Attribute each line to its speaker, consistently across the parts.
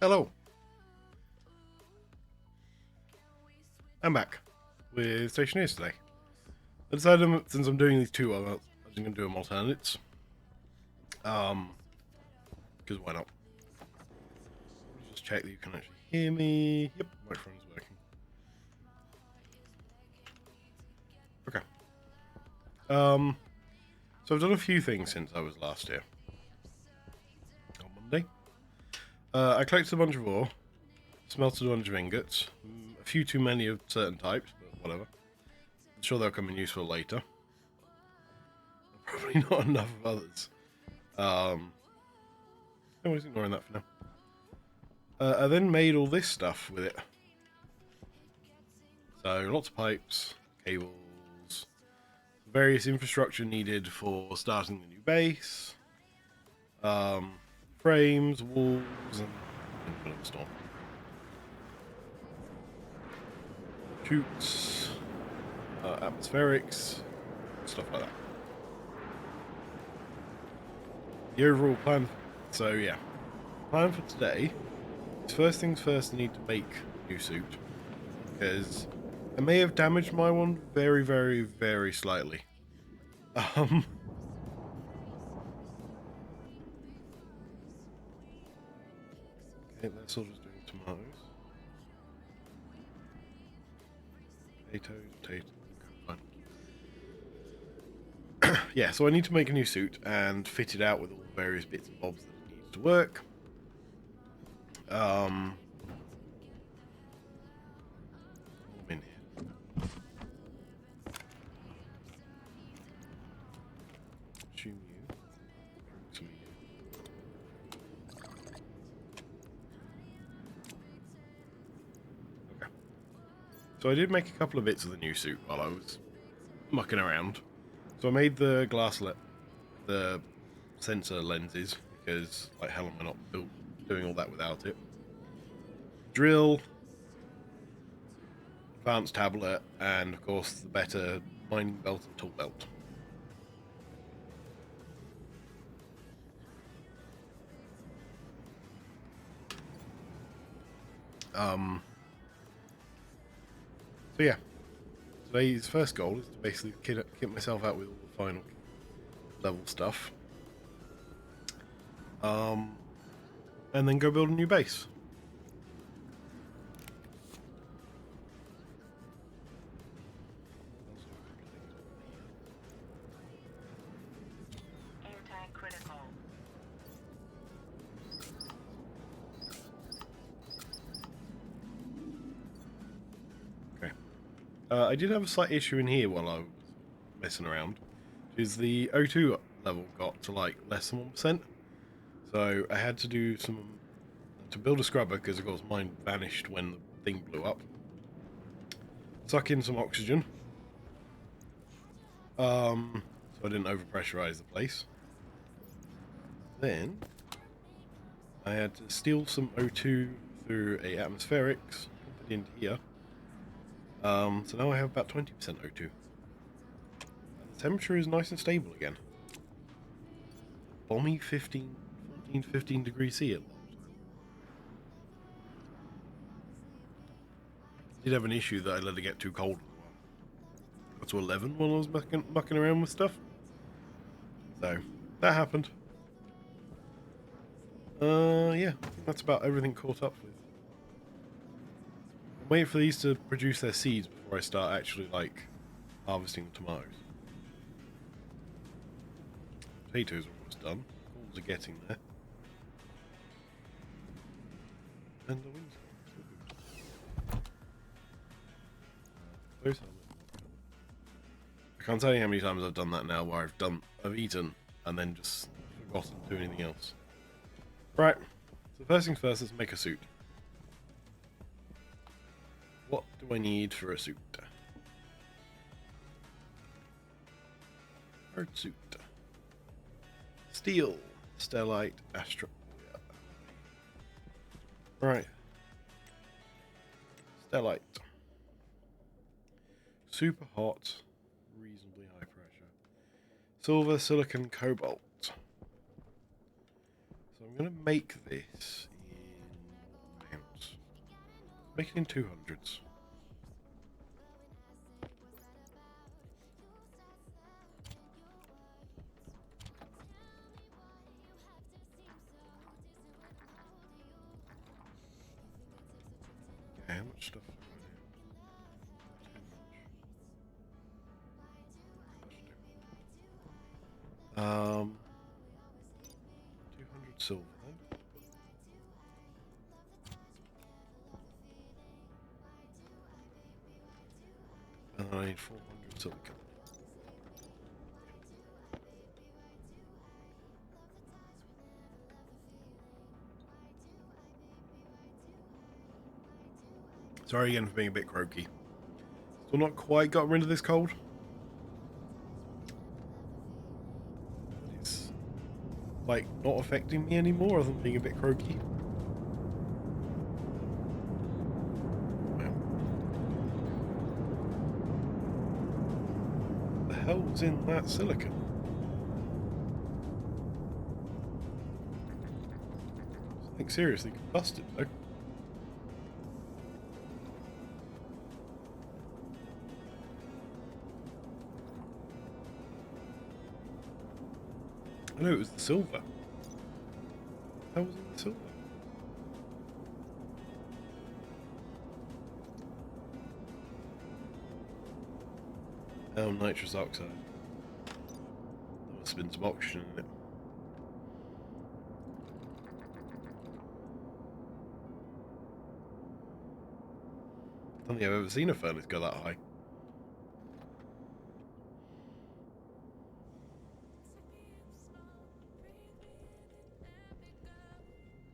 Speaker 1: Hello. I'm back with Stationeers today. I decided since I'm doing these two, I'm just going to do them alternates. Because why not? Just check that you can actually hear me. Yep, microphone's working. Okay. So I've done a few things since I was last here. On Monday. I collected a bunch of ore, smelted a bunch of ingots, a few too many of certain types, but whatever. I'm sure they'll come in useful later. Probably not enough of others. I'm just ignoring that for now. I then made all this stuff with it. So lots of pipes, cables, various infrastructure needed for starting the new base, frames, walls, and infinite storm. Chutes, atmospherics, stuff like that. The overall plan. So yeah, plan for today is first things first. I need to make a new suit because I may have damaged my one very, very, very slightly. Okay, that's all just doing tomatoes. Potatoes. Yeah, so I need to make a new suit and fit it out with all the various bits and bobs that it needs to work. I'm in here. Assume you. Some of you. Okay. So I did make a couple of bits of the new suit while I was mucking around. So I made the the sensor lenses because, like hell, am I not doing all that without it? Drill, advanced tablet, and of course the better mining belt and tool belt. So yeah, today's first goal is to basically kit myself out with all the final level stuff. And then go build a new base.
Speaker 2: Anti-critical.
Speaker 1: Okay. I did have a slight issue in here while I was messing around. Is the O2 level got to like less than 1%. So I had to do to build a scrubber because of course mine vanished when the thing blew up. Suck in some oxygen. So I didn't overpressurize the place. Then I had to steal some O2 through a atmospherics, put it into here. So now I have about 20% O2. And the temperature is nice and stable again. Balmy 14 to 15 degrees C at the moment. Did have an issue that I let it get too cold. Got to 11 while I was mucking around with stuff. So, that happened. Yeah, I think that's about everything caught up with. I'm waiting for these to produce their seeds before I start actually, like, harvesting the tomatoes. Potatoes are almost done. Corns are getting there. And the wings are good. I can't tell you how many times I've done that now where I've eaten and then just forgotten to do anything else. Right, so first things first, let's make a suit. What do I need for a suit? Hard suit. Steel, stellite, astro. Right. Stellite. Super hot, reasonably high pressure. Silver, silicon, cobalt. So I'm going to make this in Make it in 200s. Okay, how much stuff have I got here? Too much. 200 silver then. And then I need 400 silicon. Sorry again for being a bit croaky. Still not quite got rid of this cold. But it's like not affecting me anymore other than being a bit croaky. Wow. What the hell's in that silicon? Something seriously combusted though. I know it was the silver. How was it the silver? Oh, nitrous oxide. There must have been some oxygen in it. I don't think I've ever seen a furnace go that high.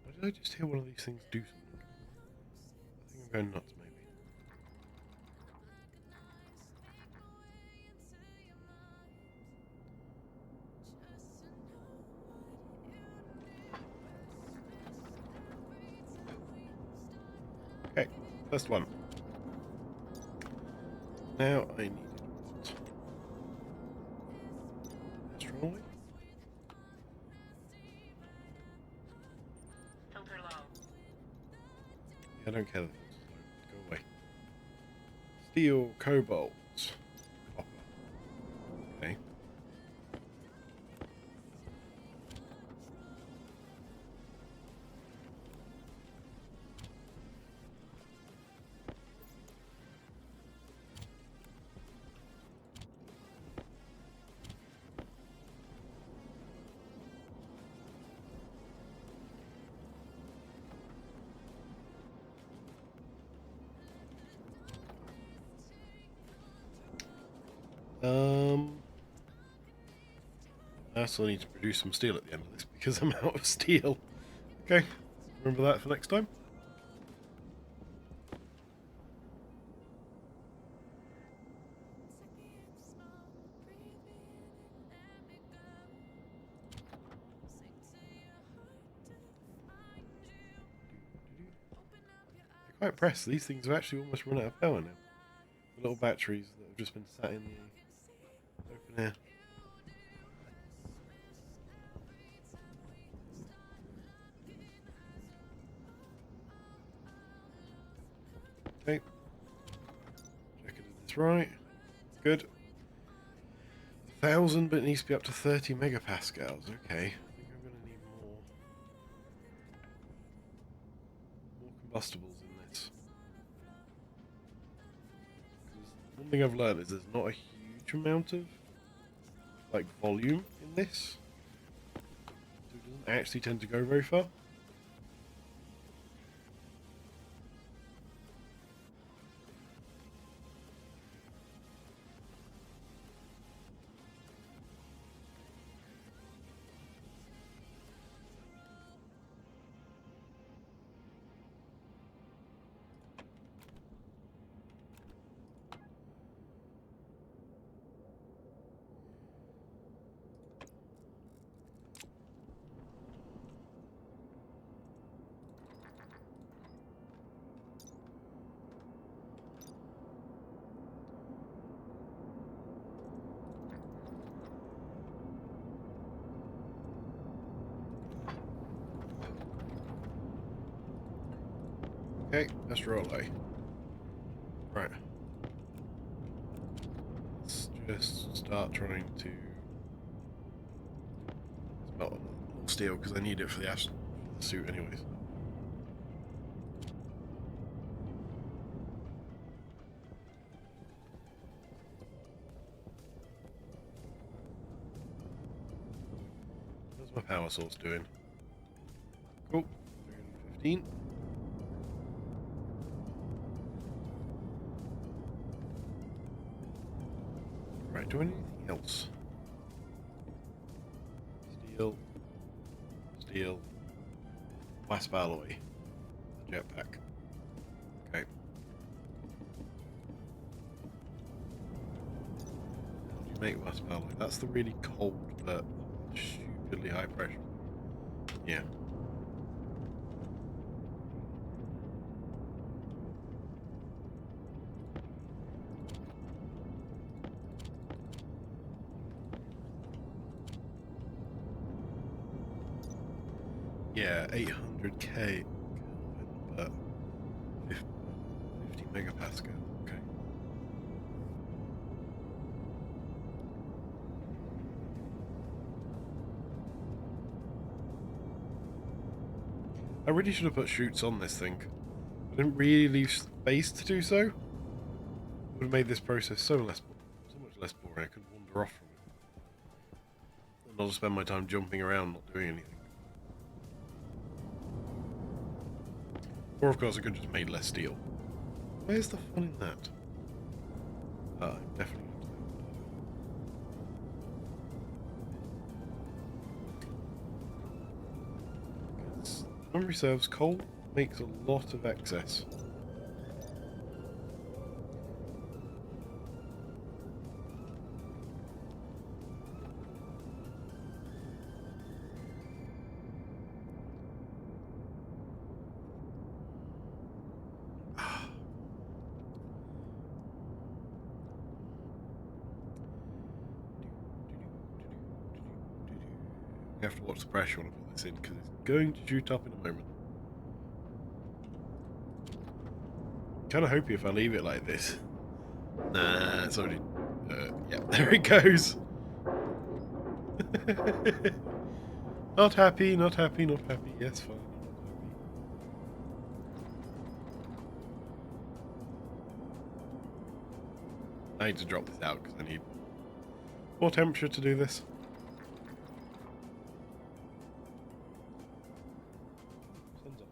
Speaker 1: Why did I just hear one of these things do something? I think I'm going nuts, maybe. Okay, first one. Now I need what? Astronomy?
Speaker 2: Filter low.
Speaker 1: Yeah, I don't care. Go away. Steel, cobalt, copper. Okay. I also need to produce some steel at the end of this because I'm out of steel. Okay, remember that for next time. Quite impressed. These things have actually almost run out of power now. The little batteries that have just been sat in the open air. Okay. Check I did this right. Good. 1,000, but it needs to be up to 30 megapascals. Okay. I think I'm going to need more combustibles in this. 'Cause one thing I've learned is there's not a huge amount of like volume in this, so it doesn't actually tend to go very far. Okay, let's roll away. Right. Let's just start trying to smelt more steel because I need it for the suit anyways. What's my power source doing? Cool. 315. Right, do I need anything else? Steel. Steel. Wasp alloy. A jetpack. Okay. How do you make wasp alloy? That's the really cold but stupidly high pressure. Yeah. Yeah, 800k but 50 megapascal. Okay. I really should have put chutes on this thing. I didn't really leave space to do so. Would have made this process so much less boring. I could wander off from it. And I'll just spend my time jumping around, not doing anything. Or of course I could have just made less steel. Where's the fun in that? I'm definitely going to do that. Because memory serves, coal makes a lot of excess. You have to watch the pressure when I put this in because it's going to shoot up in a moment. Kind of hoping if I leave it like this. Nah, it's already. Yeah, there it goes. Not happy, not happy, not happy. Yes, fine. I need to drop this out because I need more temperature to do this. Sun's up.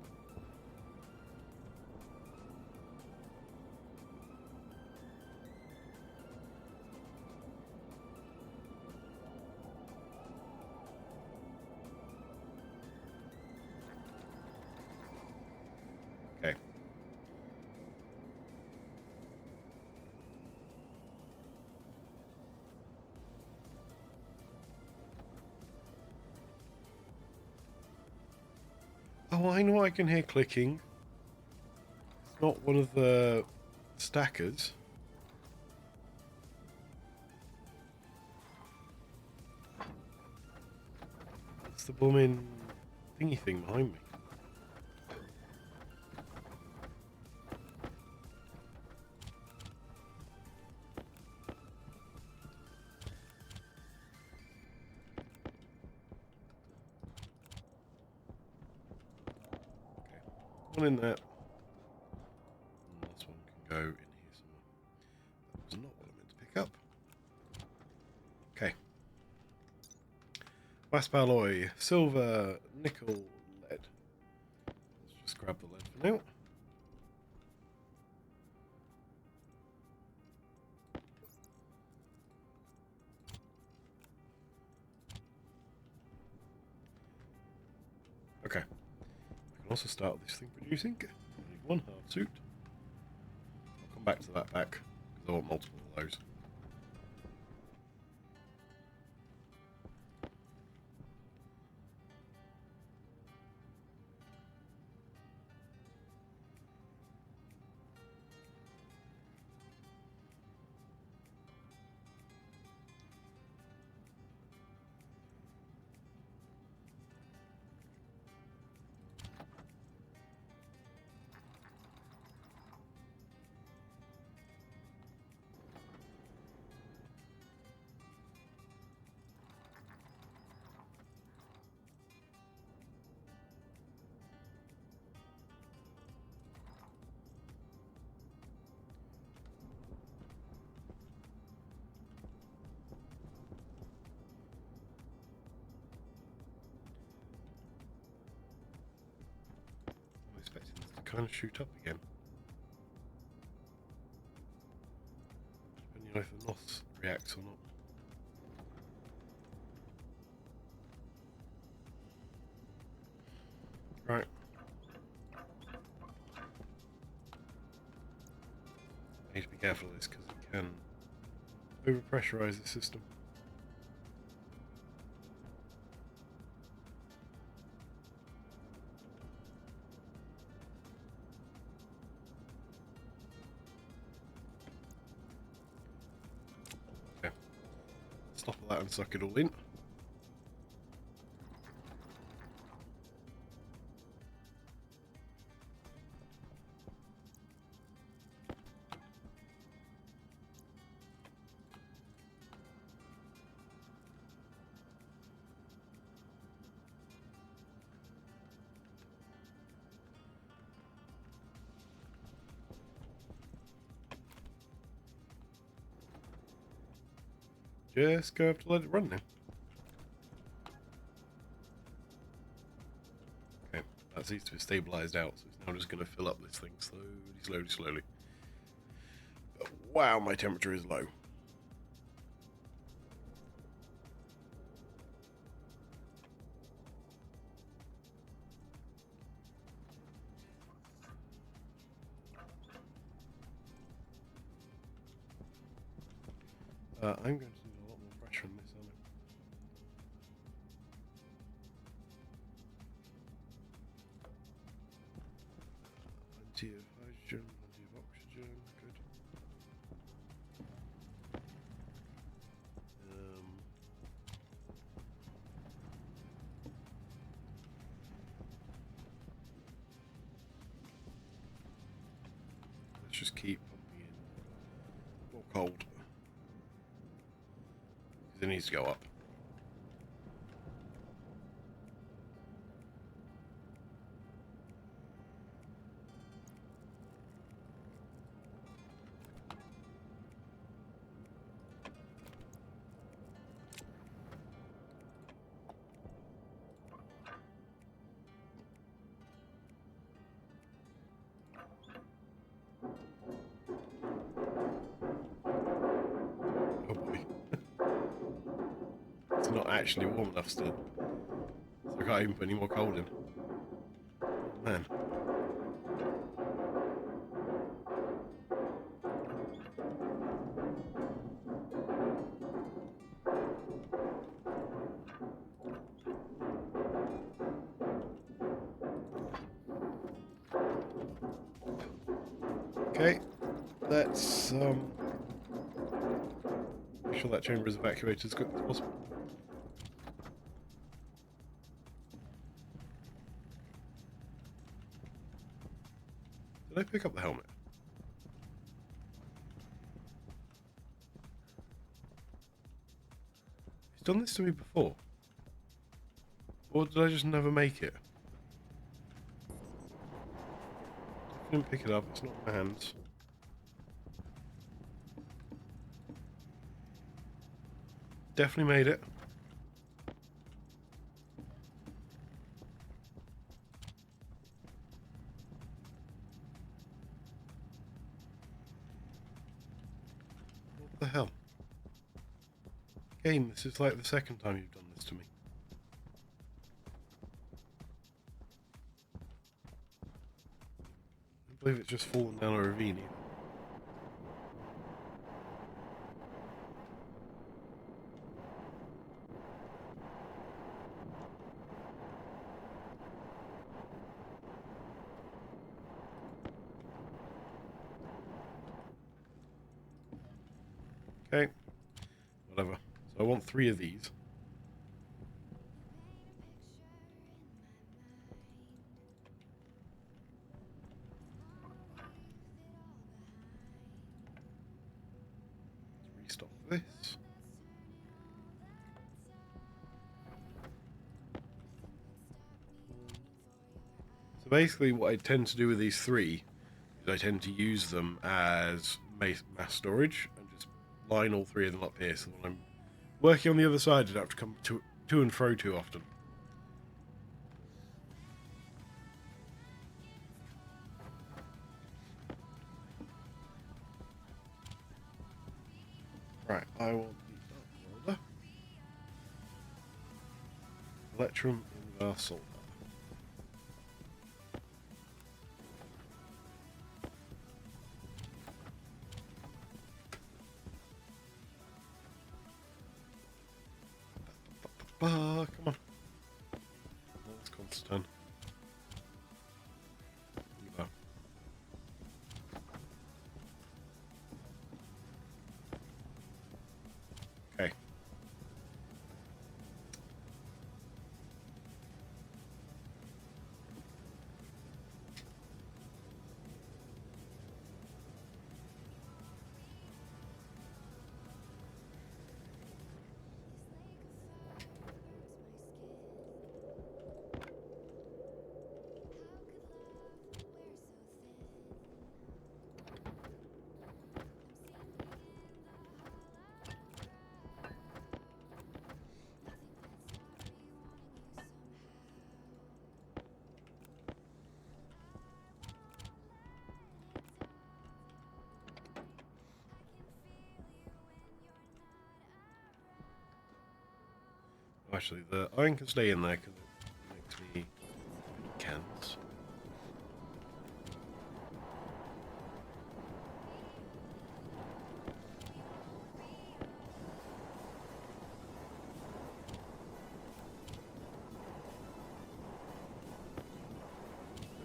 Speaker 1: Okay. Oh, I know I can hear clicking. It's not one of the stackers. It's the blooming thingy thing behind me. One in there. And this one can go in here somewhere. That was not what I meant to pick up. Okay. Wasp alloy, silver, nickel, lead. Let's just grab the lead for now. Okay. I can also start this thing producing. I need one hard suit. I'll come back to that back because I want multiple of those. kind of shoot up again. Depending on if the NOS reacts or not. Right. Need to be careful of this because it can overpressurize the system. Okay. Stop all that and suck it all in. Just go have to let it run now. Okay, that seems to be stabilized out, so it's now just going to fill up this thing slowly. But wow, my temperature is low. I'm going to need a lot more pressure on this, aren't I? Plenty of hydrogen, plenty of oxygen, good. Let's just keep pumping in more cold. It needs to go up. Oh boy. It's not actually warm enough still. So I can't even put any more cold in. Oh, man. Okay, let's make sure that chamber is evacuated as quickly as possible. Did I pick up the helmet? He's done this to me before. Or did I just never make it? I didn't pick it up, it's not in my hands. Definitely made it. What the hell? Game, this is like the second time you've done this to me. I believe it's just fallen down a ravine either. Okay, whatever. So I want 3 of these. Let's restock this. So basically what I tend to do with these 3 is I tend to use them as mass storage and just line all 3 of them up here so when I'm working on the other side I don't have to come to and fro too often. I want the welder. Electrum inversal. Come on. That's constant. Evo. Okay. Actually, the iron can stay in there because it makes me cans.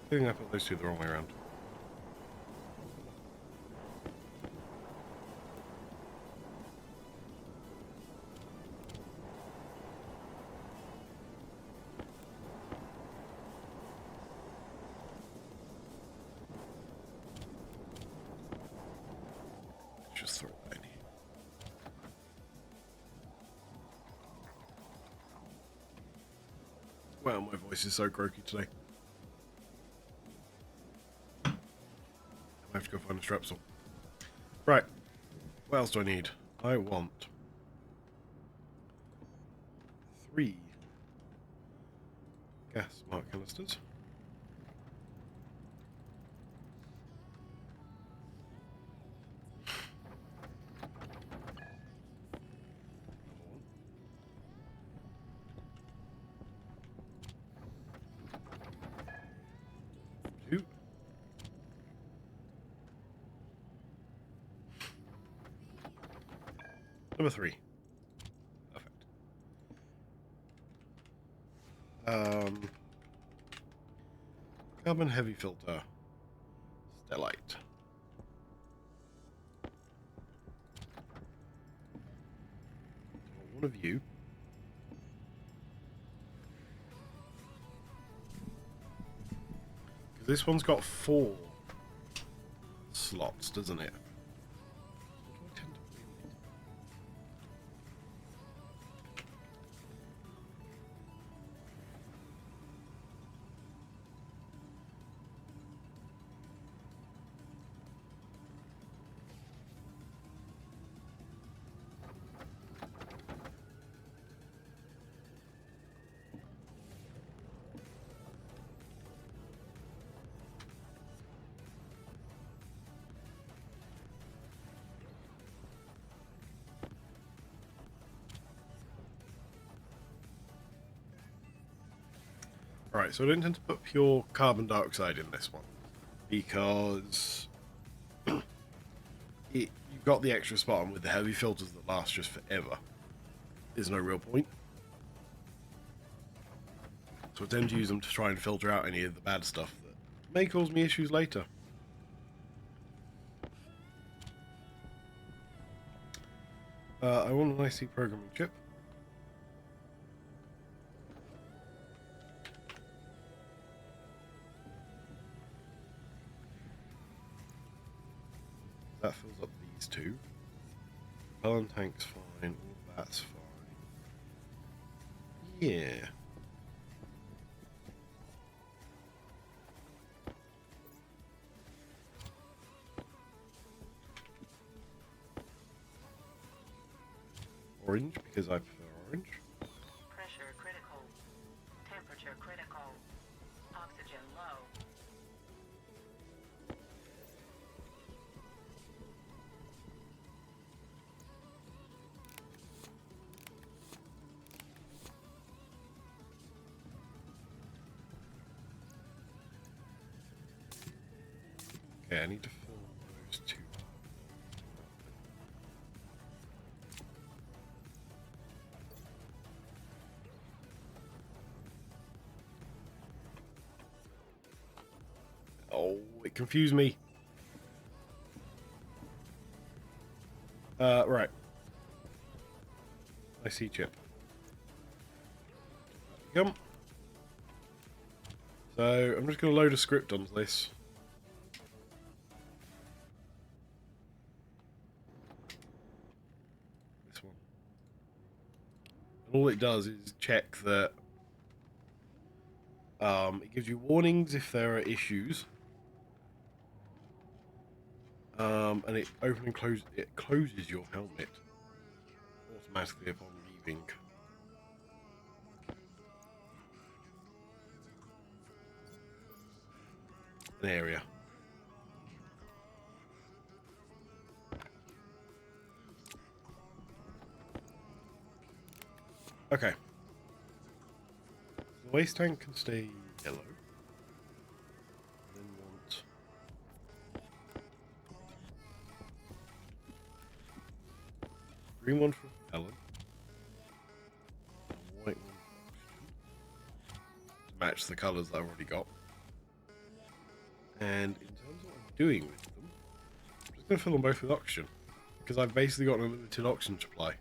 Speaker 1: I think I put those two the wrong way around. Just throw that in here. Wow, my voice is so croaky today. I have to go find a strepsil. Right. What else do I need? I want 3 gas smart canisters. Two. Number 3. Perfect. Carbon heavy filter. Stellite. One of you. Because this one's got 4 slots, doesn't it? What do I tend to believe? Right, so I don't tend to put pure carbon dioxide in this one because you've got the extra spot, and with the heavy filters that last just forever, there's no real point. So I tend to use them to try and filter out any of the bad stuff that may cause me issues later. I want an IC programming chip. That fills up these 2. Propellant tank's fine, all that's fine. Yeah. Orange, because I prefer orange.
Speaker 2: Pressure critical. Temperature critical. Oxygen low.
Speaker 1: Okay, I need to fill those two. Oh, it confused me. Right. I see chip. Come. So, I'm just going to load a script onto this. This one. And all it does is check that it gives you warnings if there are issues. And it closes your helmet automatically upon leaving. An area. Okay. The waste tank can stay yellow. And then want green one for Helen. And a white one for oxygen. To match the colours that I've already got. And in terms of what I'm doing with them, I'm just going to fill them both with oxygen. Because I've basically got an unlimited oxygen supply.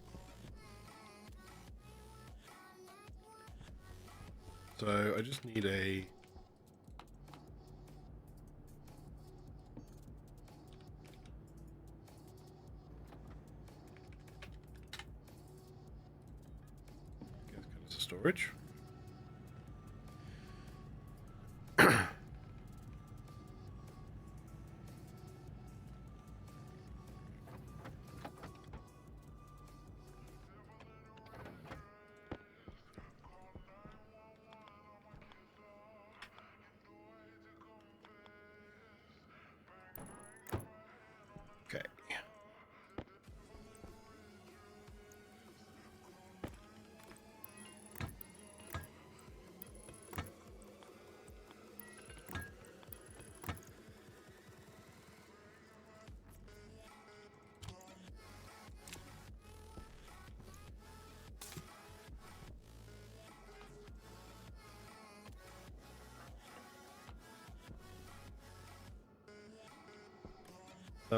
Speaker 1: So I just need a... storage. Okay.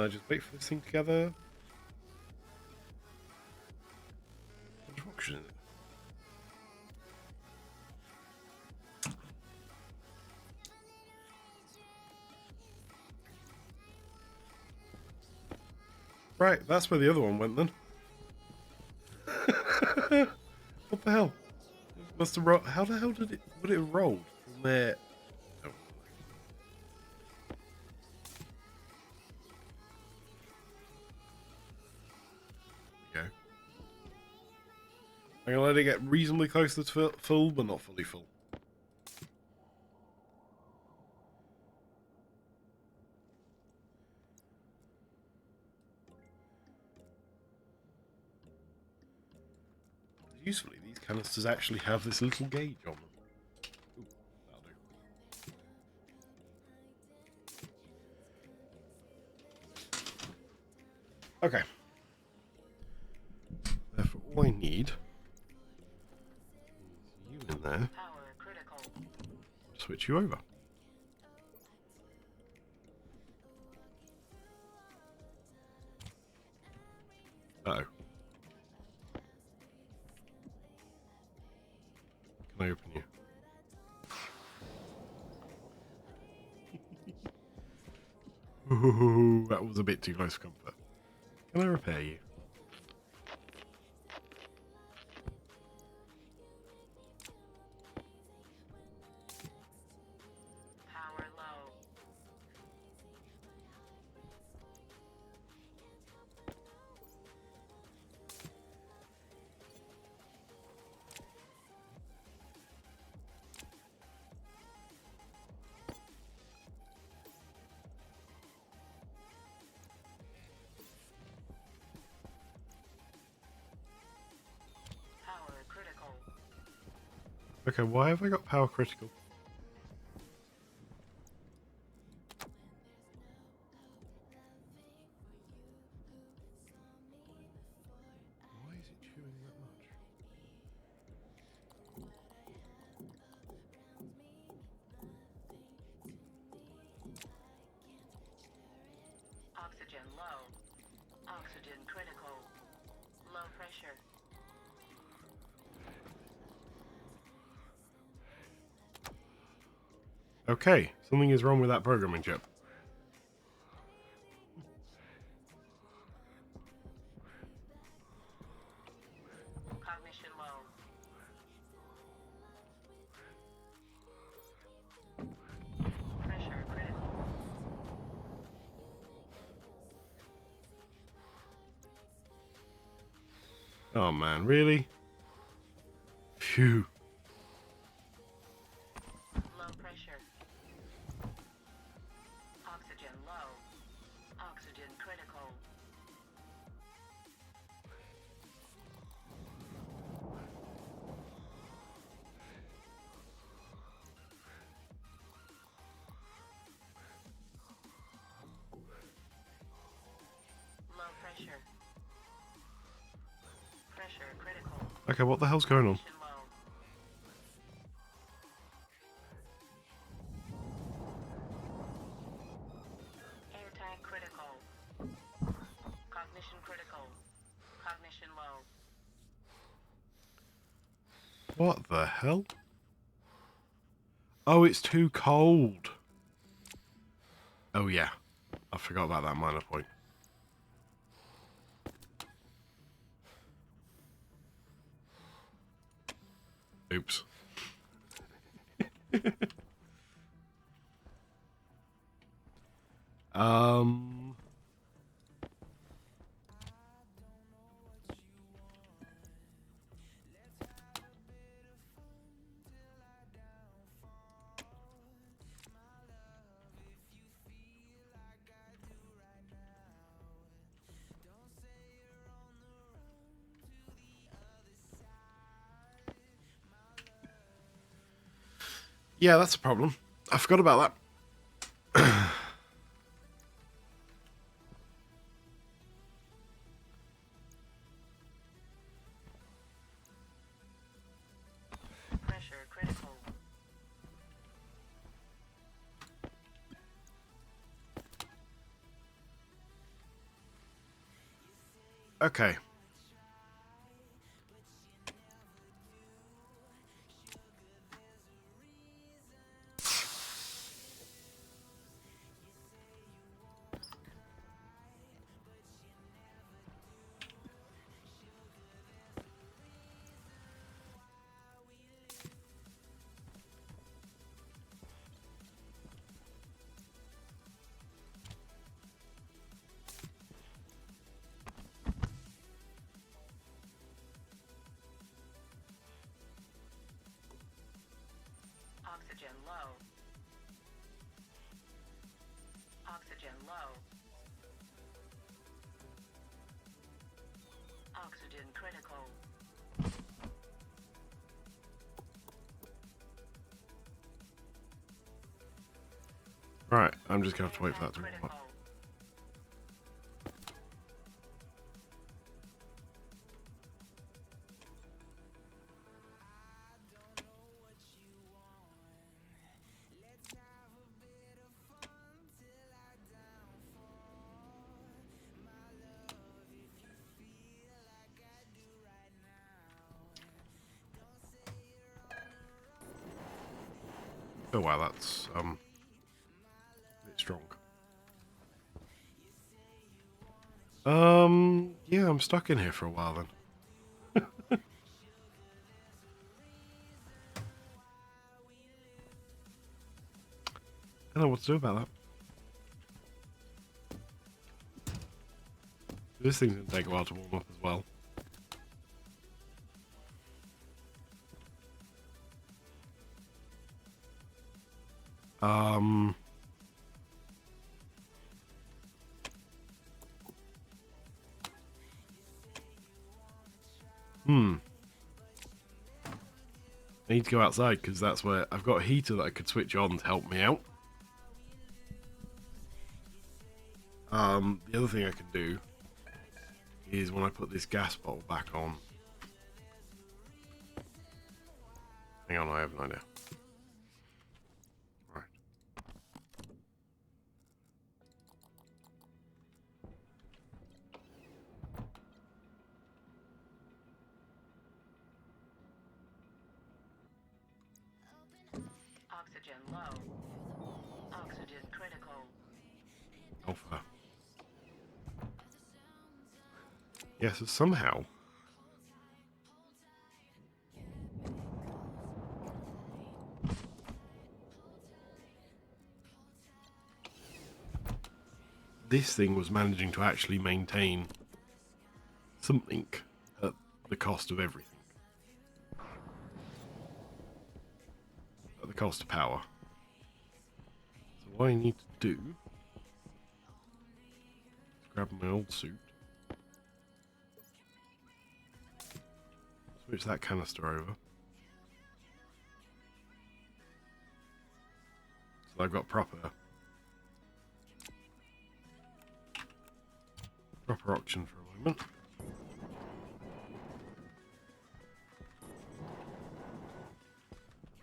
Speaker 1: Just wait for this thing together. How much oxygen is it? Right, that's where the other one went then. What the hell? It must have rolled. How the hell would it have rolled from there? Oh. There we go. I'm gonna let it get reasonably close to full, but not fully full. Usefully, these canisters actually have this little gauge on them. Ooh, that'll do. Okay. Therefore, all I need is you in there.
Speaker 2: Power critical.
Speaker 1: Switch you over. Uh-oh. Can I open you? Ooh, that was a bit too close for comfort. Can I repair you?
Speaker 2: Power low. Power critical.
Speaker 1: Okay, why have I got power critical?
Speaker 2: pressure.
Speaker 1: Okay, something is wrong with that programming chip.
Speaker 2: Cognition low. Pressure critical.
Speaker 1: Oh man, really? Phew.
Speaker 2: Low pressure. Oxygen low. Oxygen critical. Low pressure. Pressure critical.
Speaker 1: Okay, what the hell's going on?
Speaker 2: Cognition low. Air tank critical. Cognition critical. Cognition low.
Speaker 1: What the hell? Oh, it's too cold. Oh yeah, I forgot about that minor point. Oops. um... Yeah, that's a problem. I forgot about that.
Speaker 2: Pressure critical.
Speaker 1: Okay.
Speaker 2: Oxygen low. Oxygen low. Oxygen critical.
Speaker 1: Right, I'm just gonna have to wait for
Speaker 2: Air
Speaker 1: that to
Speaker 2: tank
Speaker 1: warm up.
Speaker 2: critical.
Speaker 1: Oh wow, that's a bit strong. Yeah, I'm stuck in here for a while then. I don't know what to do about that. This thing's gonna take a while to warm up as well. Um... Hmm. I need to go outside because that's where I've got a heater that I could switch on to help me out. The other thing I can do is when I put this gas bottle back on. Hang on, I have an idea. Right.
Speaker 2: Oxygen low. Oxygen critical.
Speaker 1: Alpha. Yes, yeah, so somehow this thing was managing to actually maintain something at the cost of everything. At the cost of power. So what I need to do is grab my old suit, switch that canister over, so I've got proper oxygen for a moment.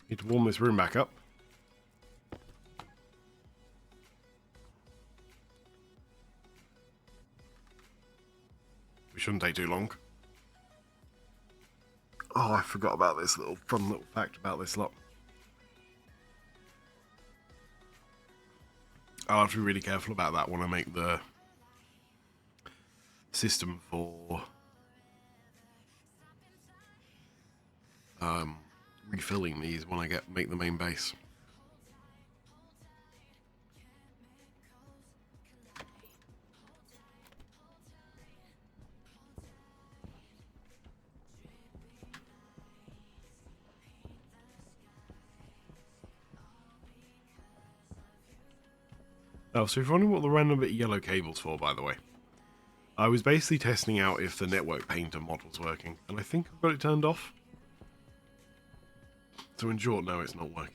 Speaker 1: Need to warm this room back up. We shouldn't take too long. Oh, I forgot about this fun little fact about this lot. I'll have to be really careful about that when I make the system for refilling these when I make the main base. Oh, so if you're wondering what the random bit of yellow cable's for, by the way, I was basically testing out if the network painter mod was working, and I think I've got it turned off. So in short, no, it's not working.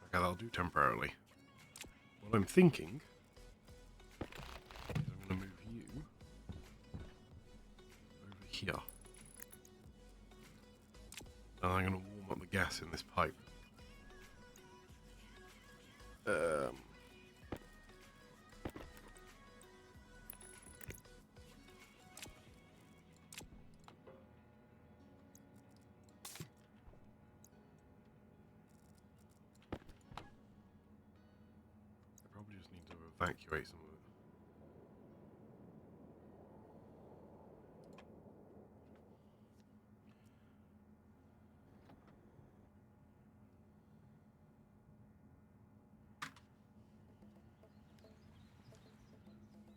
Speaker 1: Okay, that'll do temporarily. What I'm thinking is I'm going to move you over here. And I'm going to warm up the gas in this pipe. I probably just need to evacuate some of it.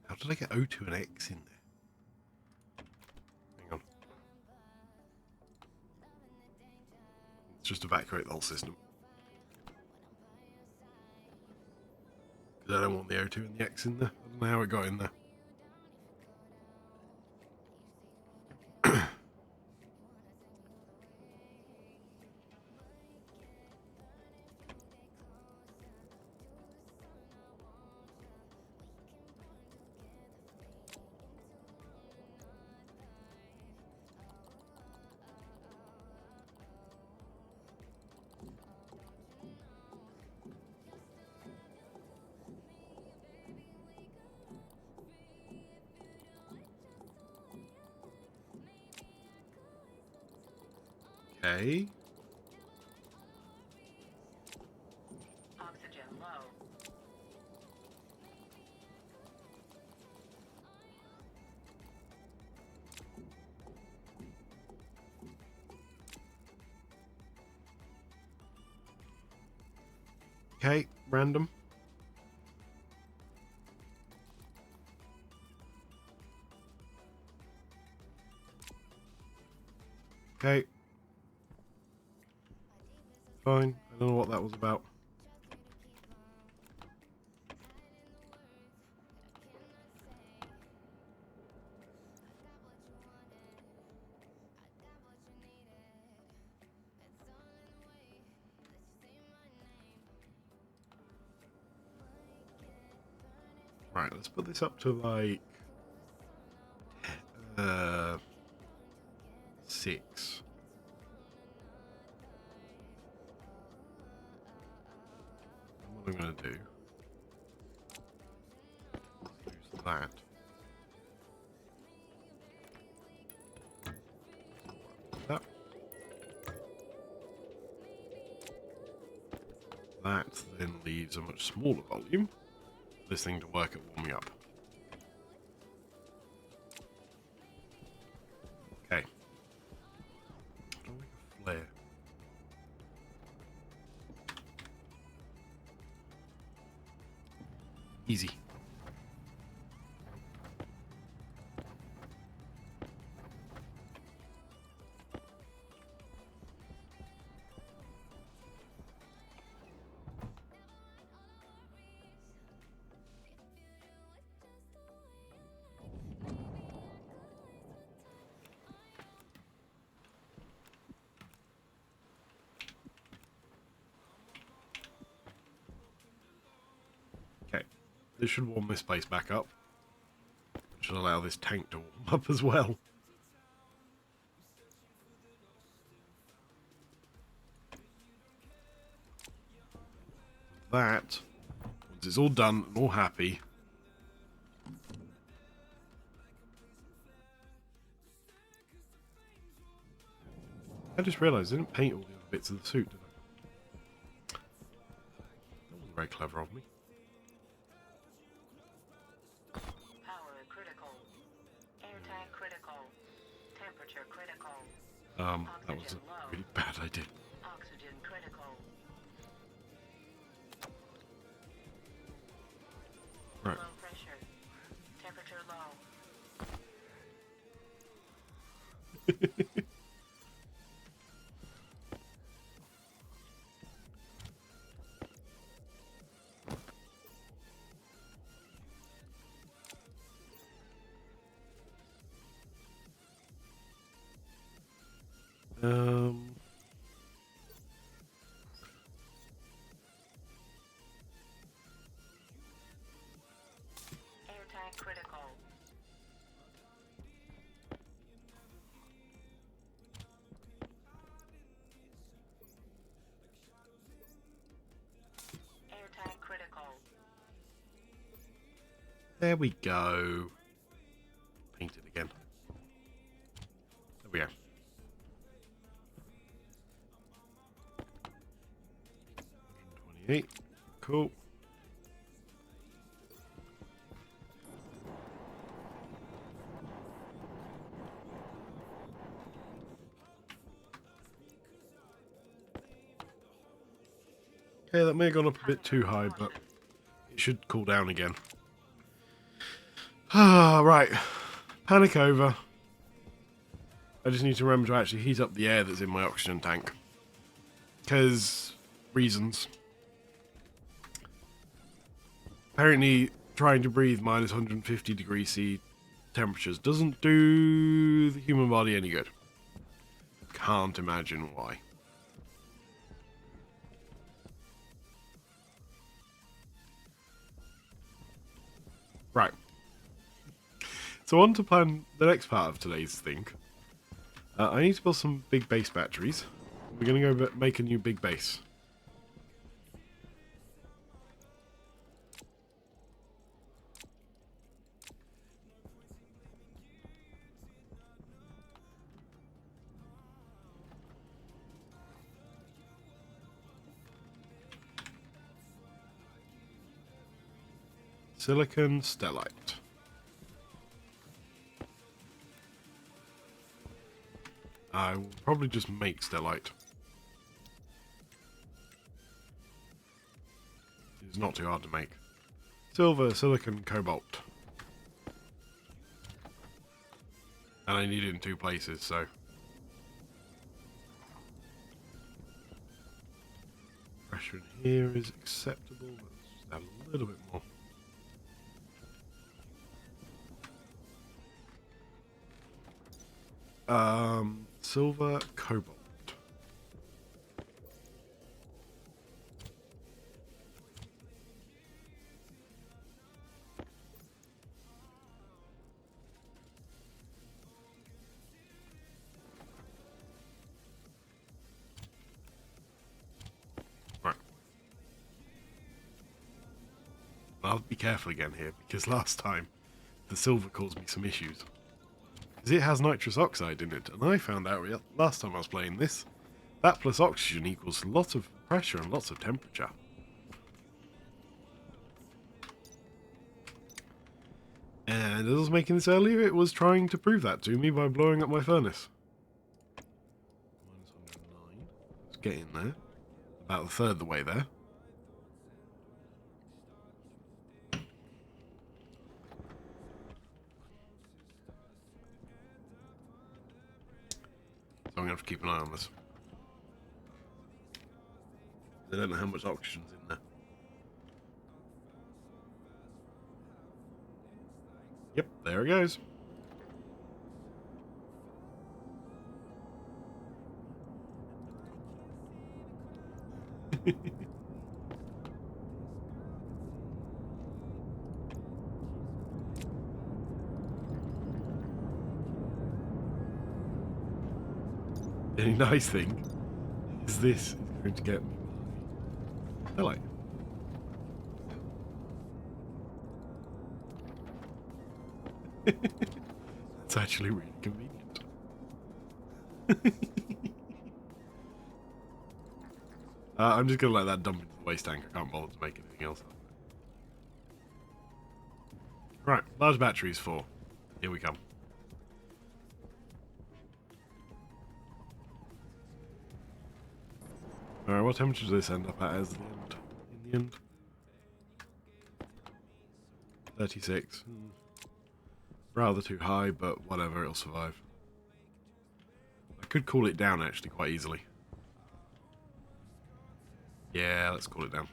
Speaker 1: How did I get O2 and X in there? Hang on. Let's just evacuate the whole system. Because I don't want the O2 and the X in there. I don't know how it got in there. Okay.
Speaker 2: Oxygen low.
Speaker 1: Okay, random. Okay. Fine. I don't know what that was about. Right, let's put this up to like 6. I'm going to do is use that. That. That then leaves a much smaller volume for this thing to work at warming up. Okay. Don't make a flare. Easy. Okay. This should warm this place back up. Should allow this tank to warm up as well. That, once it's all done and all happy, I just realised I didn't paint all the other bits of the suit, did I? That wasn't very clever of me.
Speaker 2: Power critical. Air tank critical. Temperature critical.
Speaker 1: That was a really bad idea.
Speaker 2: Oxygen critical.
Speaker 1: Right.
Speaker 2: Low pressure. Temperature low. Air tank critical. Air tank critical.
Speaker 1: There we go. Paint it again. There we go. $128. Cool. Okay, that may have gone up a bit too high, but it should cool down again. Right. Panic over. I just need to remember to actually heat up the air that's in my oxygen tank. Because reasons. Apparently, trying to breathe minus 150 degrees C temperatures doesn't do the human body any good. Can't imagine why. Right. So on to plan the next part of today's thing. I need to build some big base batteries. We're going to go make a new big base. Silicon stellite. I will probably just make stellite. It's not too hard to make. Silver, silicon, cobalt. And I need it in 2 places, so... Pressure in here is acceptable. Let's just add a little bit more. Silver, cobalt. Right. I'll be careful again here, because last time the silver caused me some issues. Because it has nitrous oxide in it, and I found out last time I was playing this, that plus oxygen equals lots of pressure and lots of temperature. And as I was making this earlier, it was trying to prove that to me by blowing up my furnace. -109. Let's get in there. About a third the way there. So I'm going to have to keep an eye on this. I don't know how much oxygen's in there. Yep, there it goes. The only nice thing is this is going to get me. Hello. It's actually really convenient. I'm just going to let that dump into the waste tank. I can't bother to make anything else. Right, large batteries 4. Here we come. Alright, what temperature does this end up at as the end? In the end? 36. Rather too high, but whatever, it'll survive. I could cool it down actually quite easily. Yeah, let's cool it down.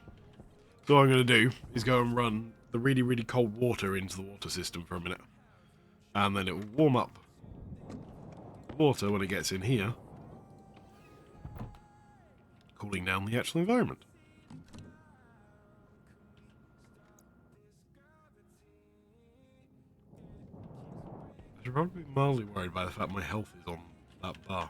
Speaker 1: So what I'm going to do is go and run the really, really cold water into the water system for a minute. And then it will warm up the water when it gets in here, cooling down the actual environment. I should probably be mildly worried by the fact my health is on that bar.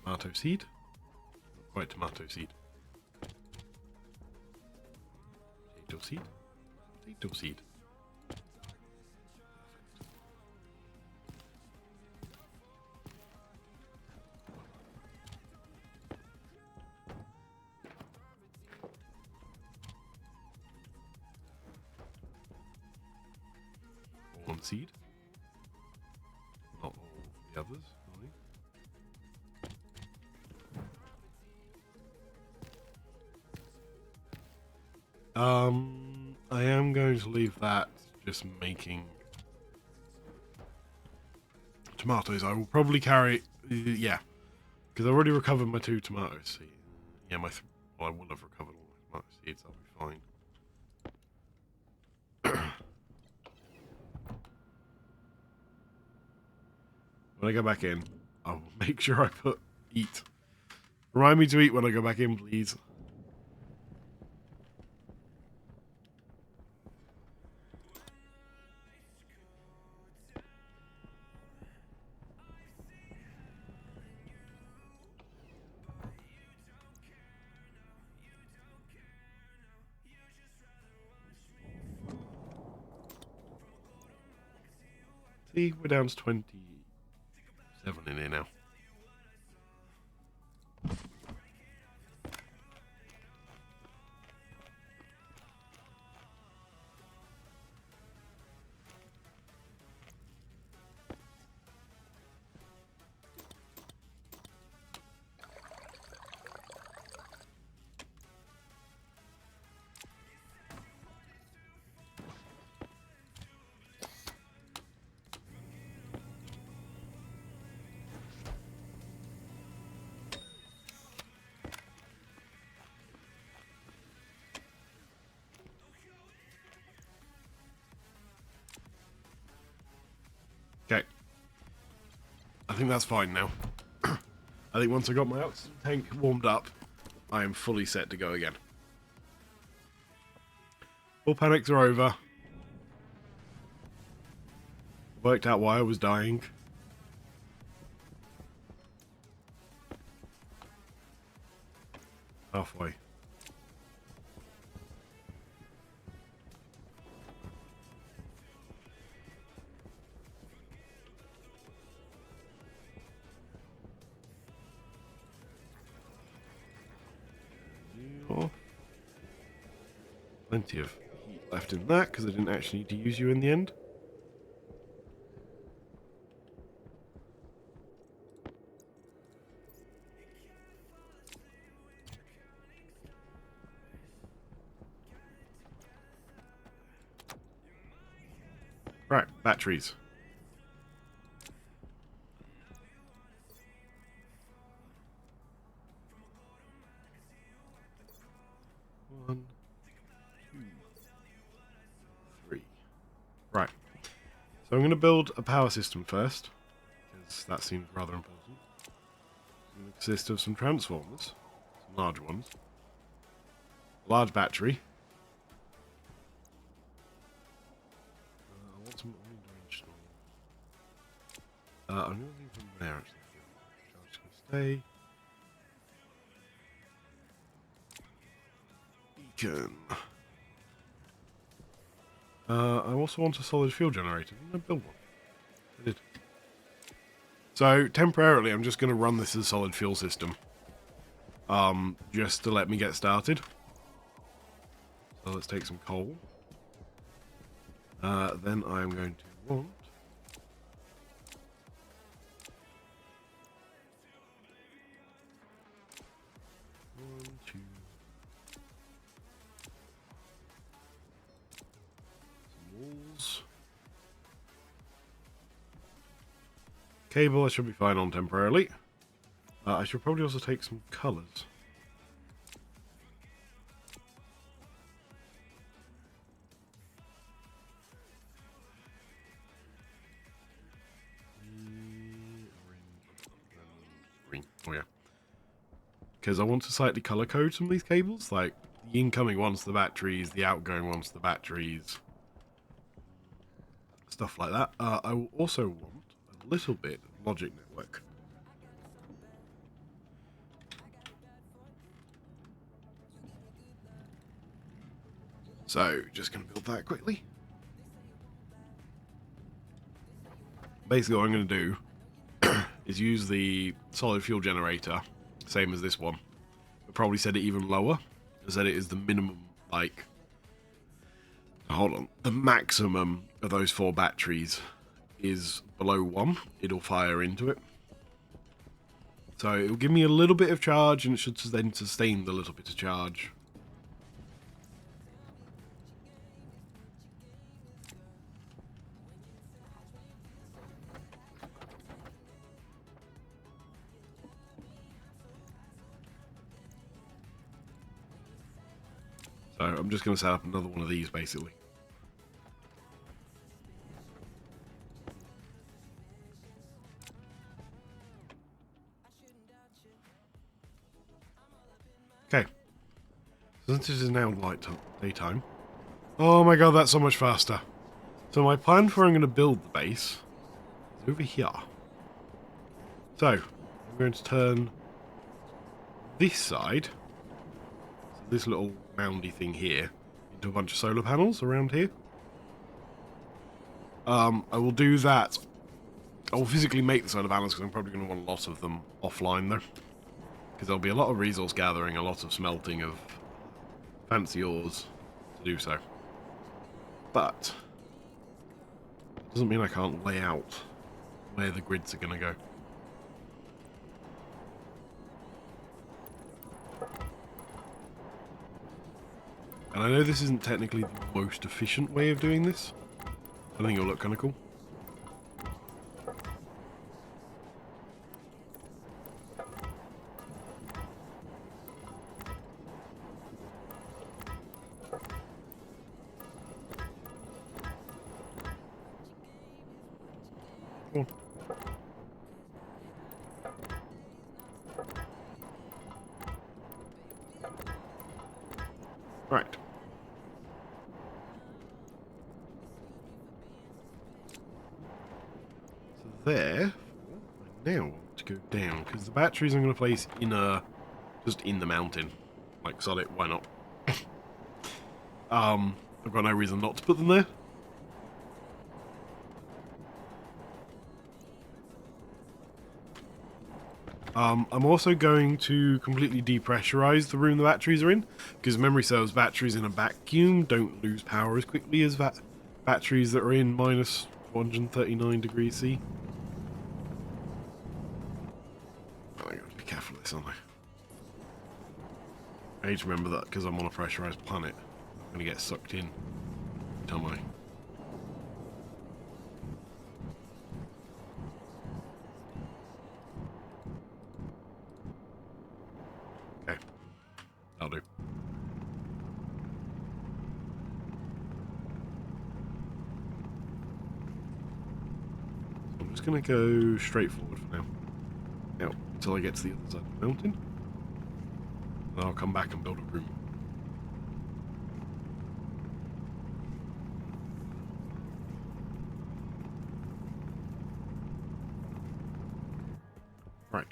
Speaker 1: Tomato seed? Not quite tomato seed. Potato seed? Potato seed. One seed. Not all the others. Really. I am going to leave that just making tomatoes. I will probably carry, yeah, because I've already recovered my 2 tomato seeds. Yeah, well, I will have recovered all my tomato seeds. I'll be fine. When I go back in, I will make sure I put eat. Remind me to eat when I go back in, please. See, we're down to 27 in here now. think that's fine now. I think once I got my oxygen tank warmed up, I am fully set to go again. All panics are over. Worked out why I was dying. Halfway. Plenty of heat left in that because I didn't actually need to use you in the end. Right, batteries. One, two, three. Right. So I'm going to build a power system first, because that seems rather important. It's going to consist of some transformers, some large ones, a large battery. I want some omnidirectional. I'm going to leave them there actually. Charge can stay. Beacon. I also want a solid fuel generator. Didn't I build one? I did. So, temporarily, I'm just going to run this as a solid fuel system. Just to let me get started. So, let's take some coal. Then I'm going to want... One, two... Some walls. Cable, I should be fine on temporarily. I should probably also take some colours. Green. Oh yeah. Because I want to slightly colour code some of these cables. Like, the incoming one's the batteries, the outgoing one's the batteries. Stuff like that. I will also want a little bit of logic network. So, just going to build that quickly. Basically what I'm going to do is use the solid fuel generator, same as this one, but probably set it even lower, set it as the minimum, like, hold on, the maximum of those 4 batteries is below 1, it'll fire into it. So it'll give me a little bit of charge, and it should then sustain the little bit of charge. So I'm just going to set up another one of these, basically. Okay. Since this is now daytime... Oh my god, that's so much faster. So my plan for I'm going to build the base is over here. So, I'm going to turn this side, so this little moundy thing here, into a bunch of solar panels around here. I will do that. I will physically make the solar panels because I'm probably going to want a lot of them offline though. Because there'll be a lot of resource gathering, a lot of smelting of fancy ores to do so. But it doesn't mean I can't lay out where the grids are going to go. And I know this isn't technically the most efficient way of doing this. I think it'll look kind of cool. Cool. Right. So there, I now want to go down, because the batteries I'm going to place in just in the mountain. Like, sod it, why not? I've got no reason not to put them there. I'm also going to completely depressurize the room the batteries are in, because memory serves batteries in a vacuum don't lose power as quickly as batteries that are in minus 139 degrees C. Oh, I gotta be careful of this, aren't I? I need to remember that because I'm on a pressurized planet. I'm going to get sucked in, don't I? Okay, that'll do. So I'm just going to go straight forward for now. Now, until I get to the other side of the mountain. And I'll come back and build a room. Right.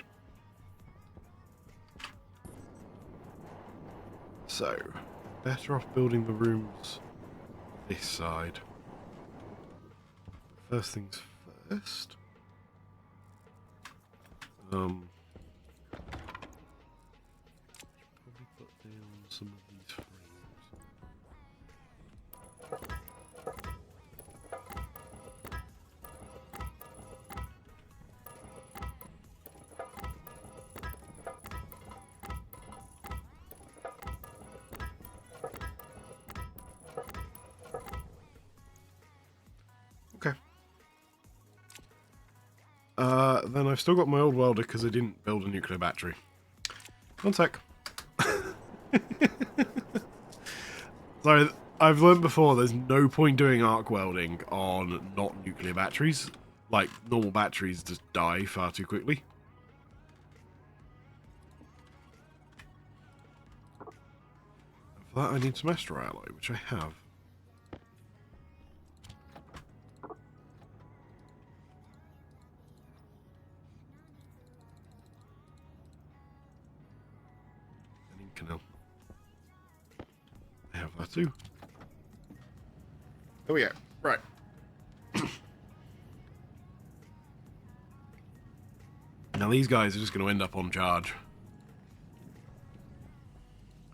Speaker 1: So, better off building the rooms this side. First things first. Probably put down some of these frames. Okay. Then I've still got my old welder because I didn't build a nuclear battery. One sec. So, I've learned before there's no point doing arc welding on not nuclear batteries. Like, normal batteries just die far too quickly. And for that I need some ester alloy, which I have. Canal. I have that too. There we go. Right. Now these guys are just going to end up on charge.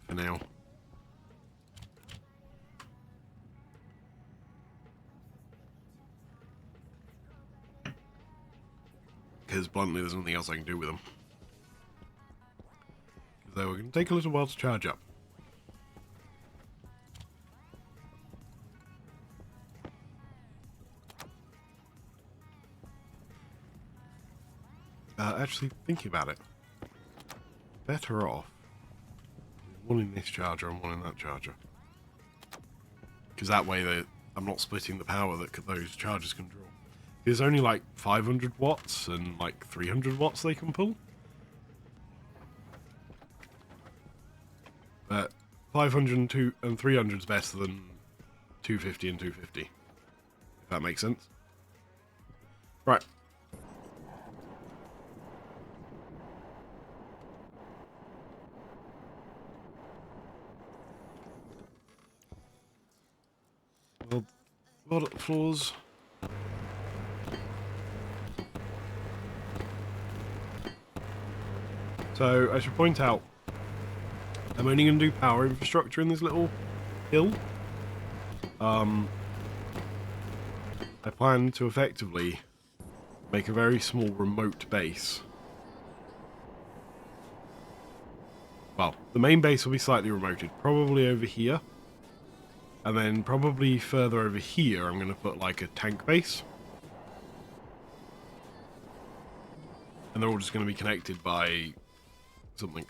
Speaker 1: For now. Because bluntly there's nothing else I can do with them. So we're going to take a little while to charge up. Actually, thinking about it, better off one in this charger and one in that charger. Because that way I'm not splitting the power that those chargers can draw. There's only like 500 watts and like 300 watts they can pull. But 500 and 300 is better than 250 and 250. If that makes sense. Right. Well, at the floors. So, I should point out, I'm only going to do power infrastructure in this little hill. I plan to effectively make a very small remote base. Well, the main base will be slightly remoted, probably over here. And then probably further over here, I'm going to put like a tank base. And they're all just going to be connected by something.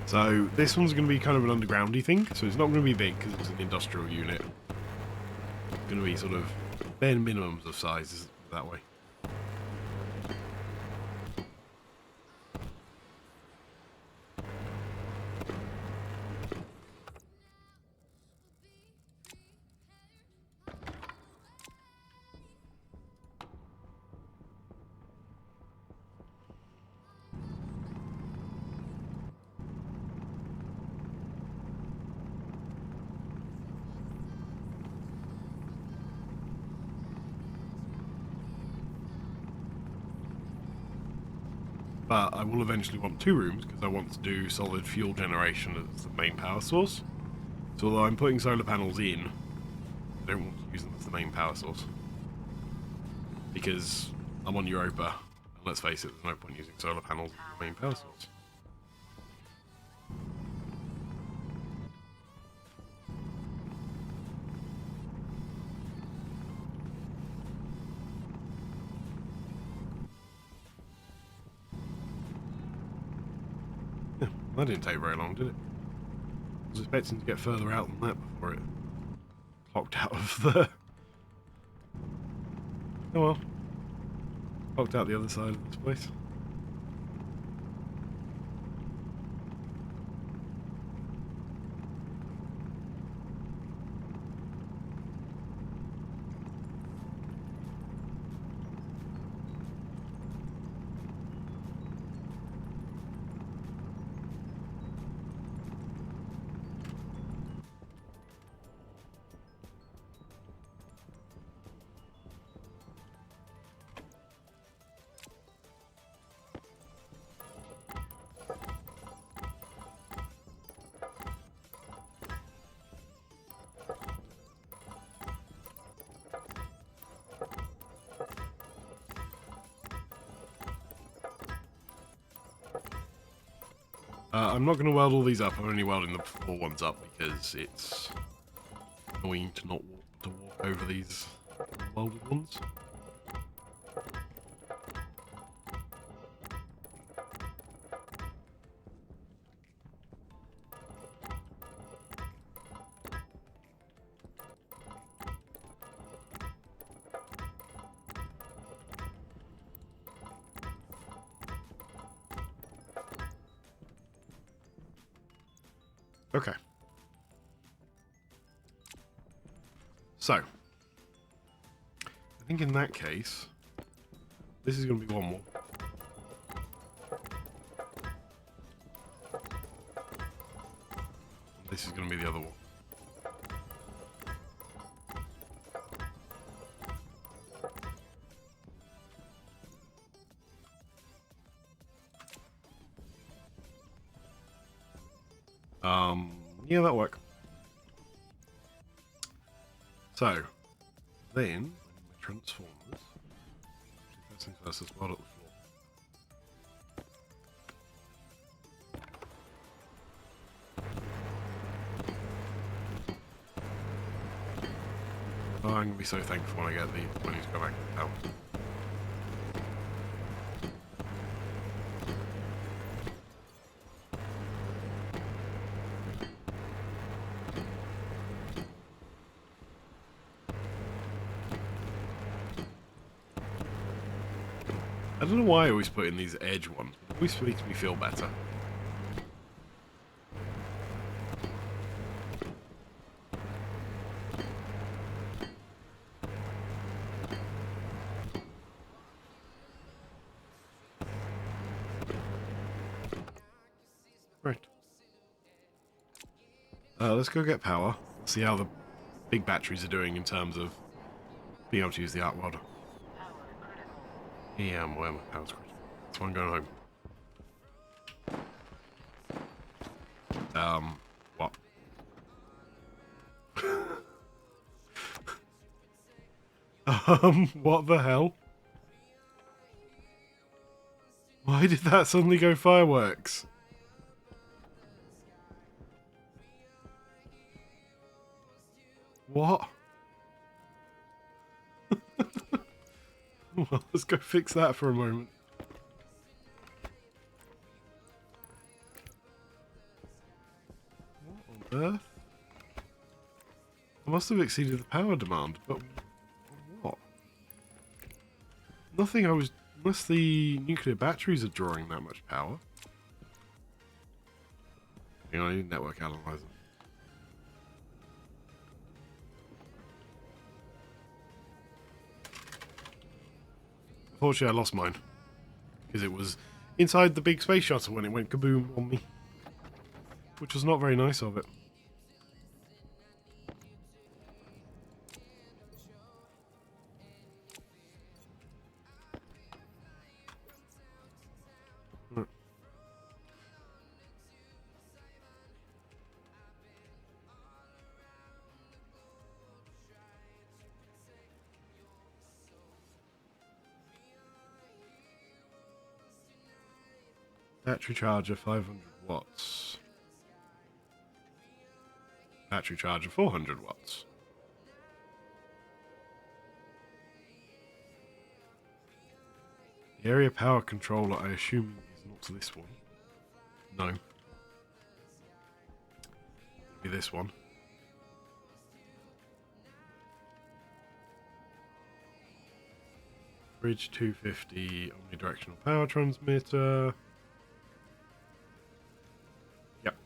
Speaker 1: So this one's going to be kind of an undergroundy thing, so it's not going to be big because it's an industrial unit. going to be sort of bare minimums of sizes that way. But I will eventually want 2 rooms because I want to do solid fuel generation as the main power source. So although I'm putting solar panels in, I don't want to use them as the main power source. Because I'm on Europa, and let's face it, there's no point using solar panels as the main power source. Yeah, that didn't take very long, did it? I was expecting to get further out than that before it clocked out of the... Oh well. Clocked out the other side of this place. I'm not going to weld all these up, I'm only welding the 4 ones up because it's annoying to not walk over these welded ones. Okay. So, I think in that case, this is going to be one more. This is going to be the other one. Yeah, that'll work. So, then, my transformers. First things first, let's weld up the floor. Oh, I'm going to be so thankful when I get the money to go back out. I don't know why I always put in these edge ones, but it always makes me feel better. Right. Let's go get power. See how the big batteries are doing in terms of being able to use the arc welder.
Speaker 2: Power critical.
Speaker 1: Yeah, I'm aware my power's critical. That's why I'm going home. What? What the hell? Why did that suddenly go fireworks? What? Well, let's go fix that for a moment. What on earth? must have exceeded the power demand, but what? Nothing. Unless the nuclear batteries are drawing that much power. Hang on, I need network analyzer. Unfortunately, I lost mine because it was inside the big space shuttle when it went kaboom on me, which was not very nice of it. Battery charger 500 watts. Battery charger 400 watts. The area power controller, I assume, is not this one. No. It'll be this one. Bridge 250 omnidirectional power transmitter. Yep.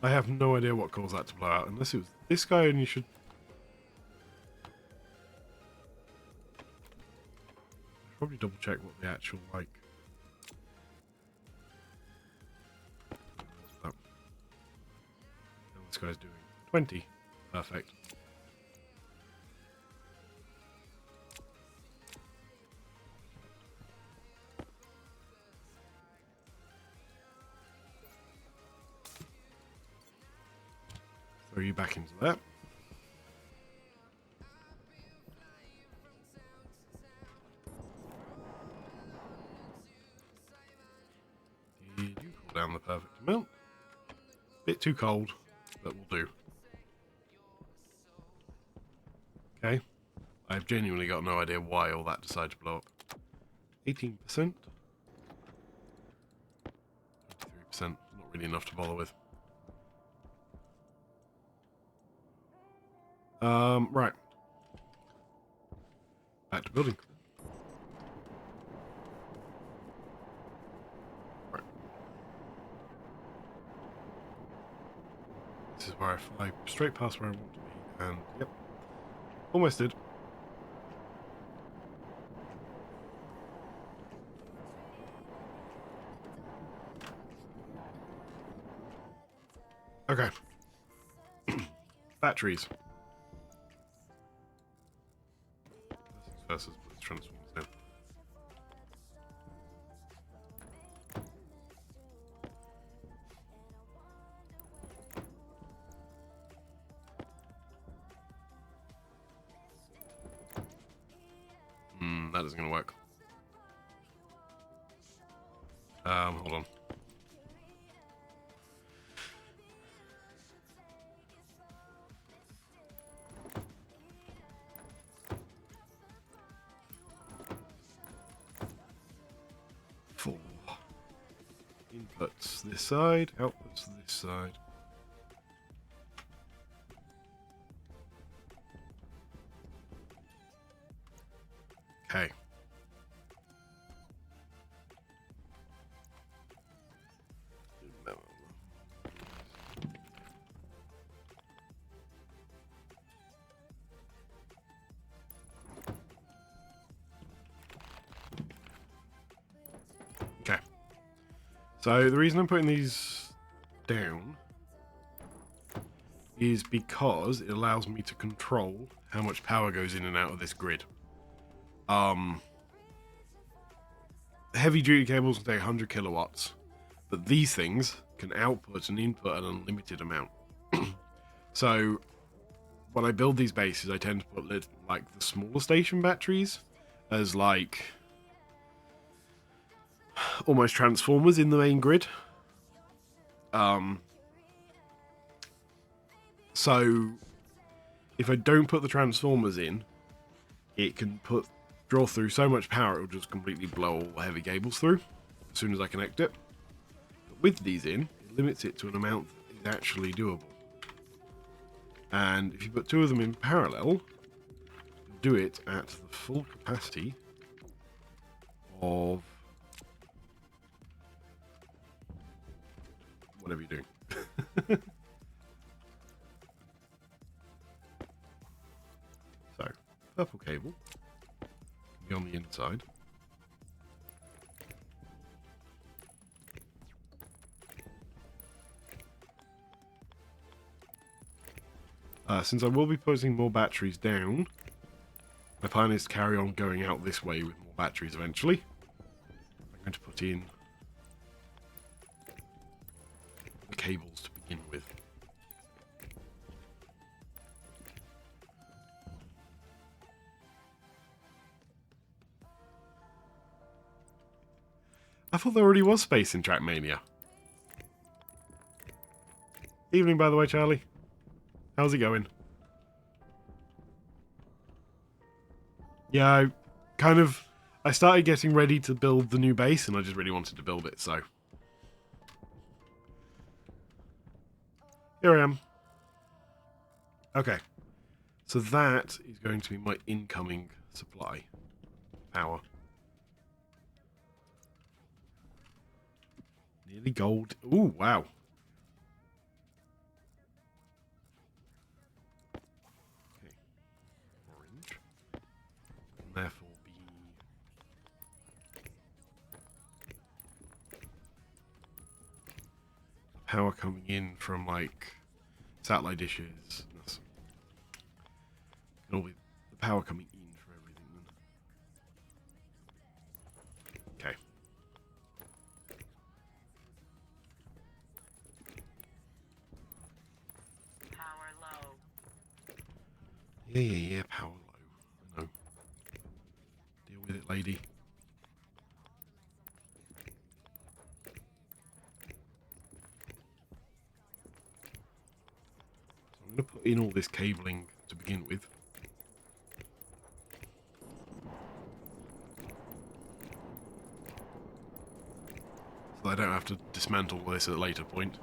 Speaker 1: I have no idea what caused that to blow out, unless it was this guy, and you should... probably double check what the actual, like... How this guy's doing. 20. Perfect. Throw you back into that. Did you cool down the perfect amount? Bit too cold, but will do. Okay. I've genuinely got no idea why all that decided to blow up. 18%. 23%. Not really enough to bother with. Right. Back to building. Right. This is where I fly straight past where I want to be, and yep. Almost did. Okay. Batteries. Versus blitz transformers in. That isn't going to work. Hold on. Inputs this side, outputs this side. Okay. Okay. So the reason I'm putting these down is because it allows me to control how much power goes in and out of this grid. Heavy duty cables can take 100 kilowatts, but these things can output and input an unlimited amount. So when I build these bases, I tend to put like the smaller station batteries as like almost transformers in the main grid. So if I don't put the transformers in, it can draw through so much power it'll just completely blow all the heavy cables through as soon as I connect it. But with these in, it limits it to an amount that is actually doable. And if you put two of them in parallel, do it at the full capacity of whatever you're doing. So, purple cable can be on the inside. Since I will be putting more batteries down, my plan is to carry on going out this way with more batteries eventually. I'm going to put in the cables to begin with. I thought there already was space in Trackmania. Evening, by the way, Charlie. How's it going? Yeah, I started getting ready to build the new base, and I just really wanted to build it, so. Here I am. Okay. So that is going to be my incoming supply. Power. Nearly gold. Ooh, wow. Okay. Orange. And therefore be... power coming in from, like, satellite dishes. And all the power coming in from everything then. Okay.
Speaker 2: Power low.
Speaker 1: Yeah, power low. I know. Deal with it, lady. So I'm going to put in all this cabling to begin with. So I don't have to dismantle this at a later point.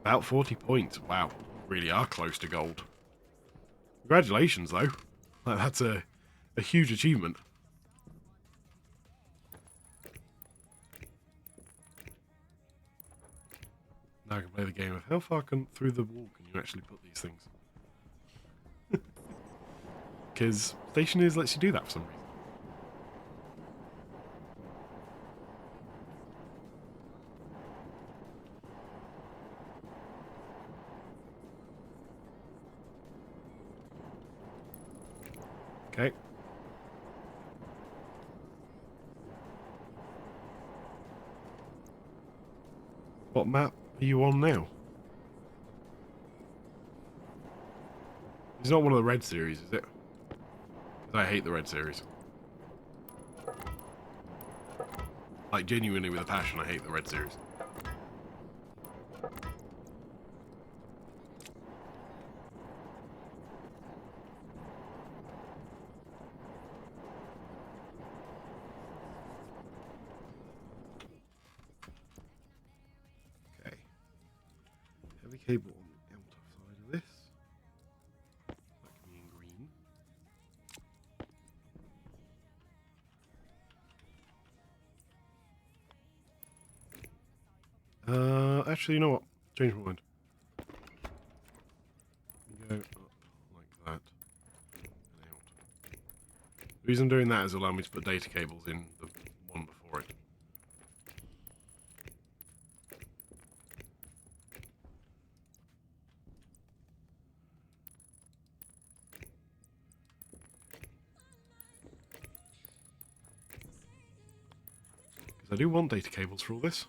Speaker 1: About 40 points. Wow. Really are close to gold. Congratulations, though. That's a huge achievement. Now I can play the game of how far through the wall can you actually put these things? Because Stationeers lets you do that for some reason. Okay. What map are you on now? It's not one of the red series, is it? 'Cause I hate the red series. Like, genuinely with a passion, I hate the red series. Okay. Heavy cable on the outer side of this. That can be in green. Actually, you know what? Change my mind. You go up like that and out. The reason I'm doing that is allow me to put data cables in the one before it. Because I do want data cables for all this.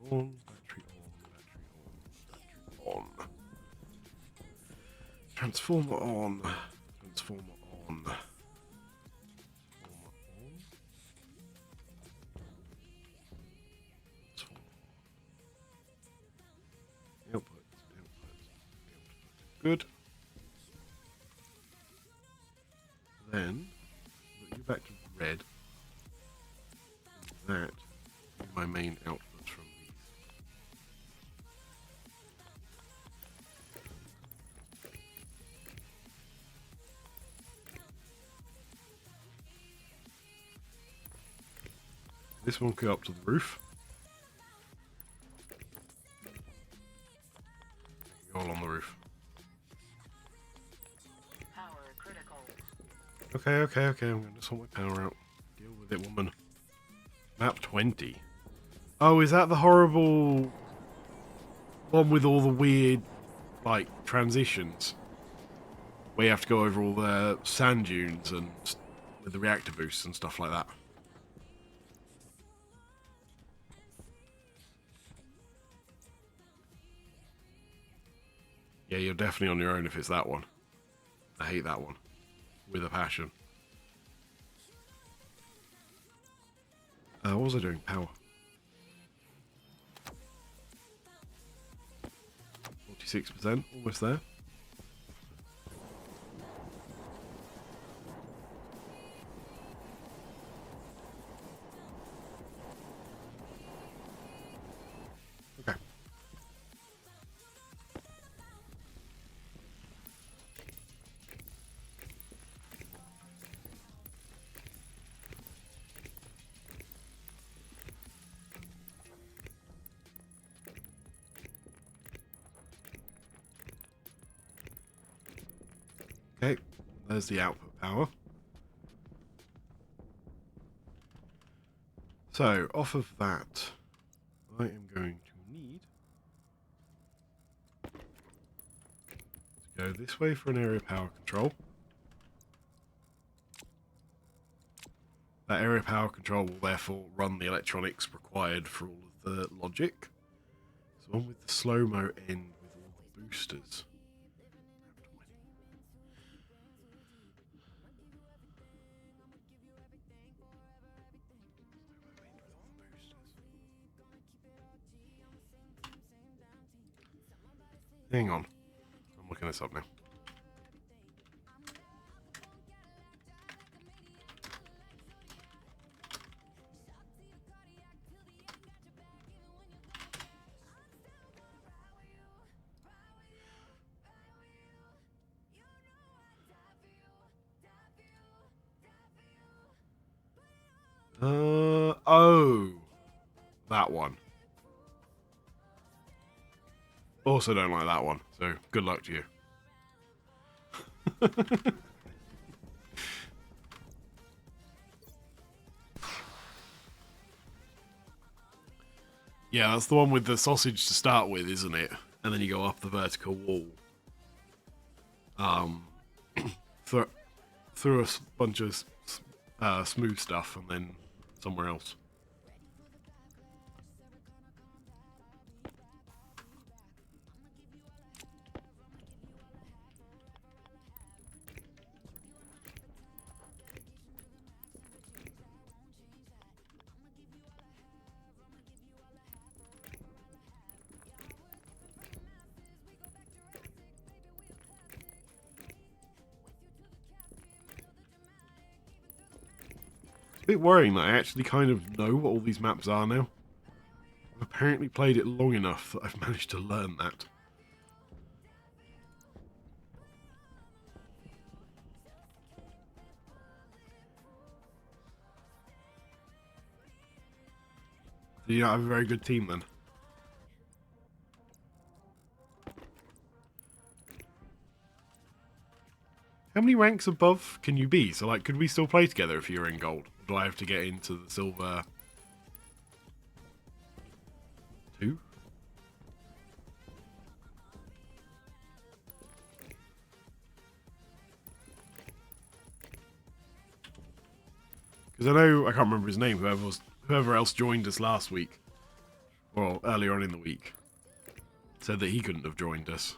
Speaker 1: On, battery on, battery on, battery on. Transformer on, transformer on. Transformer on. Transformer on. Output, output, output. Good. This one could go up to the roof. You're all on the roof.
Speaker 2: Power critical.
Speaker 1: Okay. I'm going to sort my power out. Deal with it, woman. Map 20. Oh, is that the horrible one with all the weird, like, transitions? Where you have to go over all the sand dunes and with the reactor boosts and stuff like that. Yeah, you're definitely on your own if it's that one. I hate that one. With a passion. What was I doing? Power. 46%, almost there. Okay. Okay, there's the output power. So, off of that, I am going to need to go this way for an area power control. That area power control will therefore run the electronics required for all of the logic. So on with the slow-mo end with all the boosters. Hang on. I'm looking this up now. Oh, that one. Also don't like that one, so good luck to you. Yeah, that's the one with the sausage to start with, isn't it? And then you go up the vertical wall. Through a bunch of smooth stuff and then somewhere else. It's a bit worrying that I actually kind of know what all these maps are now. I've apparently played it long enough that I've managed to learn that. So you don't have a very good team then? How many ranks above can you be? So, like, could we still play together if you're in gold? Or do I have to get into the silver 2? Because I know, I can't remember his name, whoever else joined us last week, or earlier on in the week, said that he couldn't have joined us.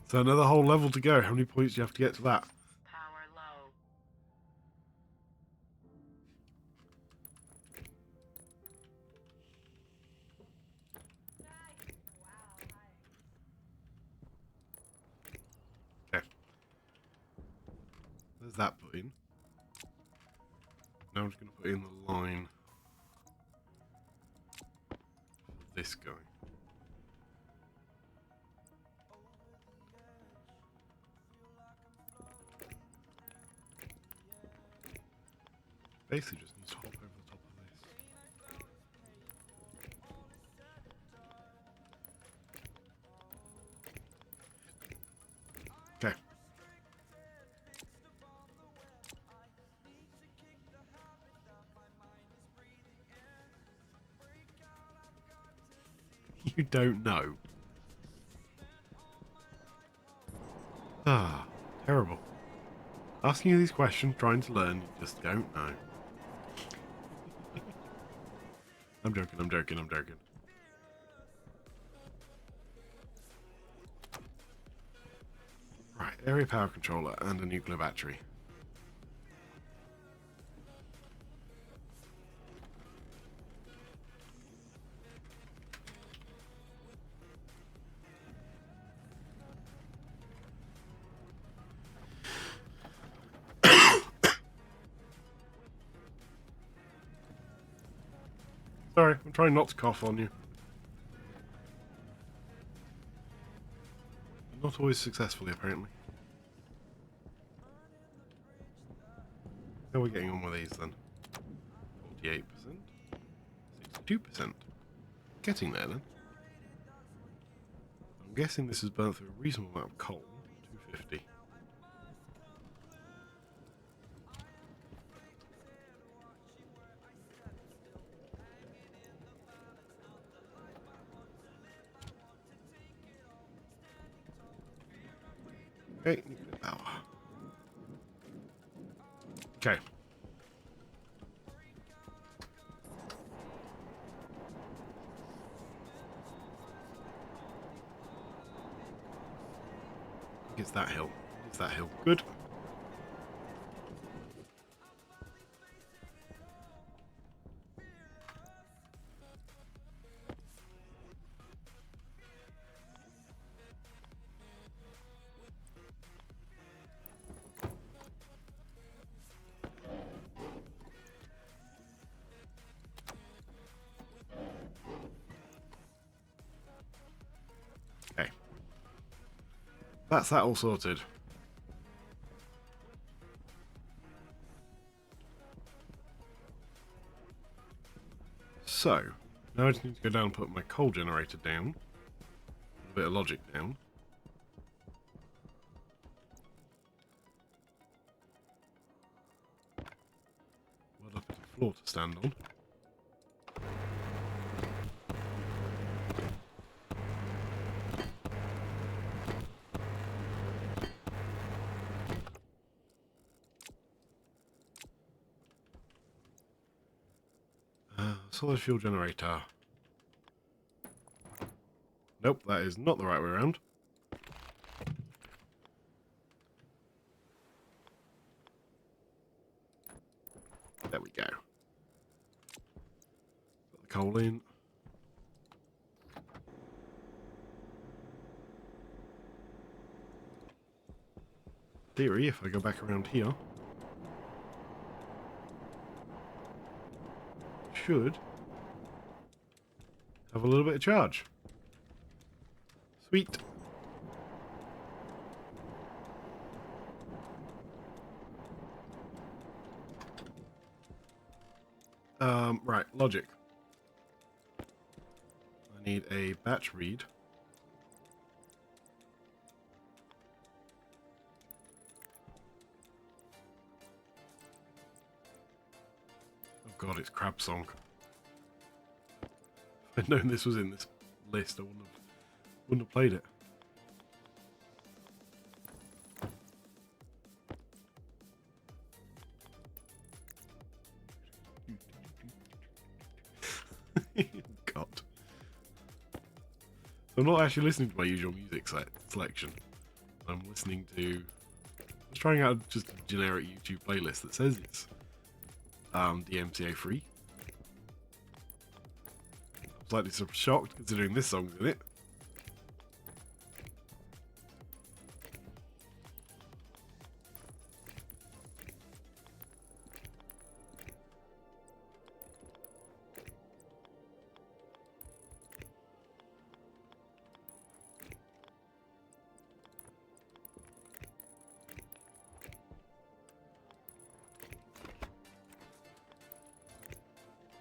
Speaker 1: So another whole level to go. How many points do you have to get to that?
Speaker 2: Power low.
Speaker 1: Okay. There's that put in. Now I'm just going to put in the line for this guy. Basically just needs to hop over the top of this. Okay. You don't know. Ah, terrible. Asking you these questions, trying to learn, you just don't know. I'm joking, I'm joking, I'm joking. Right, area power controller and a nuclear battery. Sorry, I'm trying not to cough on you. Not always successfully, apparently. How are we getting on with these then? 48%? 62%? Getting there then. I'm guessing this has burnt through a reasonable amount of coal. 250. Okay, nuclear power. Okay. It's that hill. It's that hill. Good. Okay. That's that all sorted. So, now I just need to go down and put my coal generator down. A bit of logic down. Well up at the floor to stand on. Solid fuel generator. Nope, that is not the right way around. There we go. Put the coal in. Theory, if I go back around here, should have a little bit of charge. Sweet. Right, logic. I need a batch read. Oh god, it's Crab Song. If I'd known this was in this list, I wouldn't have played it. God. I'm not actually listening to my usual music selection. I'm listening to... I was trying out just a generic YouTube playlist that says it's DMCA free. I'm slightly sort of shocked considering this song's in it.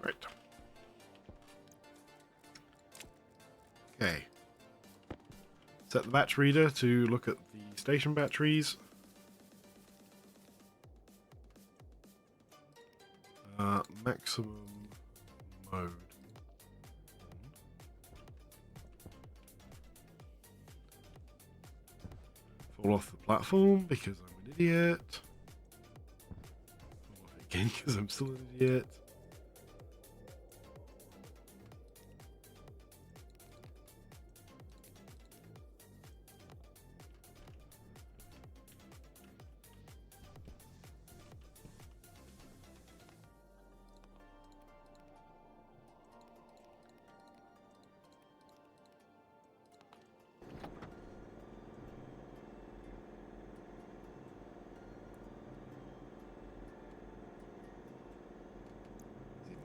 Speaker 1: Right. Okay. Set the batch reader to look at the station batteries. Maximum mode. Fall off the platform because I'm an idiot. Fall off again because I'm still an idiot.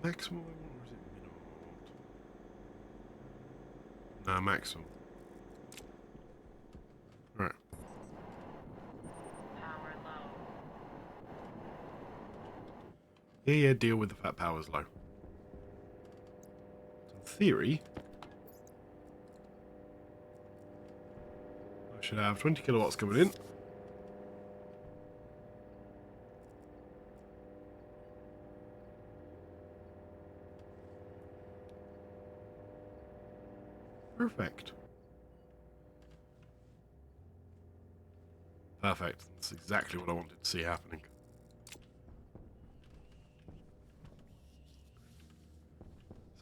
Speaker 1: Maximum or is it minimum? No, maximum. Right.
Speaker 2: Power low.
Speaker 1: Yeah, deal with the fact power's low. So in theory, I should have 20 kilowatts coming in. Perfect. Perfect. That's exactly what I wanted to see happening.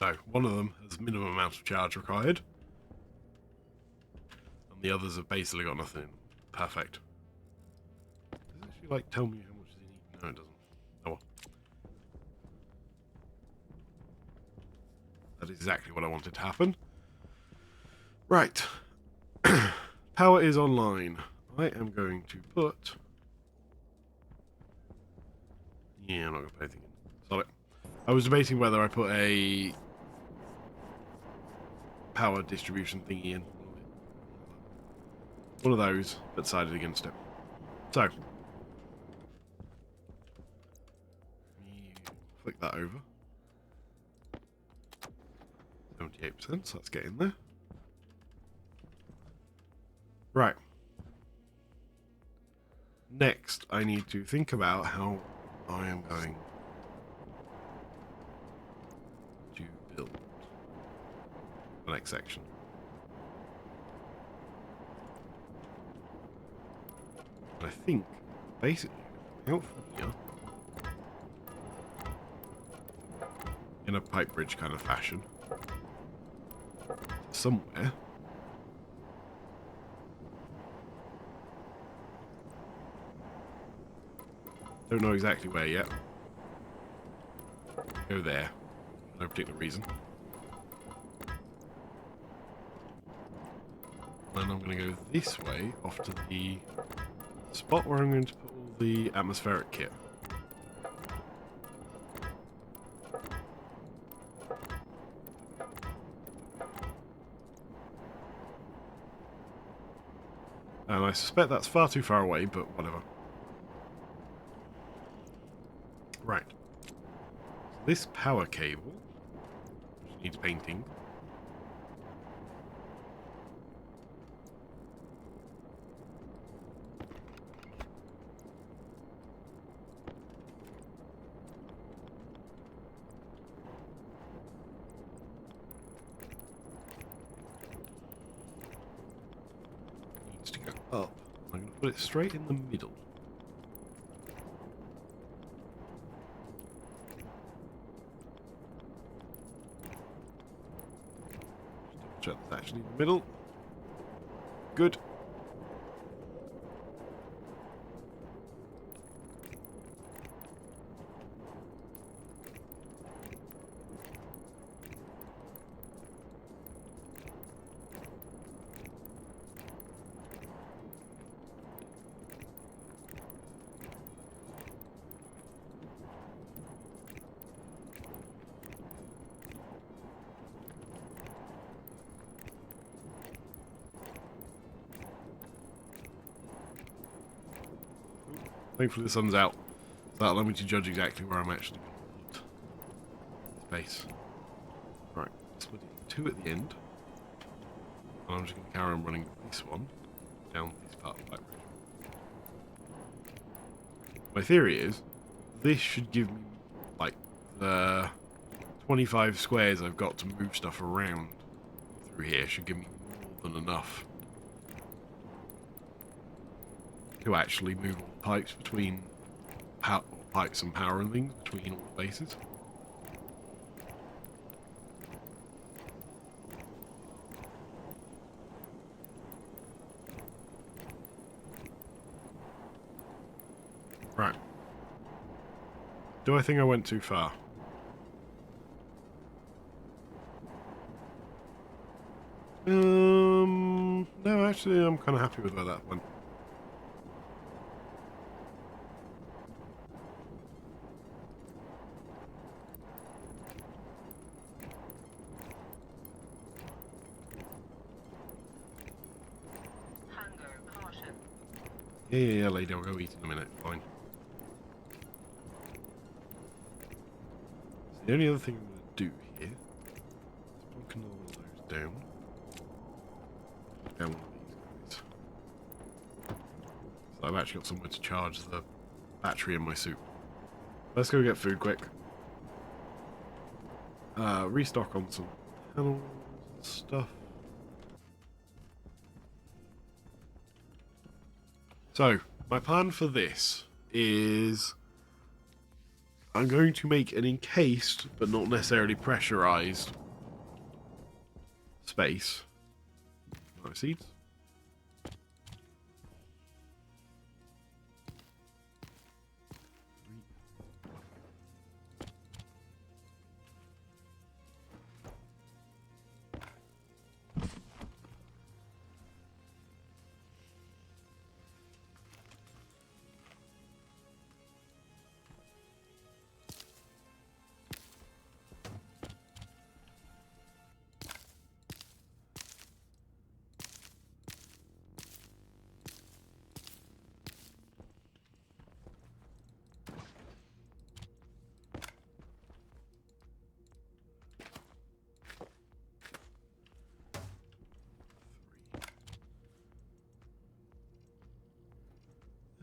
Speaker 1: So, one of them has minimum amount of charge required. And the others have basically got nothing. Perfect. Does it actually, like, tell me how much they need? No, it doesn't. Oh well. That's exactly what I wanted to happen. Right. Power is online. I am going to put... Yeah, I'm not going to put anything in. Solid. I was debating whether I put a power distribution thingy in. One of those, but decided against it. So. Flick that over. 78%, so let's get in there. Right. Next, I need to think about how I am going to build the next section. And I think, basically, out from here, in a pipe bridge kind of fashion, somewhere. Don't know exactly where yet. Go there. No particular reason. Then I'm going to go this way, off to the spot where I'm going to put all the atmospheric kit. And I suspect that's far too far away, but whatever. Right. So this power cable, which needs painting. Needs to go up. I'm going to put it straight in the middle. Check that's actually in the middle. good. Thankfully the sun's out, so that'll allow me to judge exactly where I'm actually going to put space. Right, split it 2 at the end. And I'm just going to carry on running this one down this part of the bridge. My theory is, this should give me, like, the 25 squares I've got to move stuff around through here should give me more than enough to actually move all the pipes between pipes and power and things between all the bases. Right. Do I think I went too far? No, actually, I'm kind of happy with where that went.
Speaker 2: Hunger, caution.
Speaker 1: Yeah, lady, I'll go eat in a minute. Fine. So the only other thing I'm going to do here is plonk another one of those down. Down one of these guys. So I've actually got somewhere to charge the battery in my suit. Let's go get food quick. Restock on some panels and stuff. So, my plan for this is I'm going to make an encased, but not necessarily pressurized space. No seeds.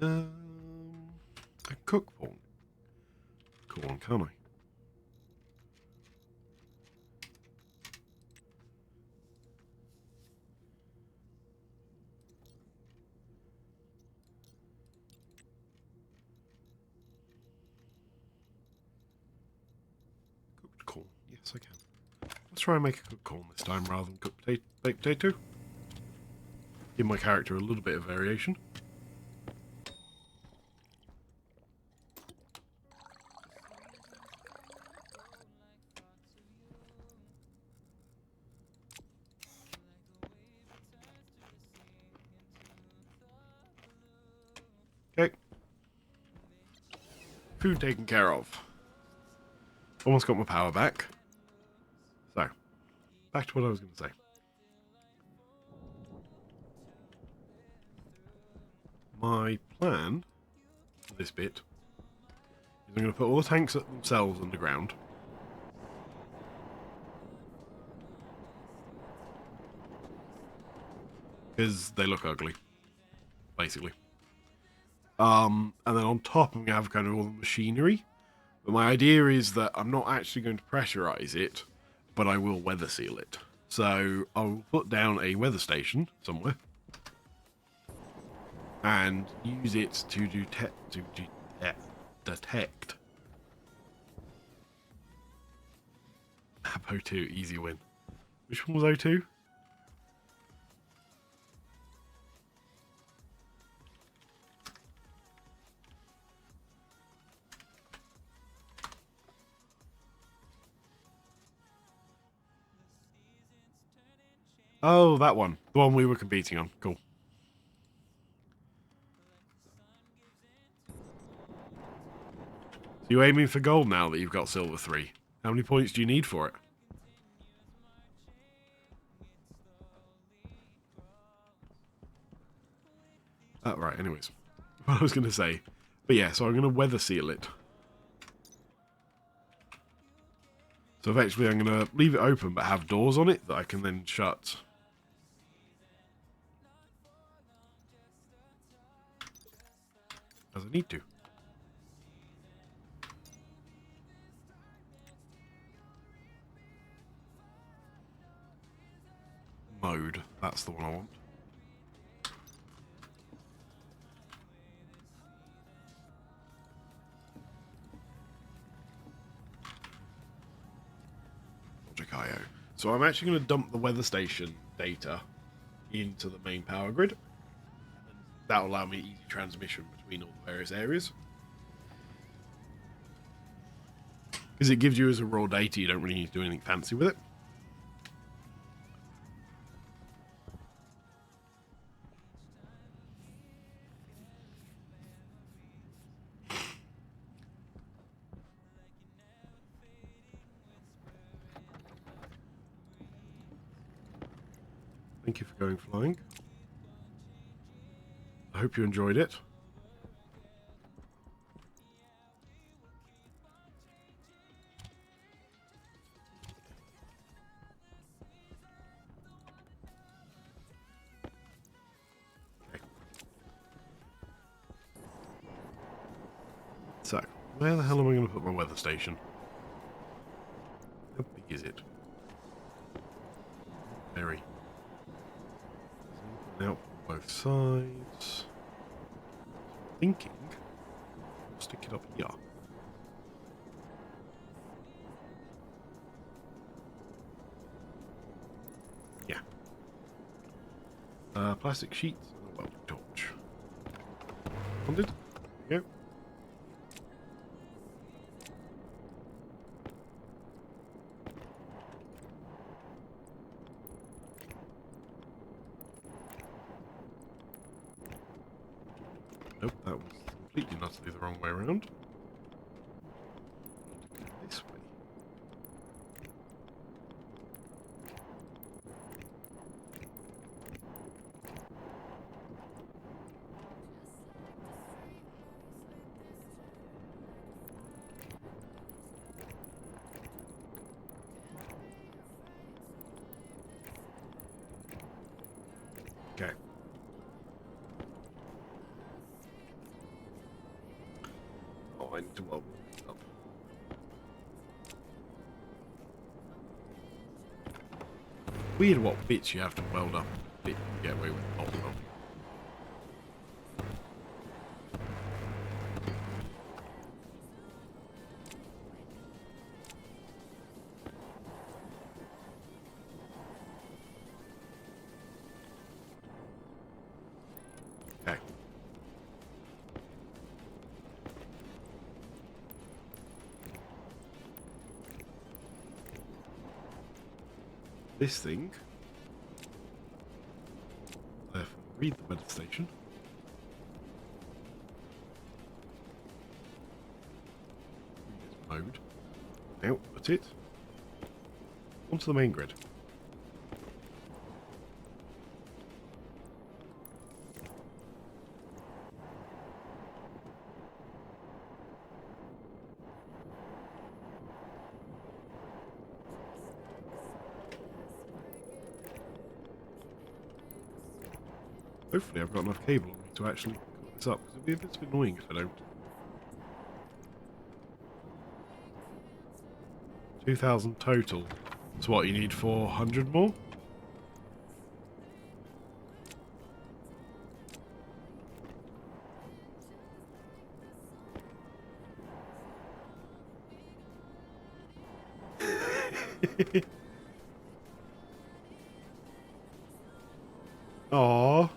Speaker 1: I cook porn. Corn, can't I? Cooked corn. Yes, I can. Let's try and make a cooked corn this time rather than cooked baked potato. Give my character a little bit of variation. Okay. Food taken care of. Almost got my power back. So, back to what I was going to say. My plan for this bit is I'm going to put all the tanks themselves underground. Because they look ugly, basically. And then on top I'm going to have kind of all the machinery. But my idea is that I'm not actually going to pressurize it, but I will weather seal it. So I'll put down a weather station somewhere. And use it to detect. Map O2, easy win. Which one was O2? Oh, that one. The one we were competing on. Cool. So you're aiming for gold now that you've got silver 3. How many points do you need for it? Right, anyways. What I was going to say. But yeah, so I'm going to weather seal it. So eventually I'm going to leave it open but have doors on it that I can then shut. As I need to. Mode. That's the one I want. IO. So I'm actually going to dump the weather station data into the main power grid. And that will allow me easy transmission between all the various areas. Because it gives you as a raw data, you don't really need to do anything fancy with it. Thank you for going flying. I hope you enjoyed it. Okay. So, where the hell am I going to put my weather station? How big is it? Very. Now, both sides. Thinking, I'll stick it up here. Yeah. Plastic sheets and a welding torch. Bonded. There you go. Nope, that was completely and utterly the wrong way around. This way. Okay. Oh, I need to weld this up. Weird what bits you have to weld up to get away with not welding. Okay. This thing, therefore, read the weather station. Read its mode. Now, put it onto the main grid. Hopefully I've got enough cable on me to actually hook this up, because it'd be a bit annoying if I don't. 2,000 total. So what, you need 400 more? Aww.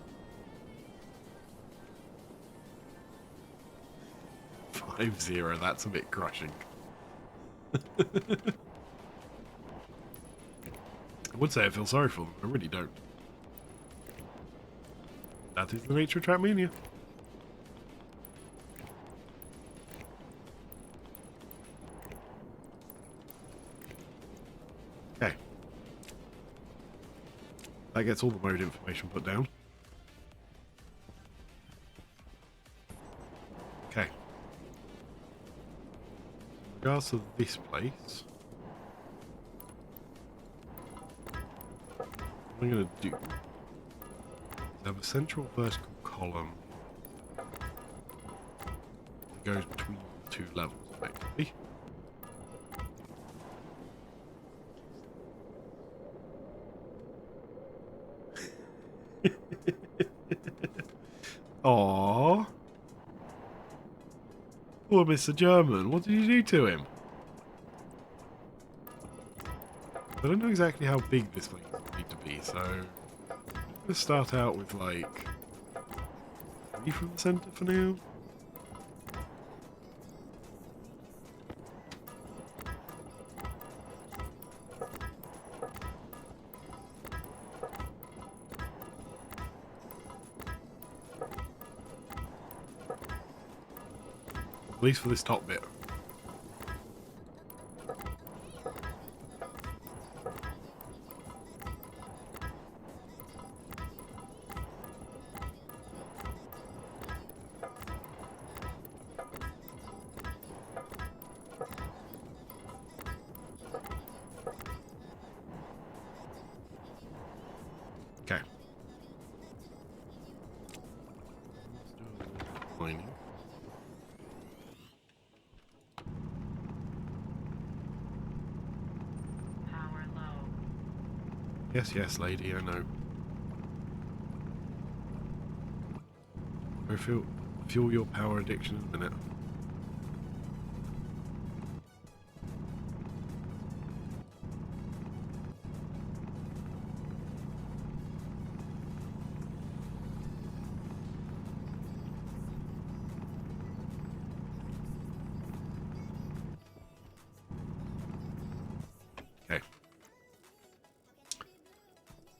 Speaker 1: 5-0, that's a bit crushing. would say I feel sorry for them. I really don't. That is the nature of Trackmania. Okay. That gets all the mode information put down. Okay. In regards to this place, what I'm going to do is have a central vertical column that goes between the two levels, effectively. Aww. Poor Mr. German, what did you do to him? I don't know exactly how big this place needs to be, so I'm going to start out with like 3 from the centre for now. At least for this top bit. Okay. Let's do a little lining.
Speaker 2: Power low.
Speaker 1: Yes, yes, lady, I know. Go fuel your power addiction in a minute. Okay.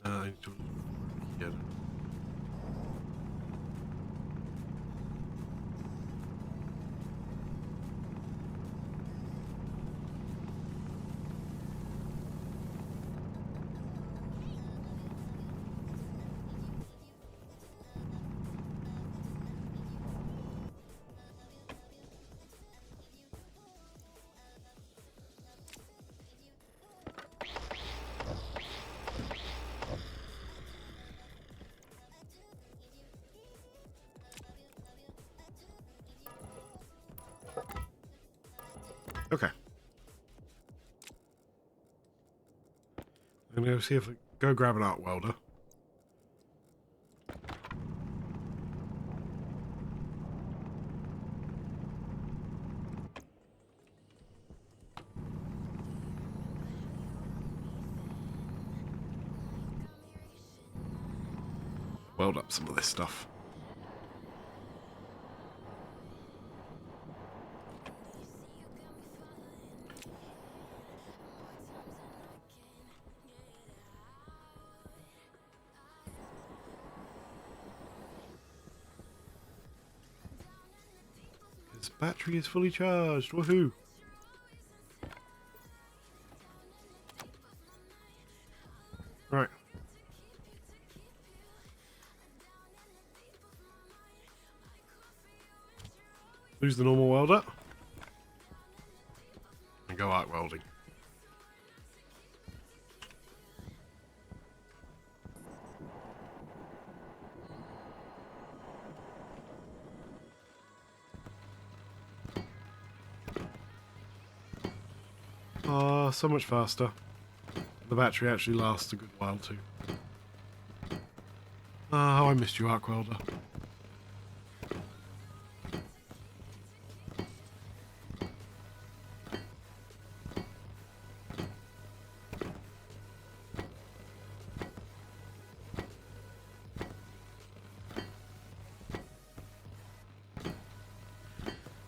Speaker 1: I need to get it. Okay. I'm gonna go see if I go grab an arc welder. Weld up some of this stuff. This battery is fully charged. Woohoo! Right. Lose the normal welder. And go arc welding. Ah, so much faster. The battery actually lasts a good while too. Ah, how I missed you, arc welder.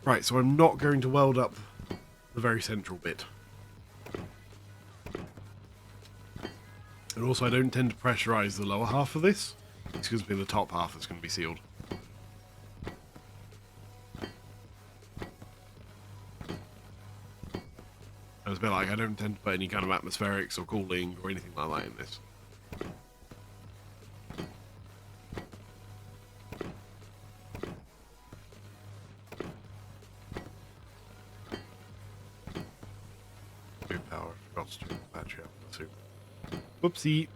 Speaker 1: Right, so I'm not going to weld up the very central bit. And also, I don't tend to pressurize the lower half of this. It's going to be the top half that's going to be sealed. It's a bit like I don't tend to put any kind of atmospherics or cooling or anything like that in this. Power, forgot to turn the battery up too. Whoopsie.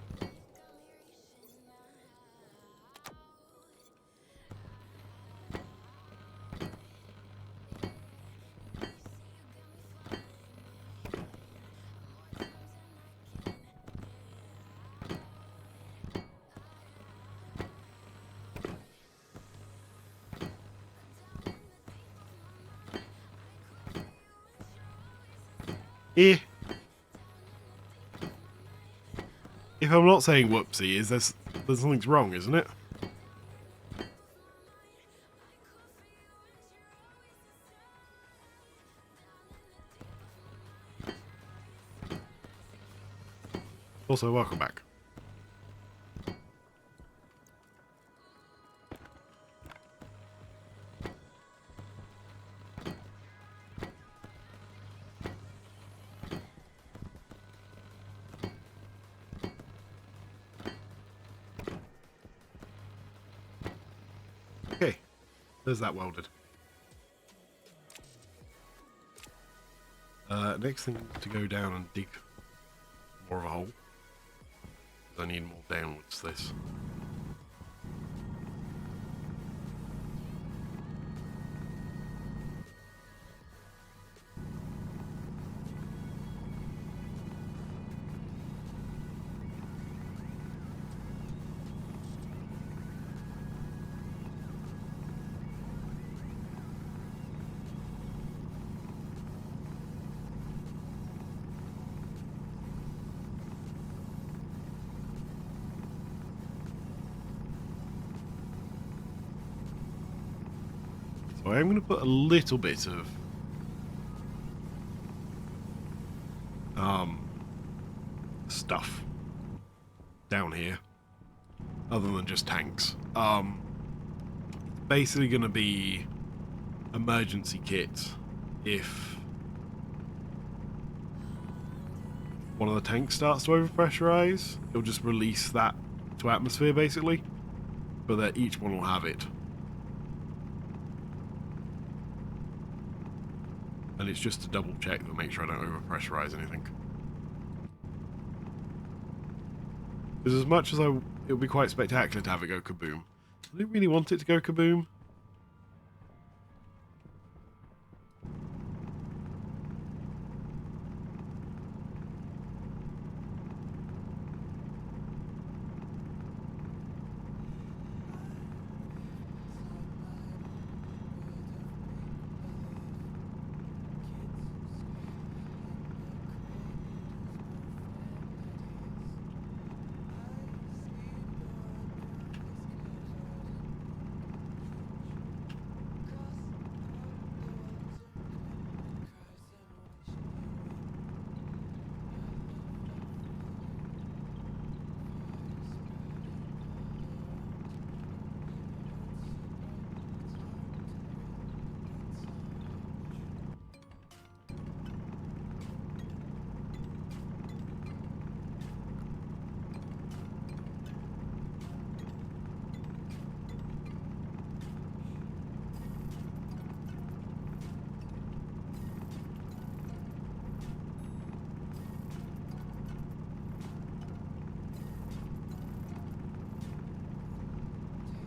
Speaker 1: Eh. If I'm not saying whoopsie, is there's something's wrong, isn't it? Also, welcome back. Okay, there's that welded. Next thing to go down and dig more of a hole. I need more downwards this. So I am going to put a little bit of stuff down here, other than just tanks. Basically going to be emergency kit if one of the tanks starts to overpressurize. It'll just release that to atmosphere basically, but that each one will have it. And it's just to double check to make sure I don't overpressurize anything. Because as much as it would be quite spectacular to have it go kaboom, I don't really want it to go kaboom.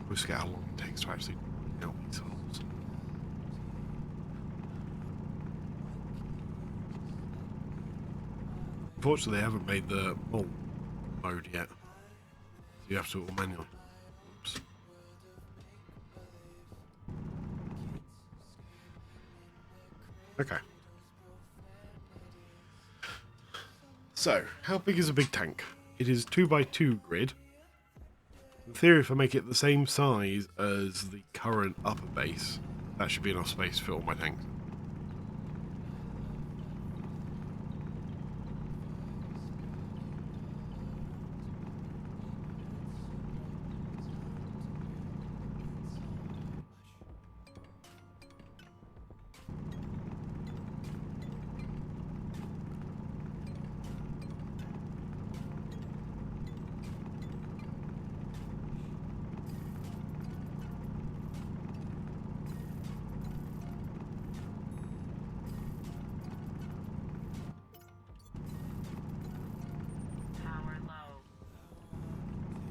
Speaker 1: We'll just get how long it takes to actually nail these holes. Unfortunately, they haven't made the mold mode yet, so you have to do it all manually. Oops. Okay. So, how big is a big tank? It is 2x2 grid. In theory, if I make it the same size as the current upper base, that should be enough space to fit all my tanks.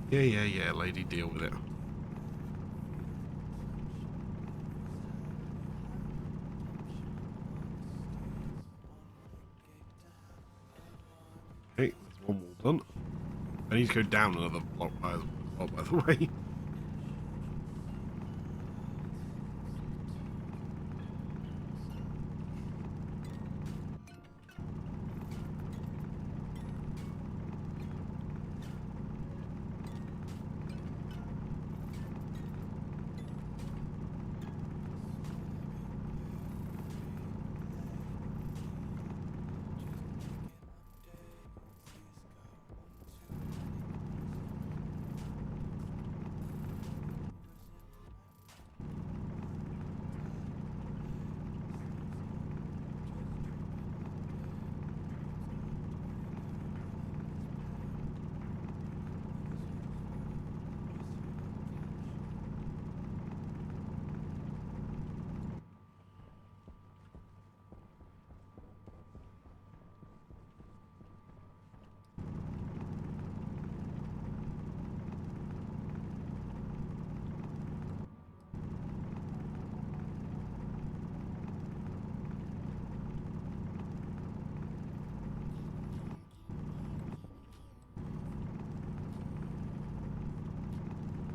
Speaker 1: Yeah, lady, deal with it. Okay, there's one wall done. I need to go down another block as well, by the way.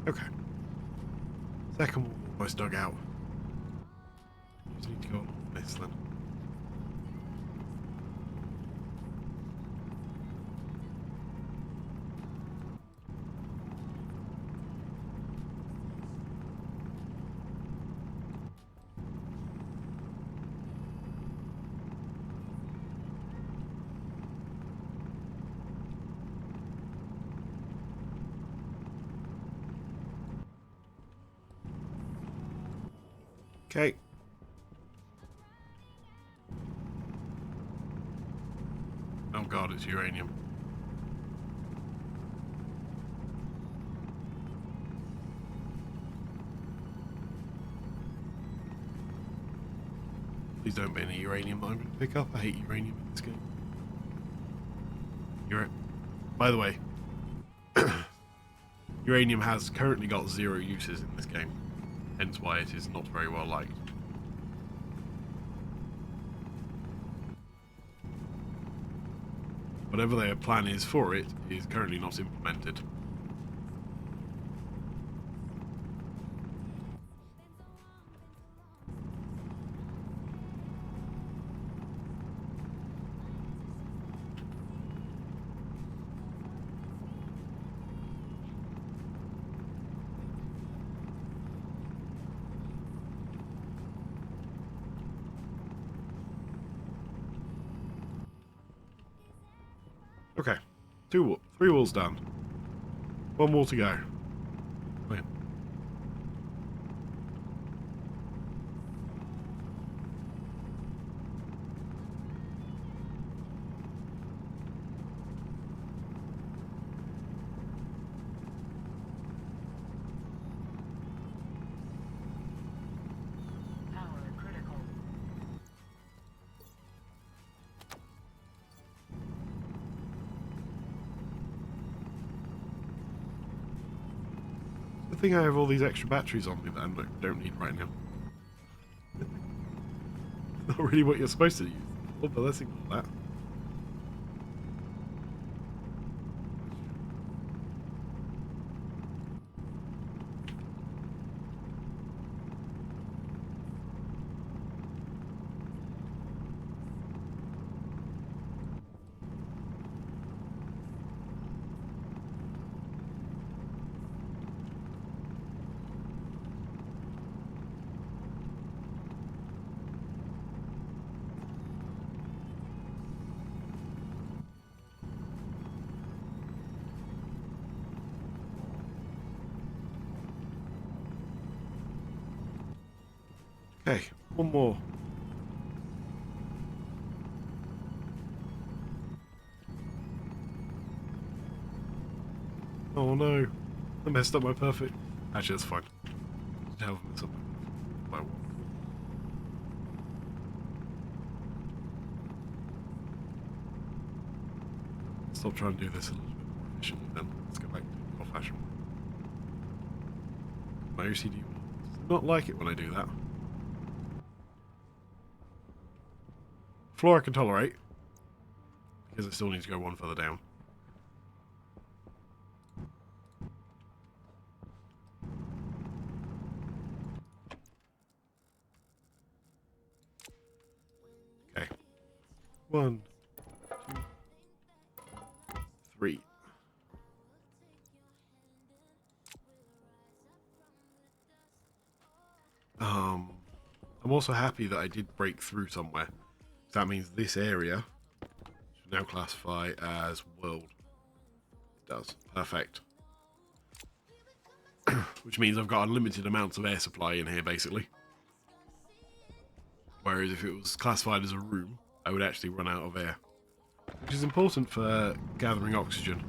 Speaker 1: Okay. Second wall almost dug out. Just need to go on this then. Okay. Oh god, it's uranium. Please don't be any uranium that I'm going to pick up. I hate uranium in this game. By the way, uranium has currently got 0 uses in this game, hence why it is not very well liked. Whatever their plan is for it is currently not implemented. Okay, 3 walls done. 1 wall to go. Wait.
Speaker 2: Power critical.
Speaker 1: I think I have all these extra batteries on me that I don't need right now. Not really what you're supposed to use. Oh, but let's ignore that. Okay, 1 more. Oh no, I messed up my perfect. Actually, that's fine. Just have messed up my one. Stop trying to do this a little bit more efficiently then. Let's go back to coffee. fashion. My OCD does not like it when I do that. Floor I can tolerate, because I still need to go one further down. Okay. 1, 2, 3. I'm also happy that I did break through somewhere. That means this area should now classify as world. It does. Perfect. Which means I've got unlimited amounts of air supply in here, basically. Whereas if it was classified as a room, I would actually run out of air. Which is important for gathering oxygen.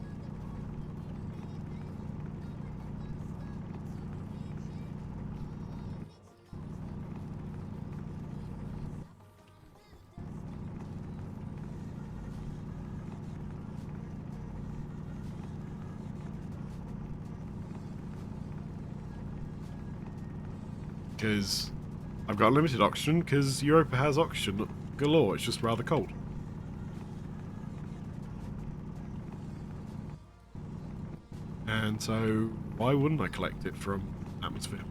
Speaker 1: Because I've got limited oxygen, because Europa has oxygen galore, it's just rather cold. And so, why wouldn't I collect it from atmosphere?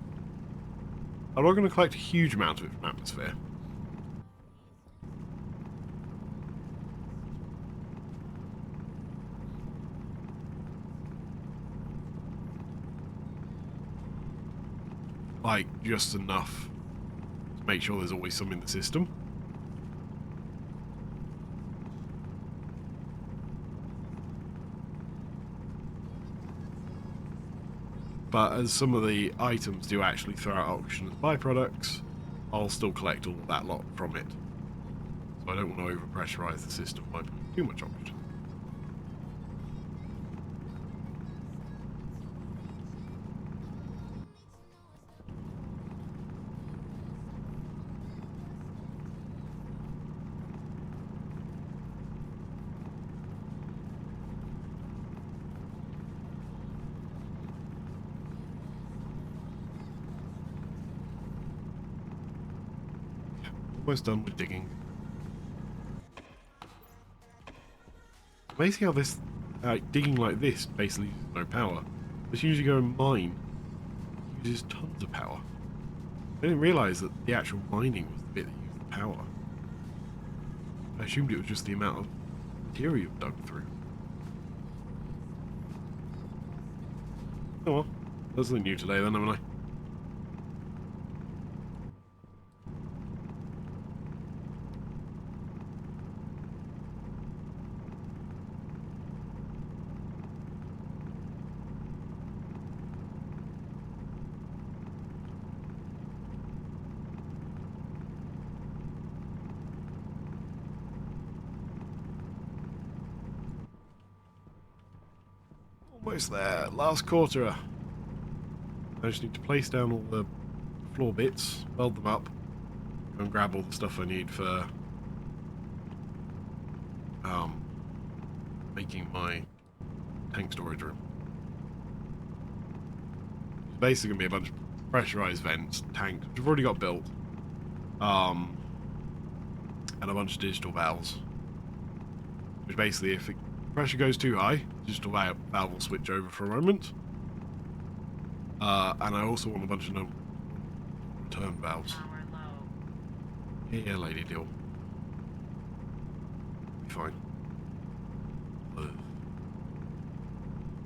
Speaker 1: I'm not going to collect a huge amount of it from atmosphere. Like, just enough to make sure there's always some in the system. But as some of the items do actually throw out oxygen as byproducts, I'll still collect all that lot from it. So I don't want to overpressurize the system by putting too much oxygen. Almost done with digging. Amazing how this digging like this basically uses no power. As soon as you go and mine, it uses tons of power. I didn't realise that the actual mining was the bit that used the power. I assumed it was just the amount of material dug through. Oh well, that's something new today then, haven't I? Almost there. Last quarter. I just need to place down all the floor bits, weld them up, and grab all the stuff I need for making my tank storage room. It's basically going to be a bunch of pressurized vents, tanks, which I've already got built, and a bunch of digital valves. Which basically, if the pressure goes too high, digital valve will switch over for a moment. And I also want a bunch of return valves.
Speaker 2: Power low.
Speaker 1: Yeah, lady deal. Be fine.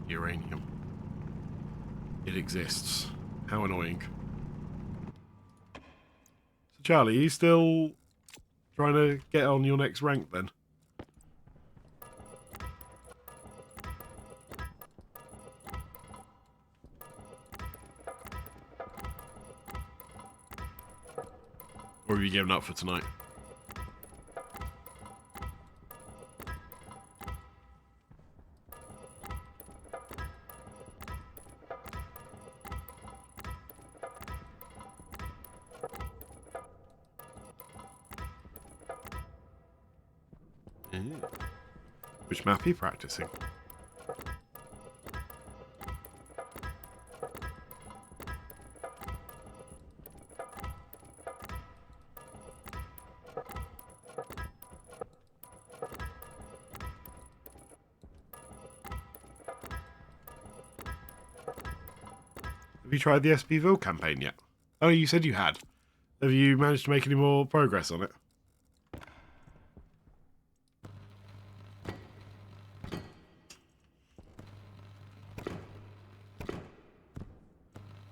Speaker 1: Uranium. It exists. How annoying. So Charlie, are you still trying to get on your next rank then? Or have you given up for tonight? Which map are you practicing? you tried the SPville campaign yet? Oh, you said you had. Have you managed to make any more progress on it?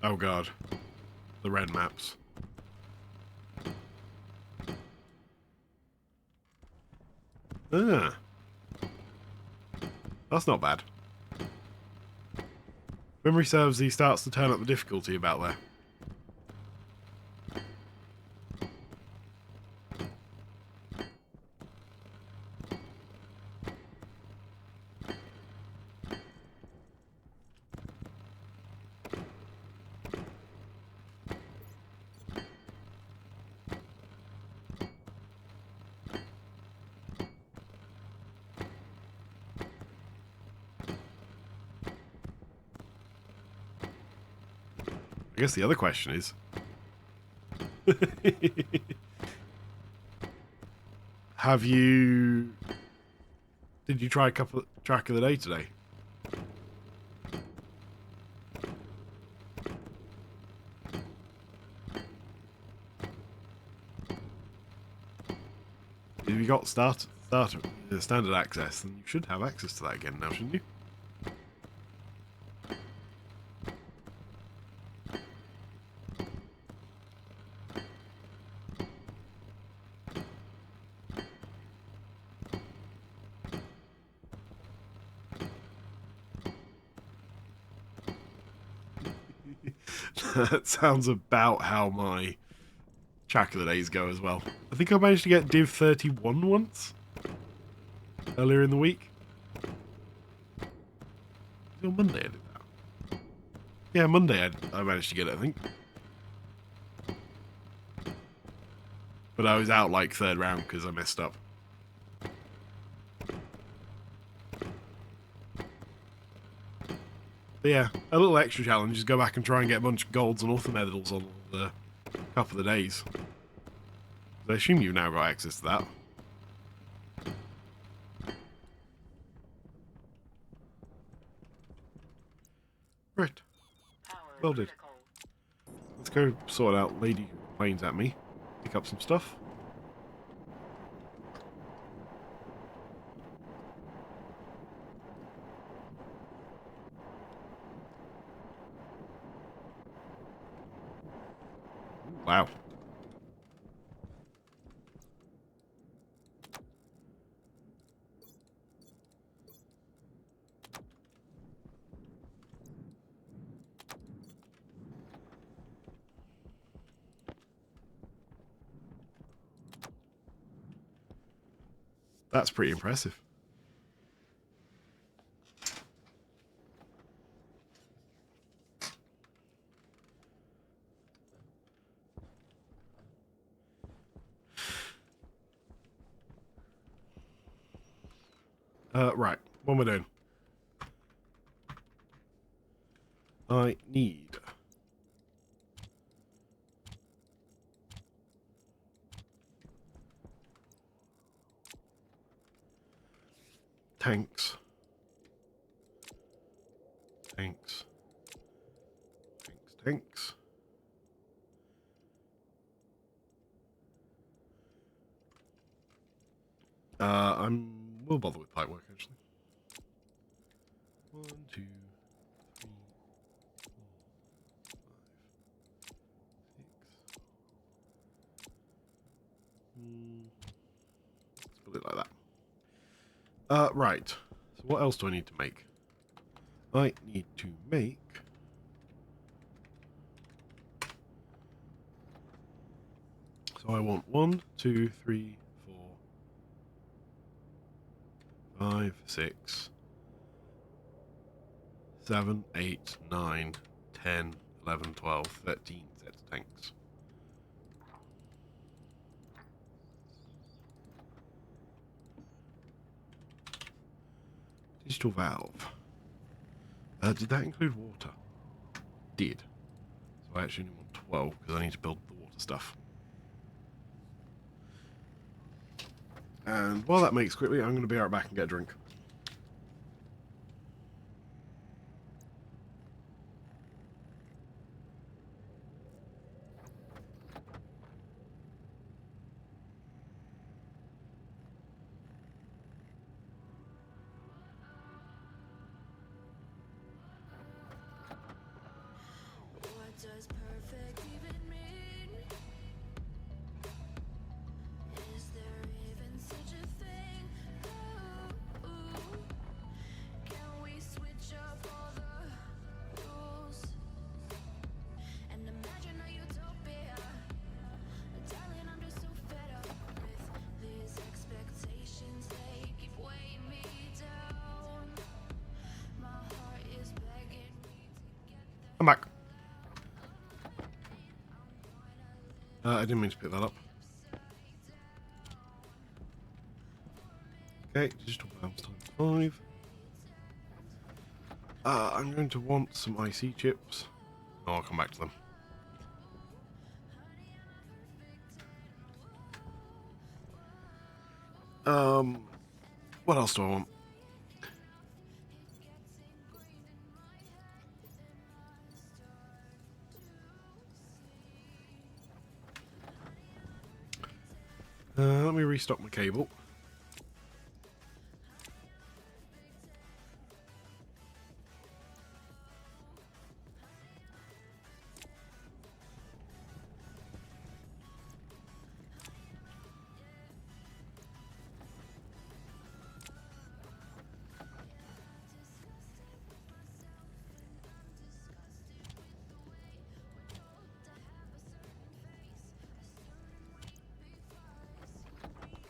Speaker 1: Oh god. The red maps. Ah. That's not bad. Memory serves, he starts to turn up the difficulty about there. I guess the other question is... Have you... Did you try a couple track of the day today? If you got standard access, then you should have access to that again now, shouldn't you? That sounds about how my track of the days go as well. I think I managed to get Div 31 once. Earlier in the week. Was it on Monday I did that? Yeah, Monday I managed to get it, I think. But I was out like third round because I messed up. But yeah, a little extra challenge is go back and try and get a bunch of golds and author medals on the couple of days. I assume you've now got access to that. Right. Well did. Let's go sort out lady who complains at me. Pick up some stuff. Wow. That's pretty impressive. Right. What am I doing? I need... tanks. Tanks. Tanks. We'll bother with pipe work, actually. 1, 2, 3, 4, 5, 6. Let's put it like that. Right. So what else do I need to make? I need to make... So I want 1, 2, 3, 4, 5, 6, 7, 8, 9, 10, 11, 12, 13 sets of tanks. Digital valve. Did that include water? Did. So I actually only want 12 because I need to build the water stuff. And while that makes quickly, I'm going to be right back and get a drink. Come back. I didn't mean to pick that up. Okay, digital valves times 5. I'm going to want some IC chips. Oh, I'll come back to them. What else do I want? Let me restock my cable.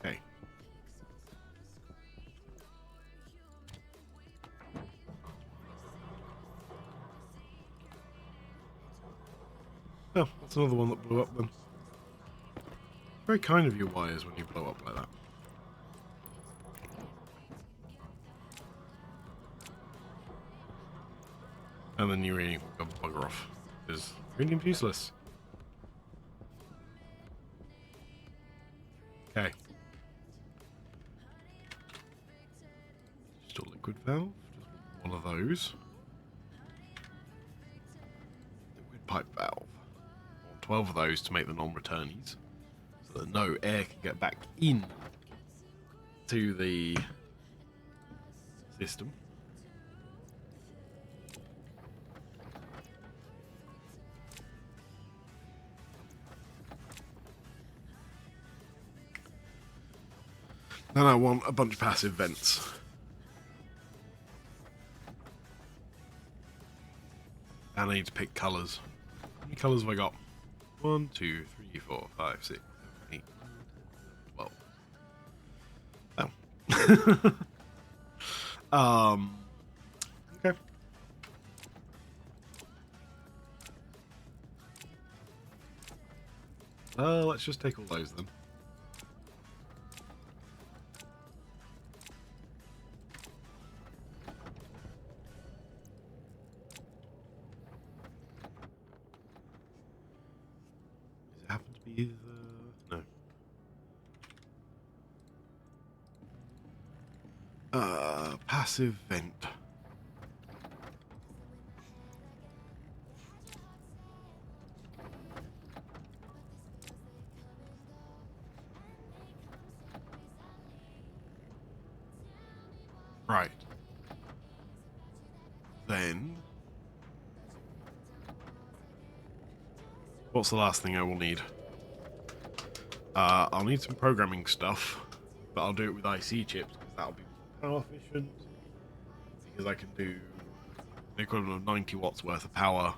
Speaker 1: Okay. Oh, that's another one that blew up then. Very kind of your wires when you blow up like that. And then you really go bugger off. Because radium's useless. Okay. Just a liquid valve. Just one of those. Liquid pipe valve. I want 12 of those to make the non-returnees. So that no air can get back in to the system. Then I want a bunch of passive vents. And I need to pick colours. How many colours have I got? 1, 2, 3, 4, 5, 6, 7, 8, 12. Oh. Okay. Let's just take all those then. Does it happen to be the... No. Passive vent. Right. Then... what's the last thing I will need? I'll need some programming stuff, but I'll do it with IC chips, because that'll be more power efficient. Because I can do the equivalent of 90 watts worth of power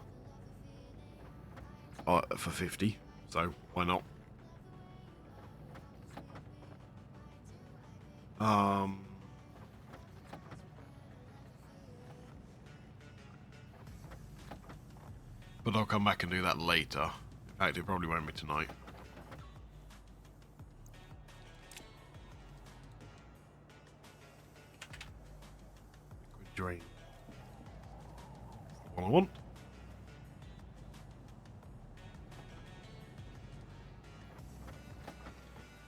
Speaker 1: for 50, so why not? But I'll come back and do that later. In fact, it probably won't be tonight. Liquid drain. That's the one I want.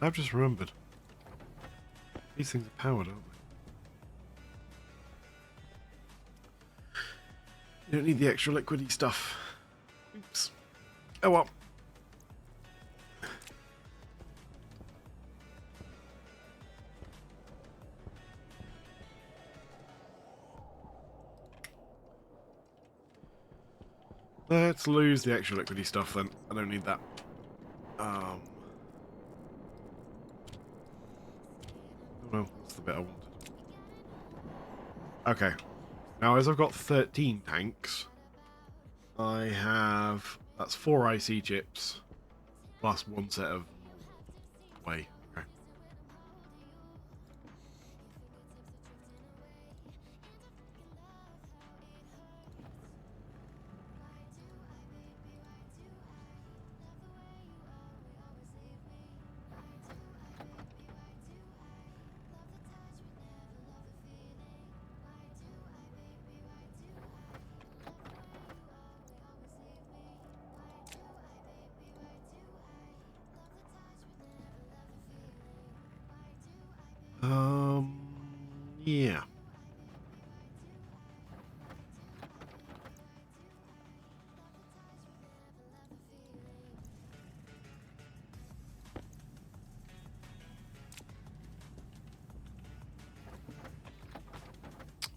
Speaker 1: I've just remembered. These things are powered, aren't they? You don't need the extra liquidy stuff. Oops. Oh well. Let's lose the extra liquidy stuff then. I don't need that. Oh no, that's the bit I wanted. Okay. Now, as I've got 13 tanks, I have... that's 4 IC chips, plus 1 set of... way. Okay. Yeah.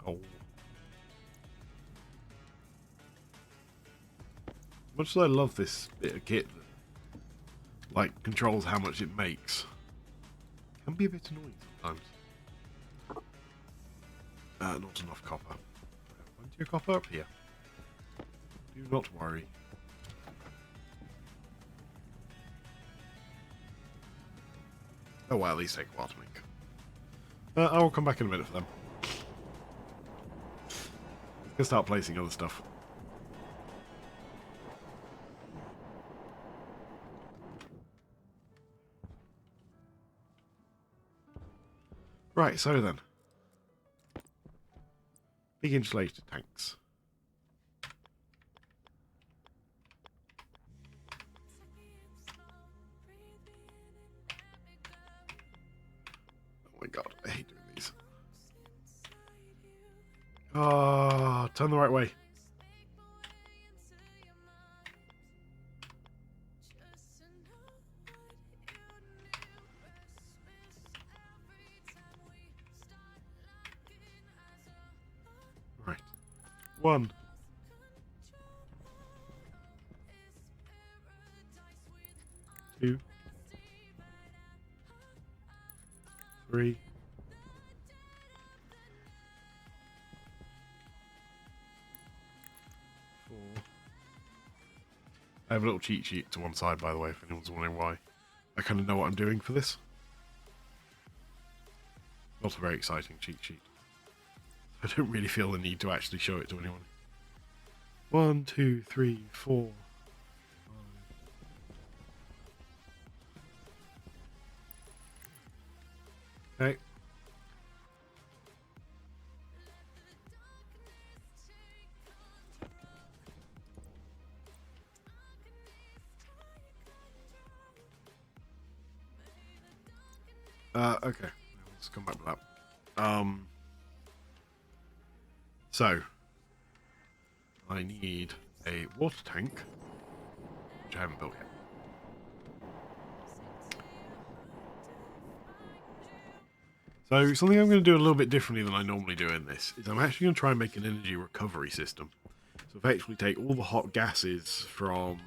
Speaker 1: Oh. Much as I love this bit of kit that, like, controls how much it makes, can be a bit annoying sometimes. Not enough copper. Plenty of copper up here. Do not worry. Oh well, these take a while to make. I will come back in a minute for them. Gonna start placing other stuff. Right, so then. Big insulated tanks. Oh my god, I hate doing these. Ah, turn the right way. Right. 1. 2. 3. 4. I have a little cheat sheet to one side, by the way, if anyone's wondering why. I kind of know what I'm doing for this. Not a very exciting cheat sheet. I don't really feel the need to actually show it to anyone. 1, 2, 3, 4. 5. Okay. Okay. Let's come back to that. So, I need a water tank, which I haven't built yet. So, something I'm going to do a little bit differently than I normally do in this is I'm actually going to try and make an energy recovery system. So, effectively take all the hot gases from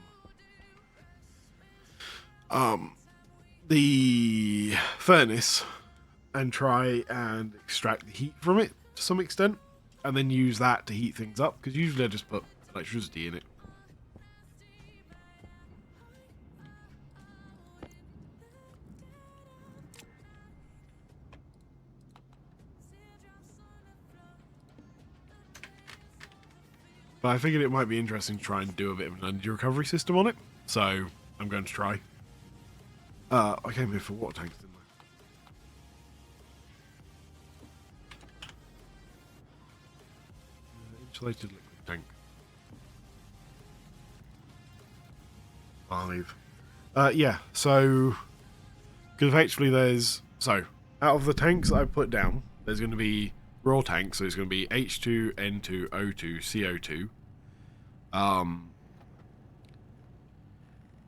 Speaker 1: the furnace and try and extract the heat from it to some extent, and then use that to heat things up, because usually I just put electricity in it. But I figured it might be interesting to try and do a bit of an energy recovery system on it, so I'm going to try. I came here for water tanks, didn't I? Insulated liquid tank. 5. Yeah, so... Because effectively there's... So, out of the tanks that I put down, there's going to be raw tanks, so it's going to be H2, N2, O2, CO2.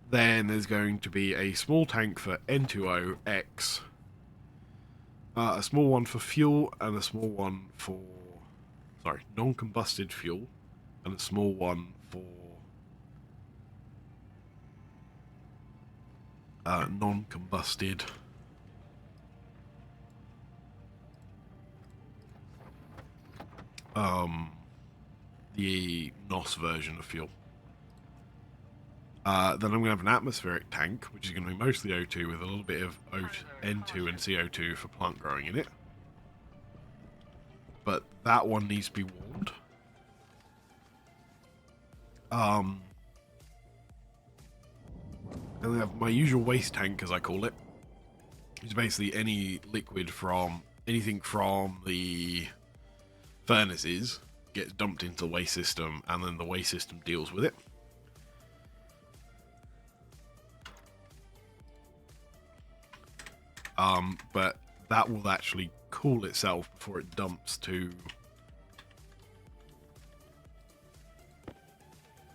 Speaker 1: Then there's going to be a small tank for N2O, a small one for fuel, and a small one for... Sorry, non-combusted fuel, and a small one for... non-combusted... the NOS version of fuel. Then I'm going to have an atmospheric tank, which is going to be mostly O2 with a little bit of N2 and CO2 for plant growing in it. But that one needs to be warmed. And then I have my usual waste tank, as I call it. It's basically any liquid from anything from the furnaces gets dumped into the waste system, and then the waste system deals with it. But that will actually cool itself before it dumps to...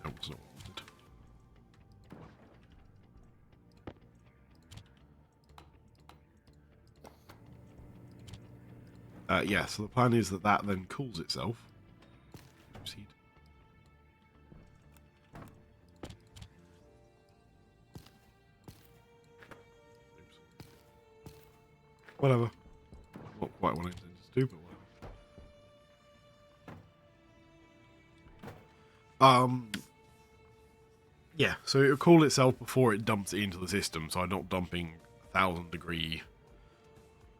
Speaker 1: That was not wanted. Yeah, so the plan is that that then cools itself. Proceed. Oops. Whatever. Not quite what I intended to do, but whatever. Yeah, so it'll cool itself before it dumps it into the system, so I'm not dumping 1,000-degree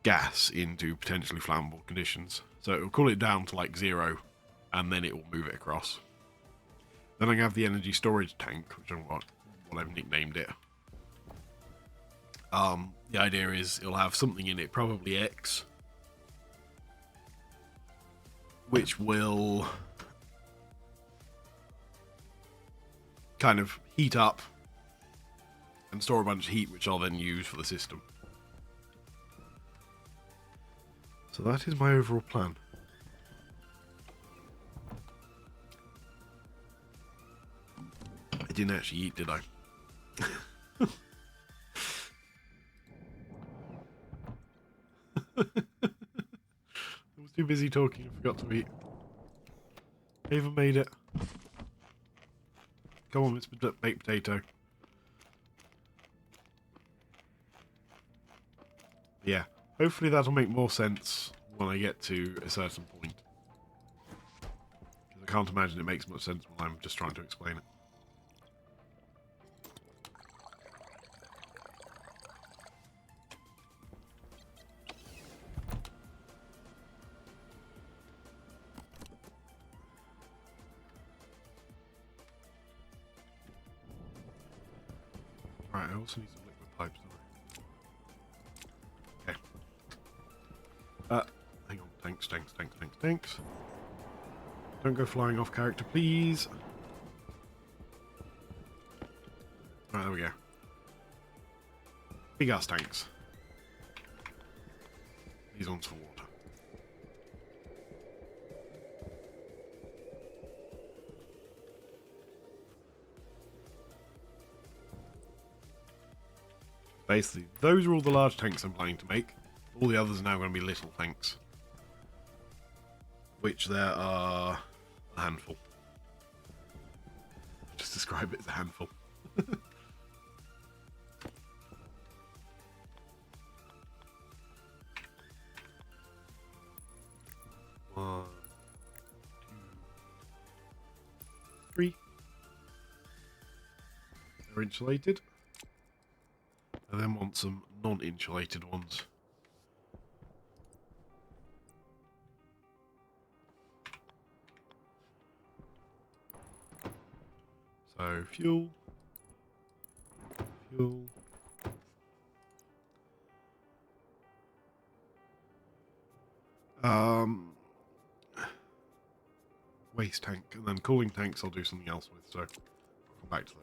Speaker 1: gas into potentially flammable conditions. So it'll cool it down to like 0, and then it will move it across. Then I have the energy storage tank, which is what I've nicknamed it. The idea is it'll have something in it, probably X, which will kind of heat up and store a bunch of heat, which I'll then use for the system. So that is my overall plan. I didn't actually eat, did I? I was too busy talking and forgot to eat. I even made it. Come on, it's baked potato. Yeah, hopefully that'll make more sense when I get to a certain point. Because I can't imagine it makes much sense when I'm just trying to explain it. Right, I also need some liquid pipes, don't I? Okay. Hang on. Tanks. Don't go flying off character, please. Right, there we go. Big ass tanks. These ones for water. Basically, those are all the large tanks I'm planning to make. All the others are now going to be little tanks. Which there are a handful. Just describe it as a handful. One, two, three. They're insulated. I then want some non-insulated ones. So fuel. Waste tank, and then cooling tanks I'll do something else with, so I'll come back to those.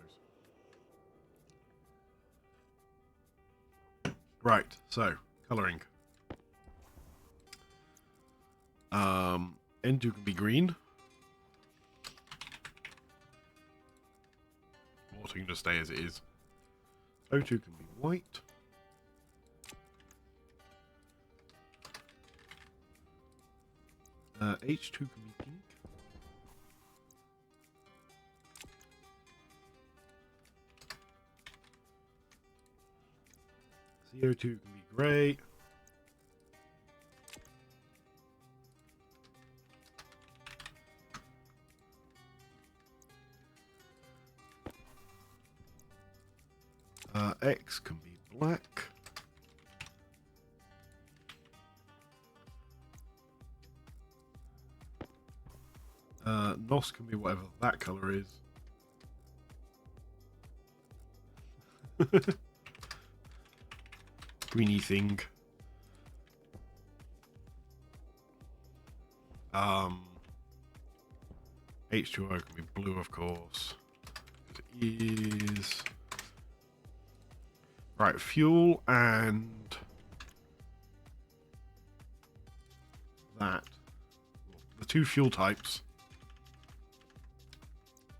Speaker 1: Right, so, colouring. N2 can be green. Water can just stay as it is. O2 can be white. H2 can be pink. CO2 can be grey. X can be black. NOS can be whatever that colour is. Greeny thing. H2O can be blue, of course. It is... Right, fuel and... that the two fuel types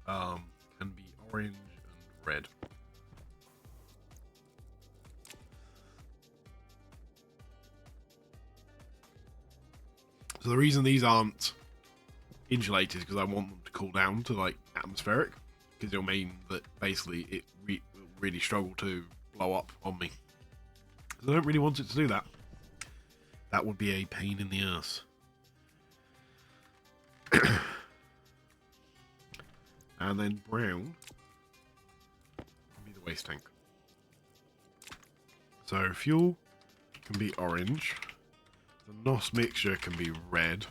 Speaker 1: can be orange and red. So the reason these aren't insulated is because I want them to cool down to like atmospheric, because it'll mean that basically it will really struggle to blow up on me. Because I don't really want it to do that. That would be a pain in the ass. And then brown can be the waste tank. So fuel can be orange. The NOS mixture can be red.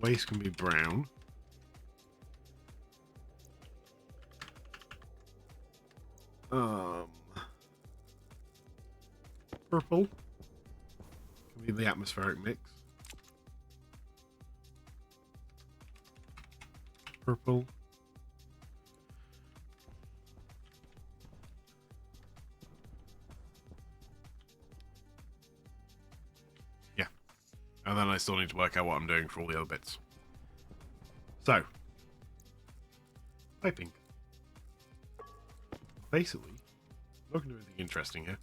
Speaker 1: Waste can be brown. Purple can be the atmospheric mix. Purple. Yeah. And then I still need to work out what I'm doing for all the other bits. So, piping. Basically, I'm not going to do anything interesting here.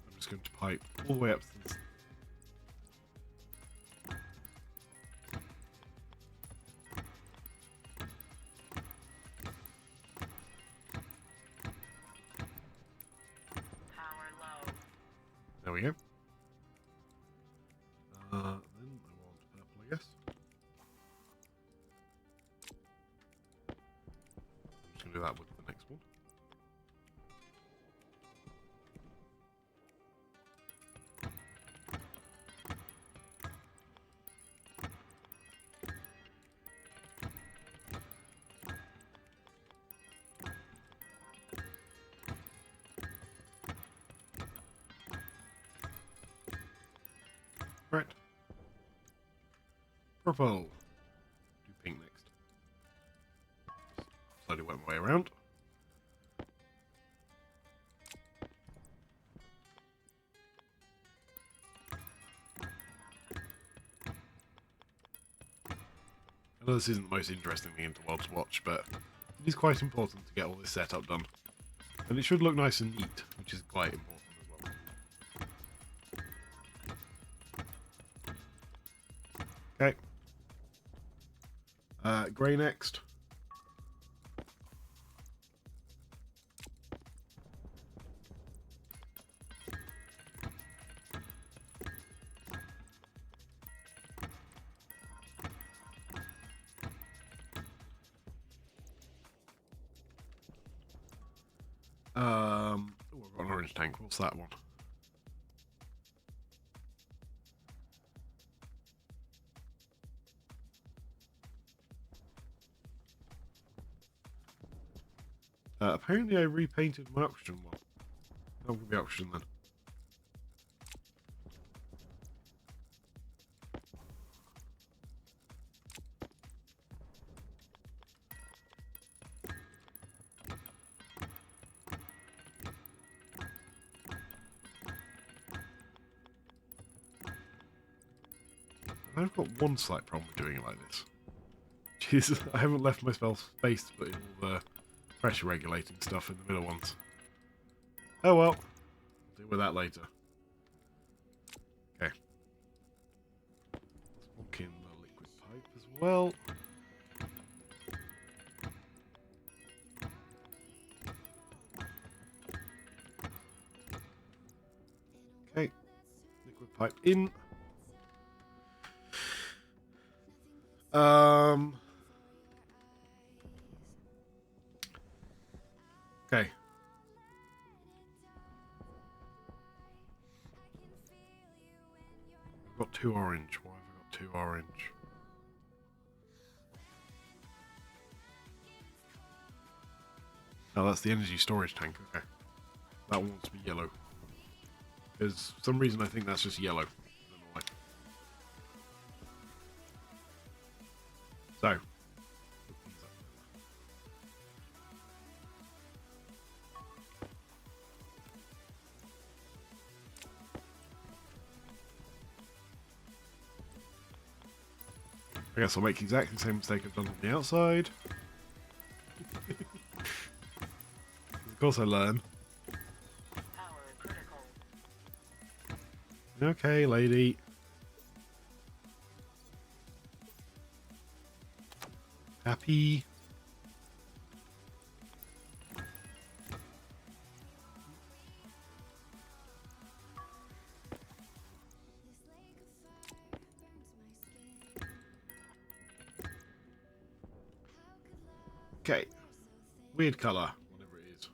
Speaker 1: I'm just going to pipe all the way up to this. There we go. Then I want purple, I guess. I'm just going to do that with the next one. Right. Purple. Do pink next. Slowly work my way around. I know this isn't the most interesting thing in the world to watch, but it is quite important to get all this setup done. And it should look nice and neat, which is quite important as well. Okay. Grey next. Oh, I've got an orange tank. What's that one? Apparently I repainted my oxygen one. That would be oxygen then. I've got one slight problem with doing it like this. Jeez, I haven't left myself space to put in all the pressure regulating stuff in the middle ones. Oh well, I'll deal with that later. Okay. Let's walk in the liquid pipe as well. Okay, liquid pipe in. Okay. I've got two orange. Why have I got two orange? Oh, that's the energy storage tank. Okay. That one wants to be yellow. Because for some reason I think that's just yellow. I don't know why. So. I guess I'll make exactly the same mistake I've done on the outside. Of course I learn.
Speaker 2: Power critical.
Speaker 1: Okay, lady. Happy. Okay. Weird colour, whatever it is.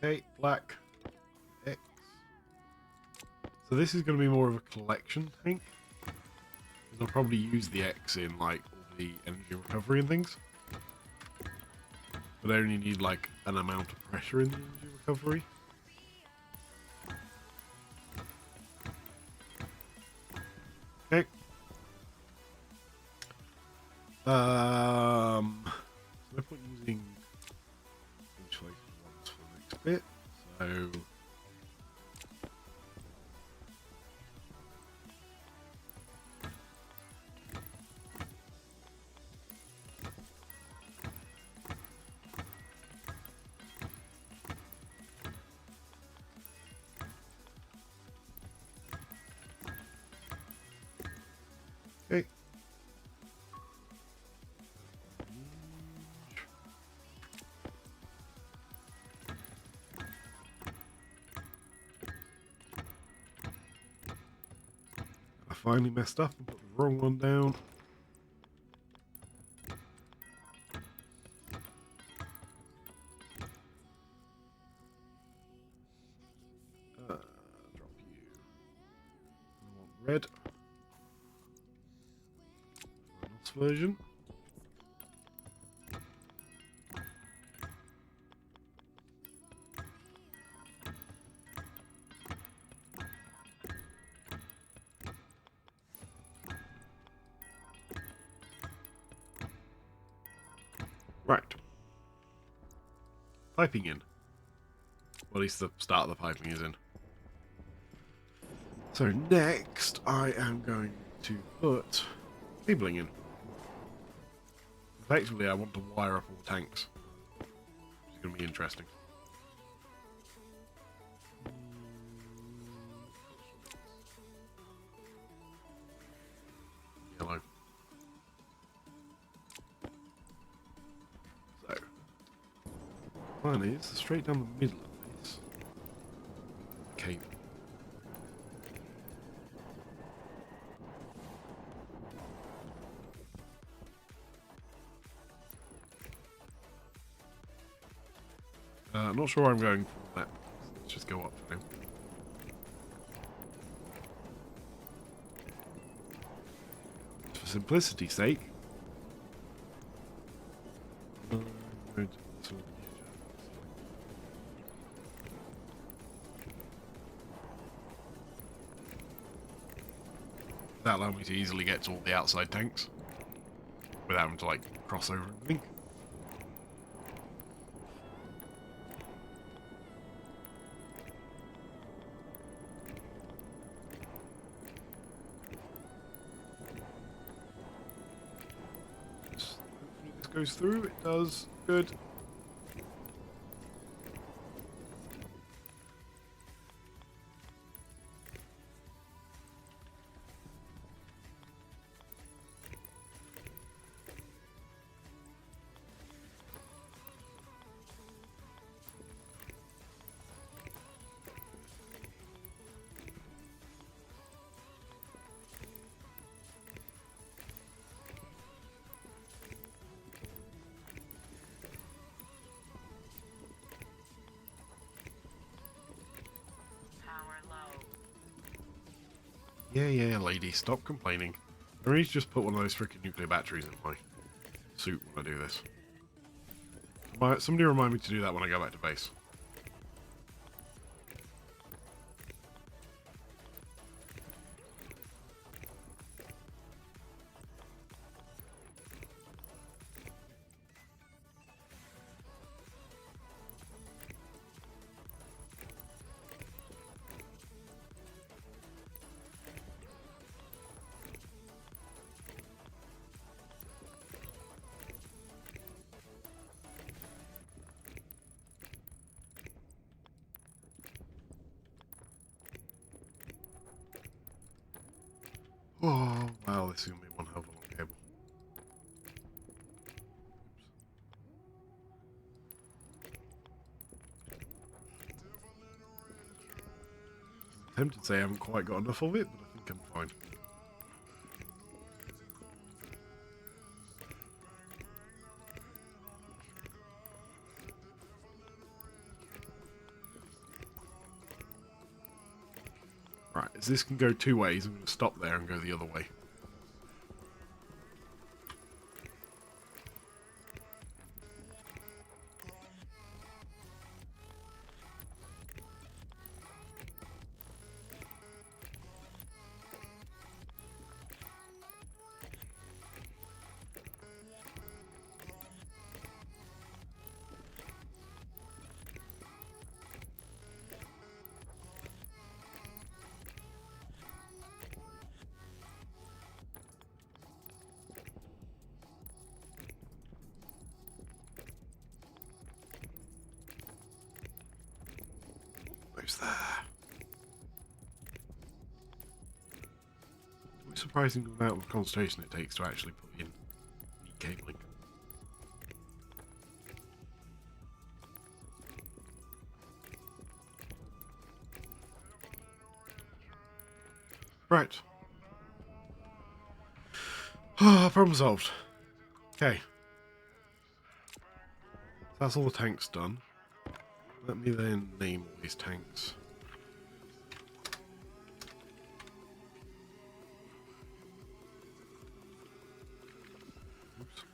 Speaker 1: Okay, black. X. So this is going to be more of a collection tank. Because I'll probably use the X in like all the energy recovery and things. But I only need like an amount of pressure in the energy recovery. Okay. No point using insulated ones for the next bit. So okay. I finally messed up and put the wrong one down. Drop you. I want red. Finals version. Right. Piping in. Well, at least the start of the piping is in. So next, I am going to put cabling in. Effectively, I want to wire up all the tanks. Which is going to be interesting. Yellow. So, plan is straight down the middle of this cable. I'm not sure where I'm going for that. Let's just go up for now. For simplicity's sake, I'm going to put some on the edge of the ceiling. That allowed me to easily get to all the outside tanks without having to like cross over anything. Hopefully this goes through. It does. Good.
Speaker 2: Power low.
Speaker 1: Yeah, lady, stop complaining. I need to just put one of those freaking nuclear batteries in my suit when I do this. Somebody remind me to do that when I go back to base. this is going to be one hell of a long cable. I'm tempted to say I haven't quite got enough of it, but I think I'm fine. Right, as this can go two ways, I'm going to stop there and go the other way. Who's there? It's surprising the amount of concentration it takes to actually put in neat cabling. Right. Problem solved. Okay. That's all the tanks done. Let me then name all these tanks. Oops.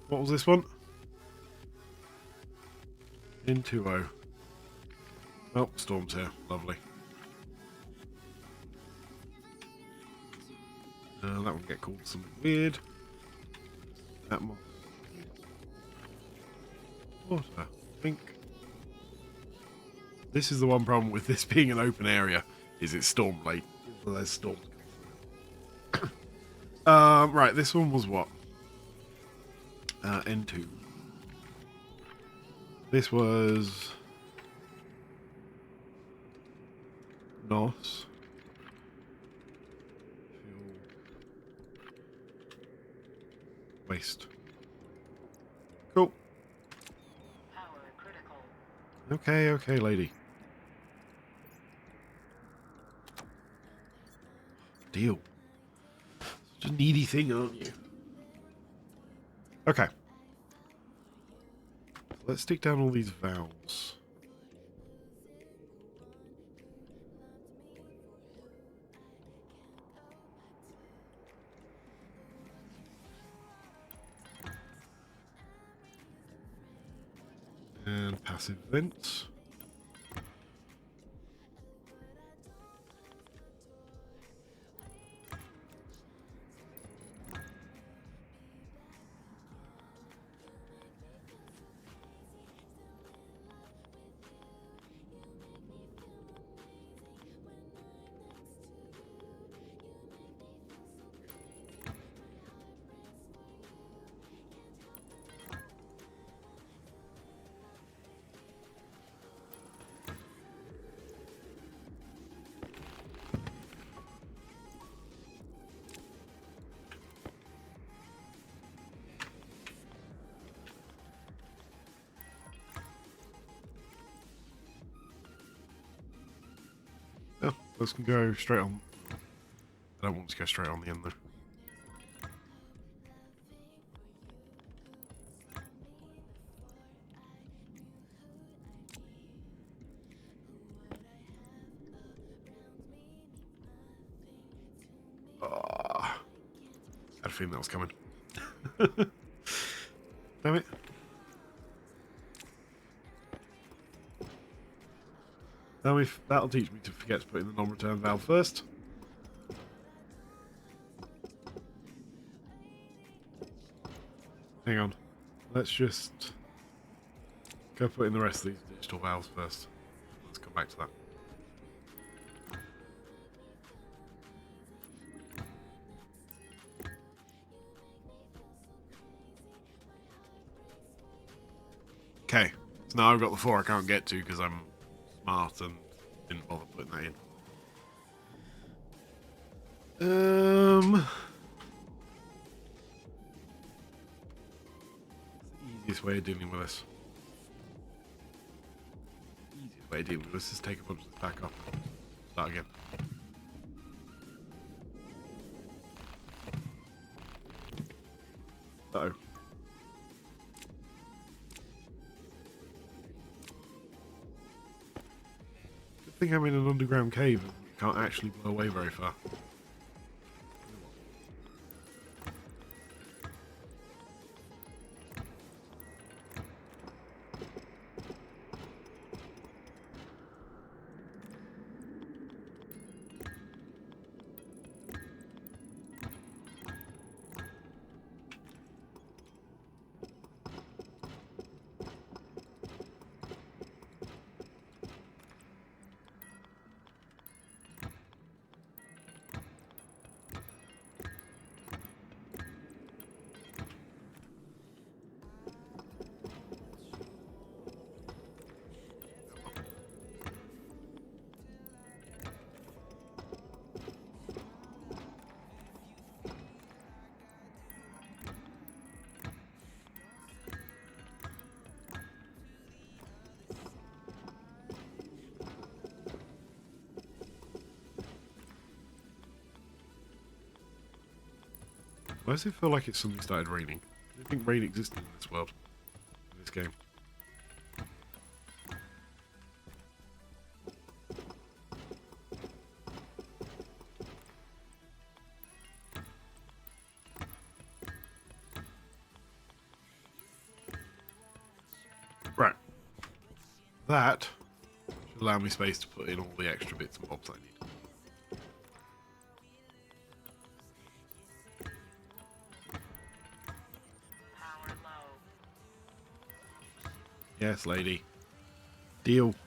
Speaker 1: What was this one? In 2-0. Oh, Storm's here. Lovely. That one get called something weird. That one. Water. Pink. This is the one problem with this being an open area, is it's storm late. There's storms. Right, this one was what? N2. This was NOS. Fuel. Waste. Cool.
Speaker 2: Power critical.
Speaker 1: Okay, okay, lady. Deal. Such a needy thing, aren't you? Okay. Let's stick down all these valves. And passive vents. Oh, this can go straight on. I don't want to go straight on the end though. I had a feeling that was coming. Damn it. Now if that'll teach me to forget to put in the non-return valve first. Hang on. Let's just go put in the rest of these digital valves first. Let's come back to that. Okay, so now I've got the 4 I can't get to because I'm smart and didn't bother putting that in. Easiest way of dealing with this. Easiest way of dealing with this is take a bunch of this back up. Start again. Uh-oh. Good thing I'm in an underground cave and can't actually blow away very far. Why does it feel like it's suddenly started raining? I don't think rain existed in this world, in this game. Right. That should allow me space to put in all the extra bits and bobs I need.
Speaker 2: Power low.
Speaker 1: Yes, lady. Deal. To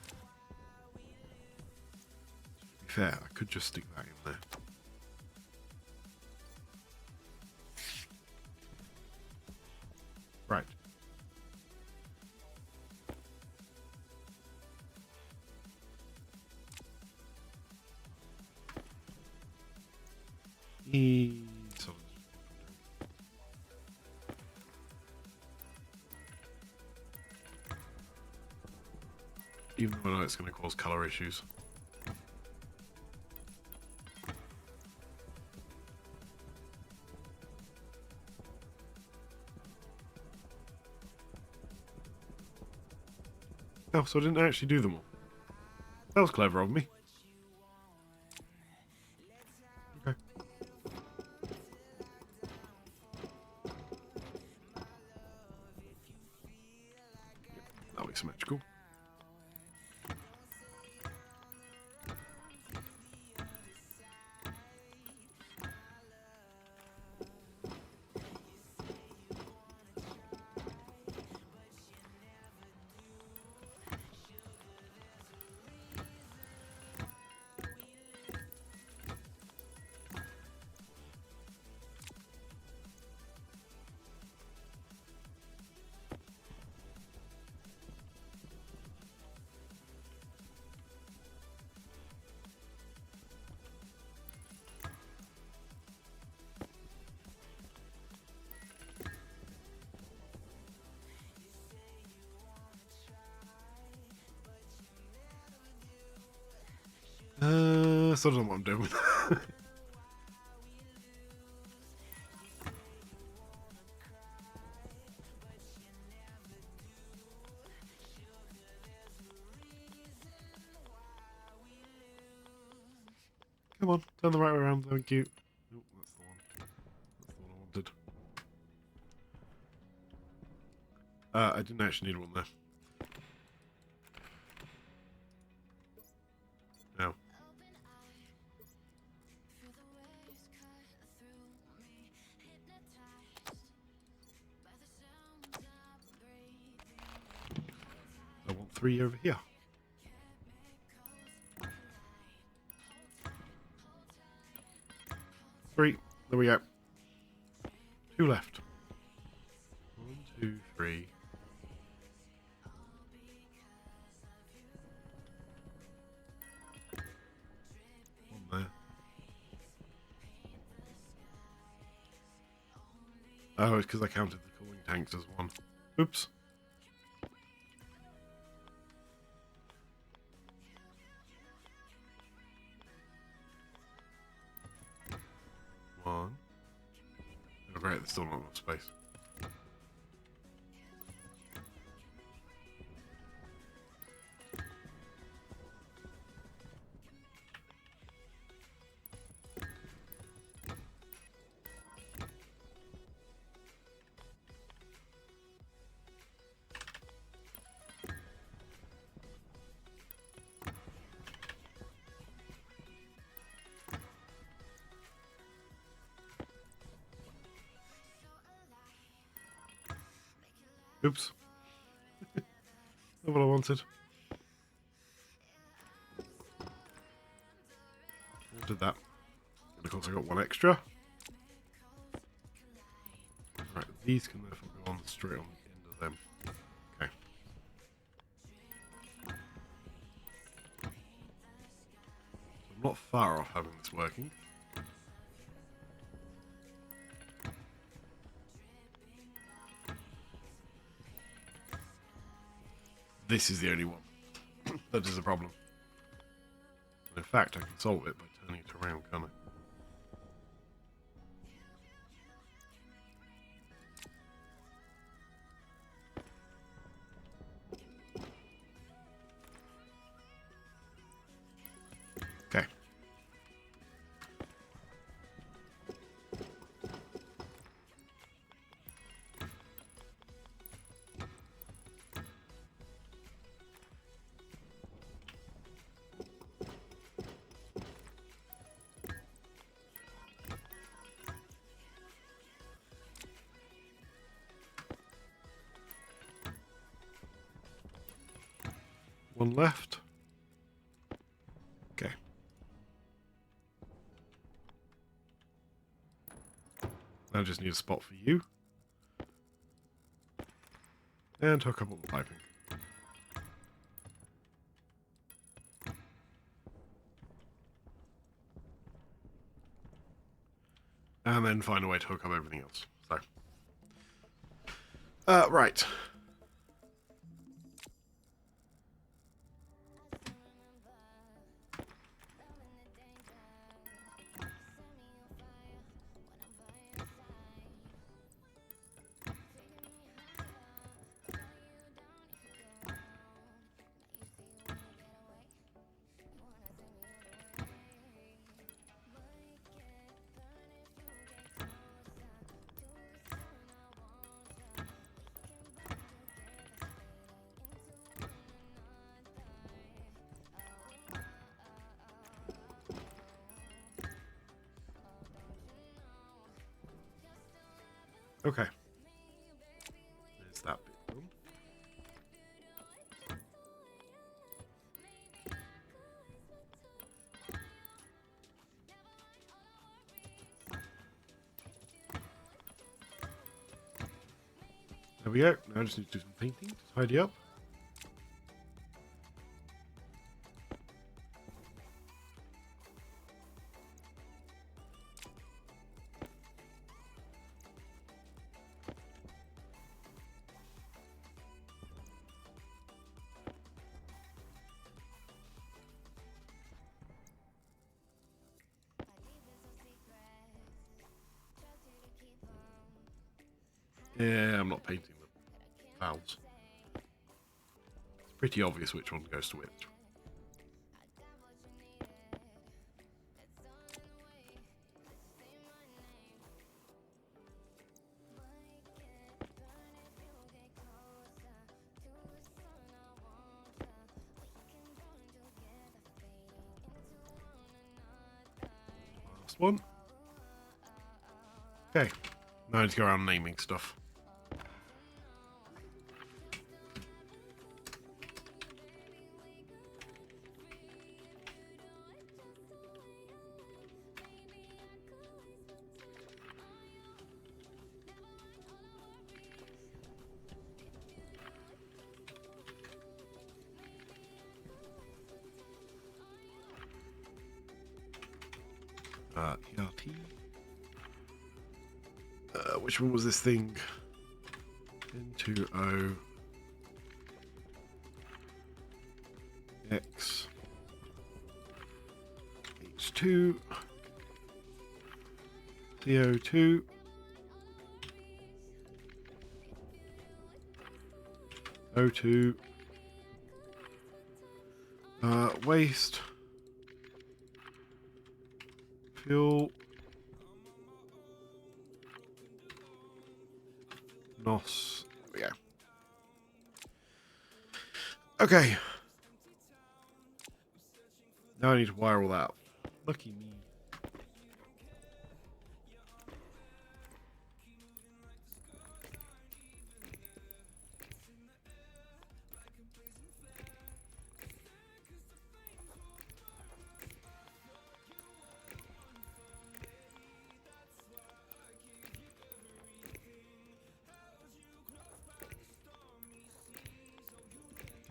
Speaker 1: be fair, I could just stick that in there. Right. So even though I know it's going to cause colour issues. Oh, so I didn't actually do them all. That was clever of me. Okay. Yep, that'll be symmetrical. Still don't know what I'm doing. Come on, turn the right way around, thank you. Nope, that's the one. That's the one I wanted. I didn't actually need one there. No. I want 3 over here. 3. There we go. 2 left. 1, 2, 3. Oh, it's because I counted the cooling tanks as one. Oops. One. Oh, great, there's still not enough space. Oops. Not what I wanted. I did that. And of course I got one extra. Right, these can therefore go on straight on the end of them. Okay. I'm not far off having this working. This is the only one that is a problem. And in fact, I can solve it by turning it around, can't I? Okay. One left. Okay. I just need a spot for you. And hook up all the piping. And then find a way to hook up everything else. So. Right. Okay. There's that bit done. There we go. Now I just need to do some painting to tidy up. Yeah, I'm not painting the valves. It's pretty obvious which one goes to which. Last one. Okay. Now I need to go around naming stuff. ERT. Which one was this thing? N2O X H2 CO2 O2 waste fuel NOS. There we go. Okay. Now I need to wire all that up. Lucky me.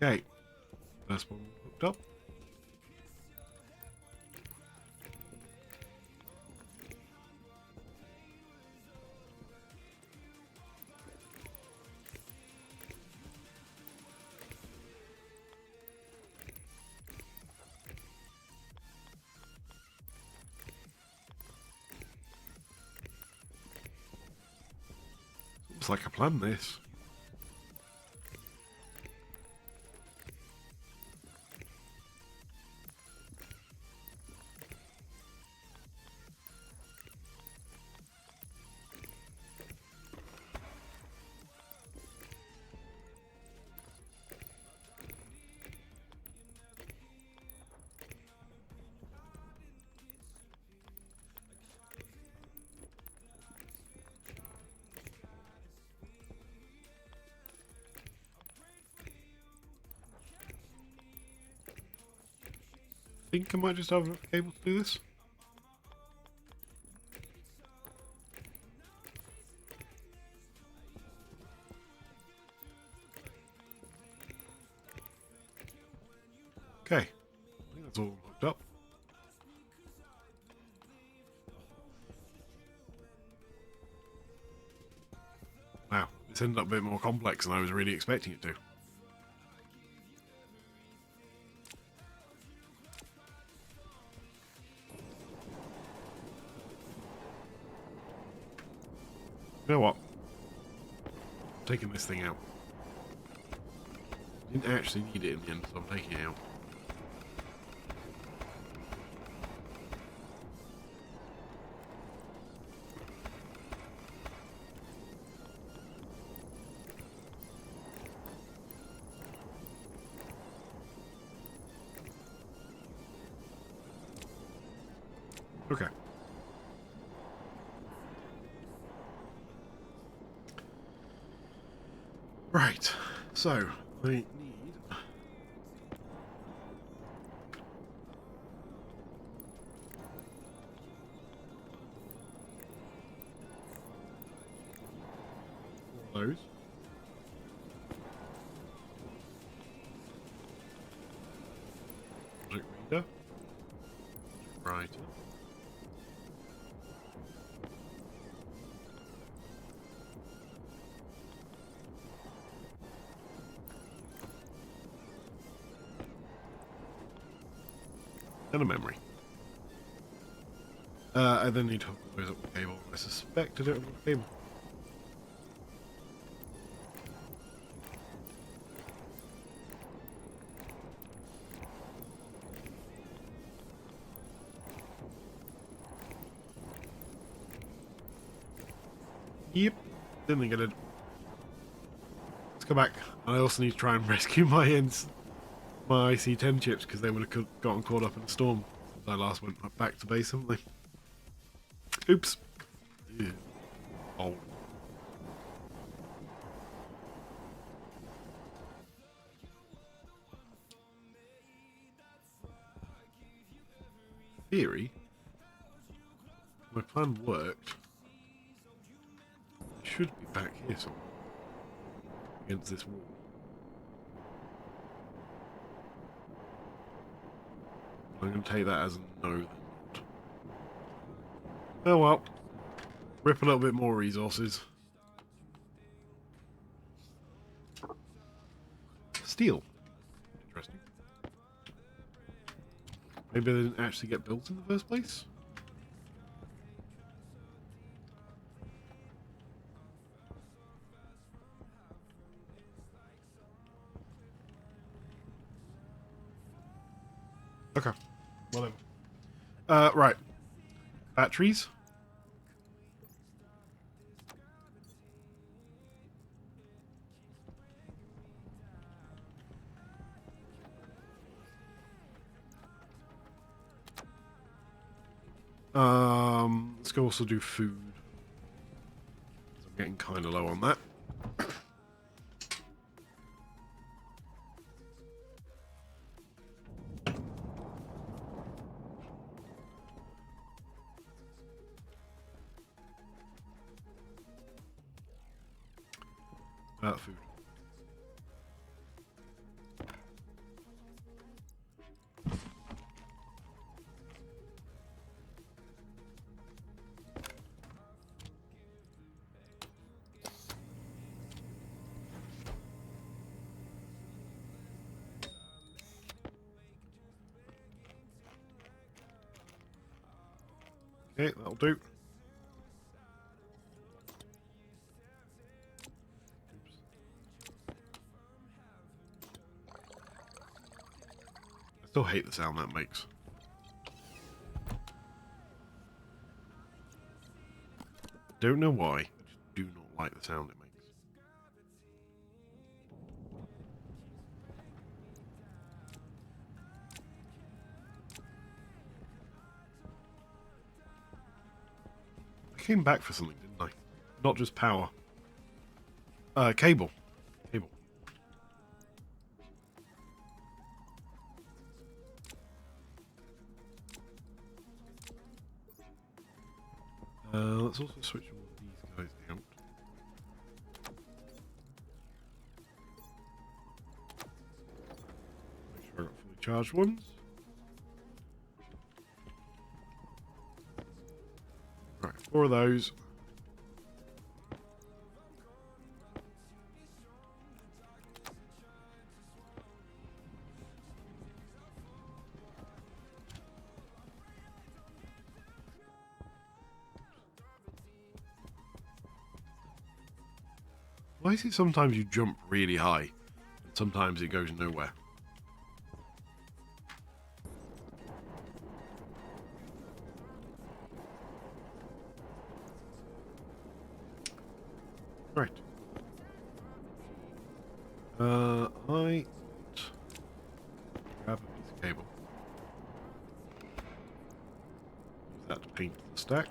Speaker 1: Okay. First one hooked up. Looks like I planned this. I think I might just have enough cable to do this. Okay. I think that's all hooked up. Wow, this ended up a bit more complex than I was really expecting it to. You know what? I'm taking this thing out. Didn't actually need it in the end, so I'm taking it out. Okay. Right, so I need all those. Project reader. Writer. And a memory. I then need to hook those up with cable. I suspect I don't have enough cable. Yep, didn't think I did. Let's go back. I also need to try and rescue my my IC-10 chips because they would have gotten caught up in a storm since I last went back to base, haven't they? Oops. Ew. Oh. Theory, my plan worked. It should be back here somewhere against this wall. I'm going to take that as a no, then not. Oh well. Rip a little bit more resources. Steel. Interesting. Maybe they didn't actually get built in the first place? Okay. Whatever. Right. Batteries. Let's go also do food. I'm getting kind of low on that. Food. Okay, that'll do. I still hate the sound that makes. Don't know why. I just do not like the sound it makes. I came back for something, didn't I? Not just power. Cable. Cable. Let's also switch all of these guys out. Make sure I got fully charged ones. Right, 4 of those. Why is it sometimes you jump really high and sometimes it goes nowhere? Right. I grab a piece of cable. Use that to paint the stack.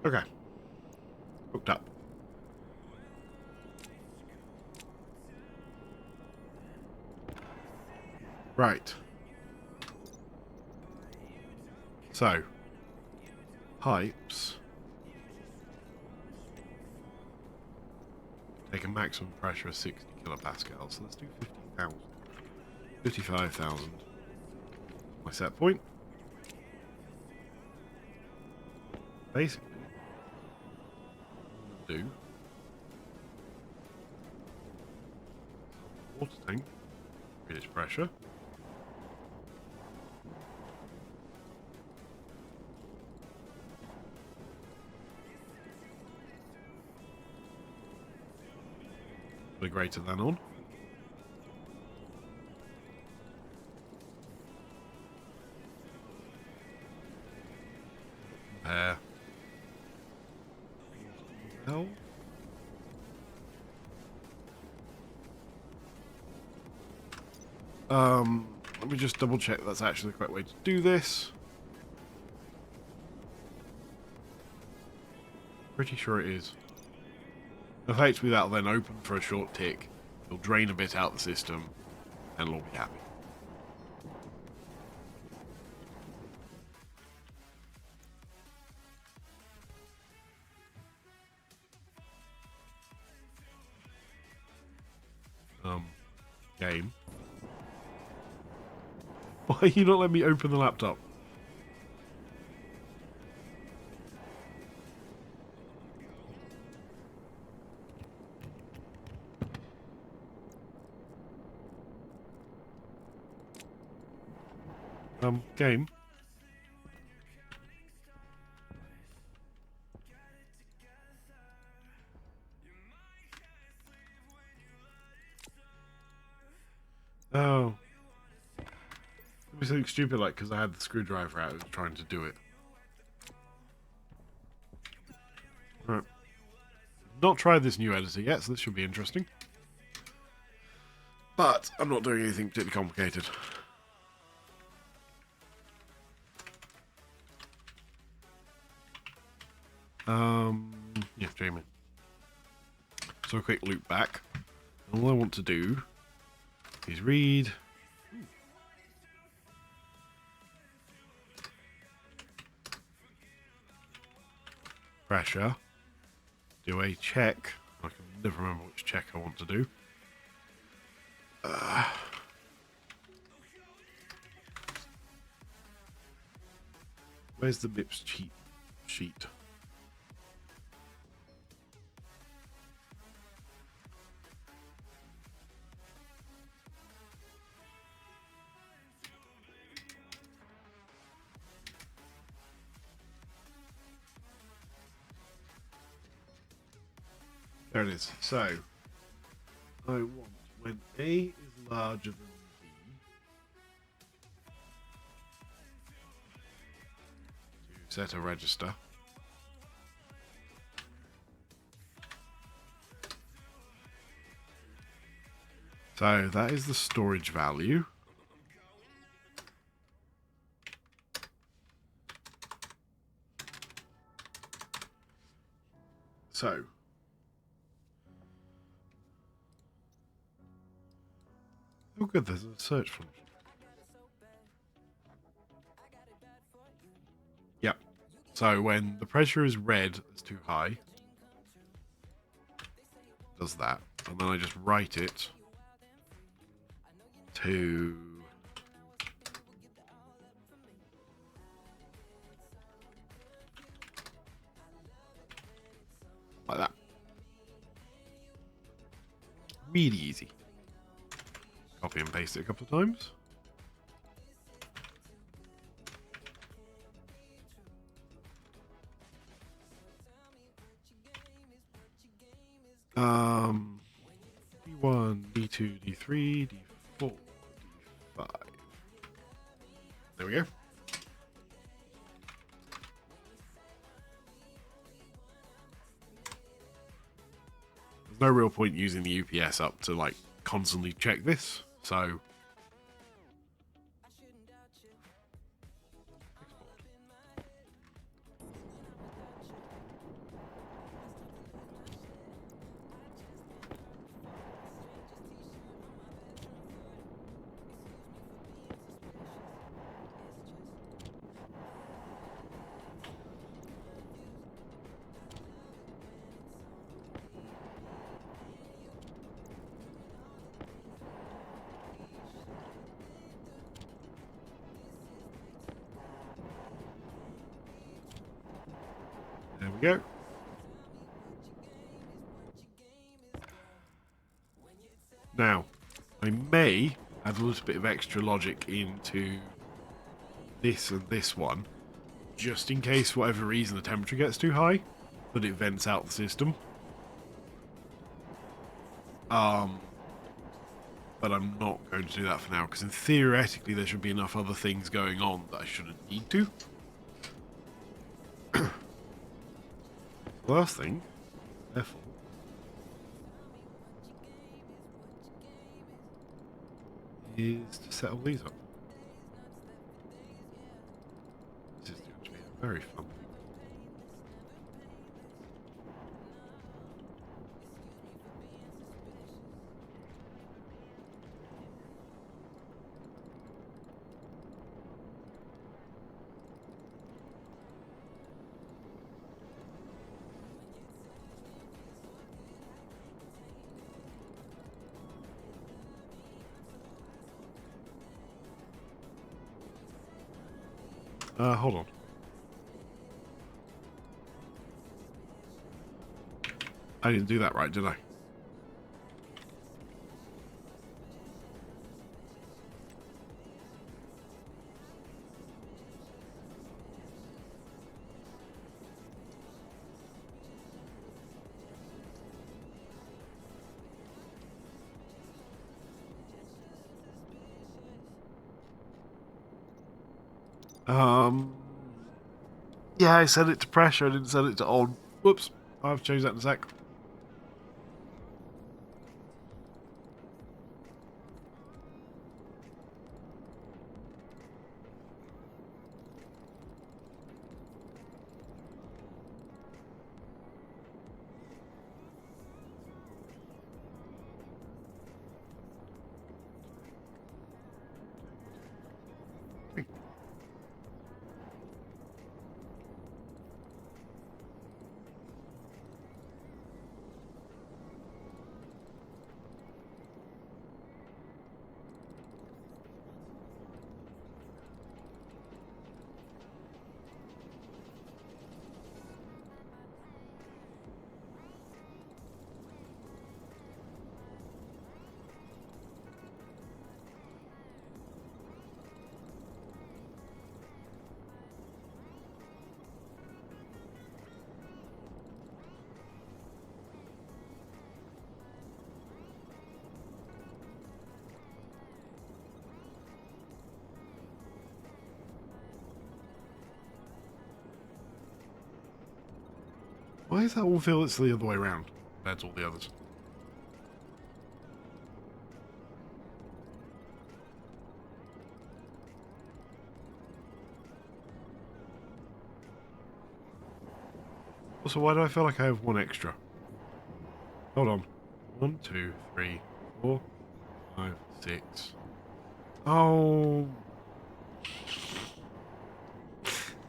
Speaker 1: Okay. Hooked up. Right. So, pipes take a maximum pressure of 60 kilopascals. So let's do 50,000. 55,000. My set point. Basically, do water tank, British pressure. Put a greater than on. Compare. No. Let me just double check that's actually the correct way to do this. Pretty sure it is. Effectively, that'll then open for a short tick. It'll drain a bit out the system, and it'll be happy. Game. Why are you not letting me open the laptop? Game. Oh. It was something stupid like because I had the screwdriver out, I was trying to do it. Right. Not tried this new editor yet, so this should be interesting. But I'm not doing anything particularly complicated. Yeah, Jamie. So a quick loop back. All I want to do is read. Pressure. Do a check. I can never remember which check I want to do. Where's the MIPS cheat sheet? There it is. So, I want when A is larger than B to set a register. So that is the storage value. So oh good, there's a search function. Yep. So when the pressure is red, it's too high. Does that. And then I just write it to like that. Really easy. Copy and paste it a couple of times. D1, D2, D3, D4, D5. There we go. There's no real point using the UPS up to like constantly check this, so there we go. Now, I may add a little bit of extra logic into this and this one, just in case, for whatever reason, the temperature gets too high, but it vents out the system. But I'm not going to do that for now, because theoretically there should be enough other things going on that I shouldn't need to. Last thing, therefore, is to set all these up. This is going to be a very fun thing. Hold on. I didn't do that right, did I? Yeah, I set it to pressure. I didn't set it to on. Whoops. I'll have to change that in a sec. Why does that one feel it's the other way around compared to all the others? Also, why do I feel like I have one extra? Hold on. 1, 2, 3, 4, 5, 6. Oh.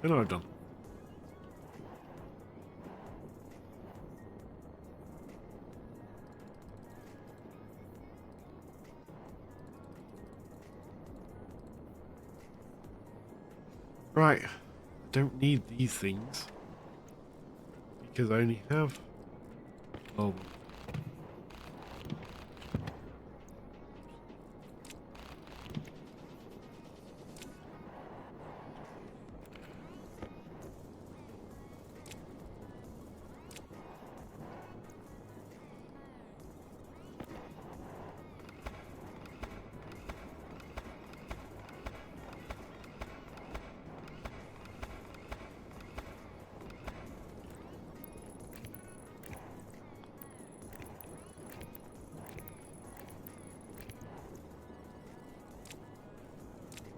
Speaker 1: I know I've done. Right. I don't need these things. Because I only have... Oh.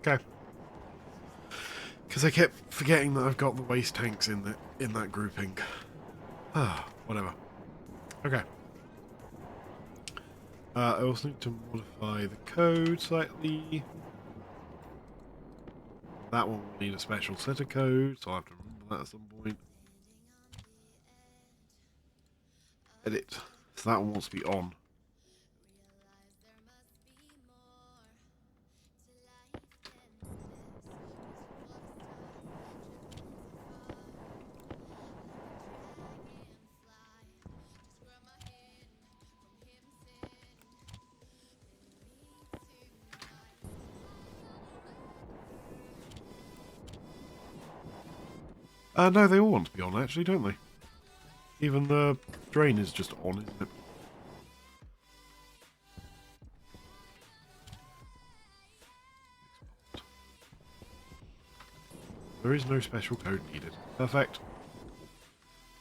Speaker 1: Okay. Because I kept forgetting that I've got the waste tanks in that grouping. Ah, whatever. Okay. I also need to modify the code slightly. That one will need a special set of code, so I'll have to remember that at some point. Edit. So that one wants to be on. No, they all want to be on, actually, don't they? Even the drain is just on, isn't it? There is no special code needed. Perfect.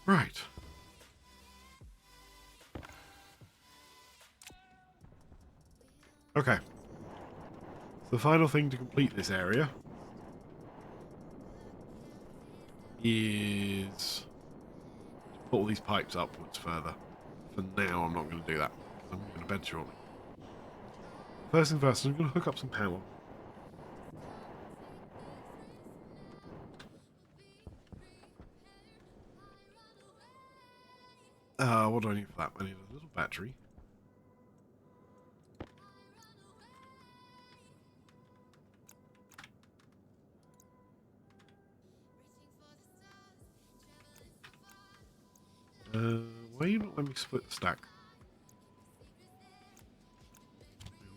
Speaker 1: Right. Okay. So the final thing to complete this area is to put all these pipes upwards further. For now, I'm not going to do that. I'm going to bed shortly. First thing first, I'm going to hook up some power. What do I need for that? I need a little battery. Why are you not letting me split the stack?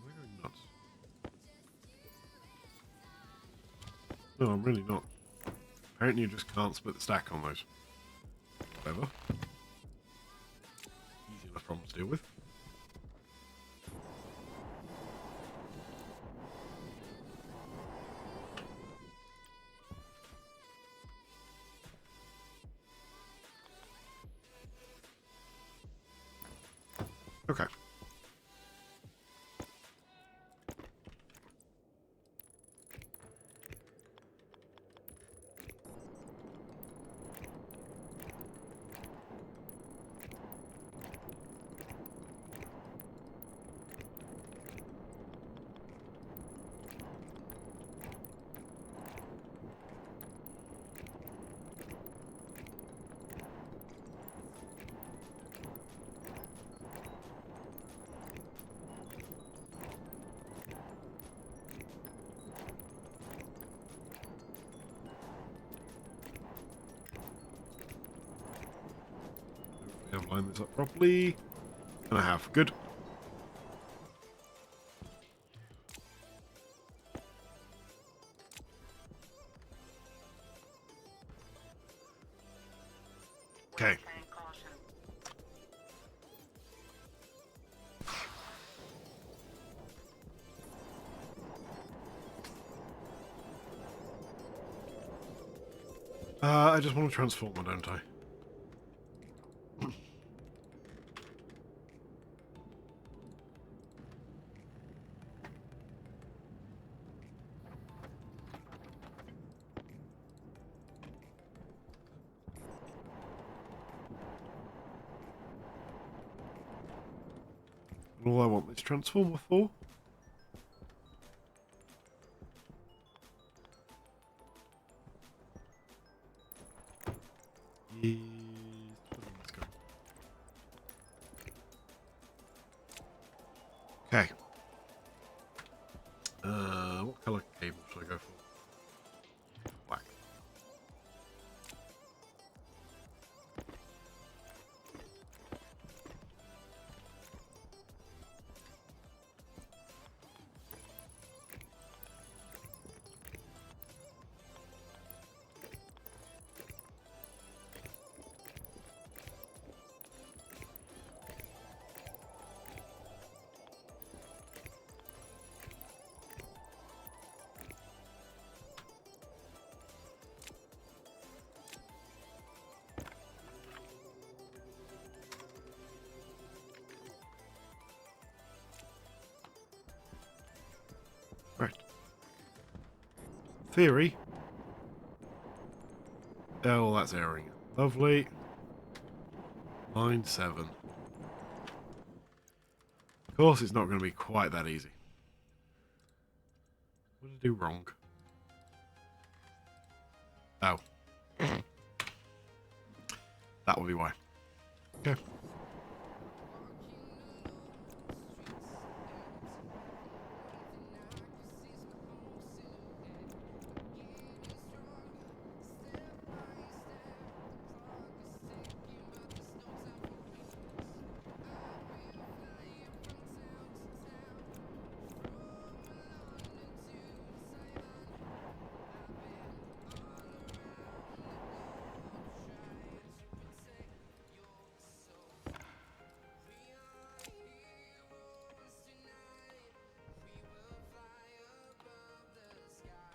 Speaker 1: We're going nuts. No, I'm really not. Apparently you just can't split the stack on those. Whatever. Easy enough problem to deal with. Okay. I've lined this up properly. And I have. Good. Okay.
Speaker 2: Wayfaring caution.
Speaker 1: I just want to transform, don't I? And all I want this transformer for is... Let's go. Okay. What colour cable should I go for? Black. Right. Theory. Oh, that's airing. Lovely. Line 7. Of course, it's not going to be quite that easy. What did I do wrong? Oh. That would be why. Okay.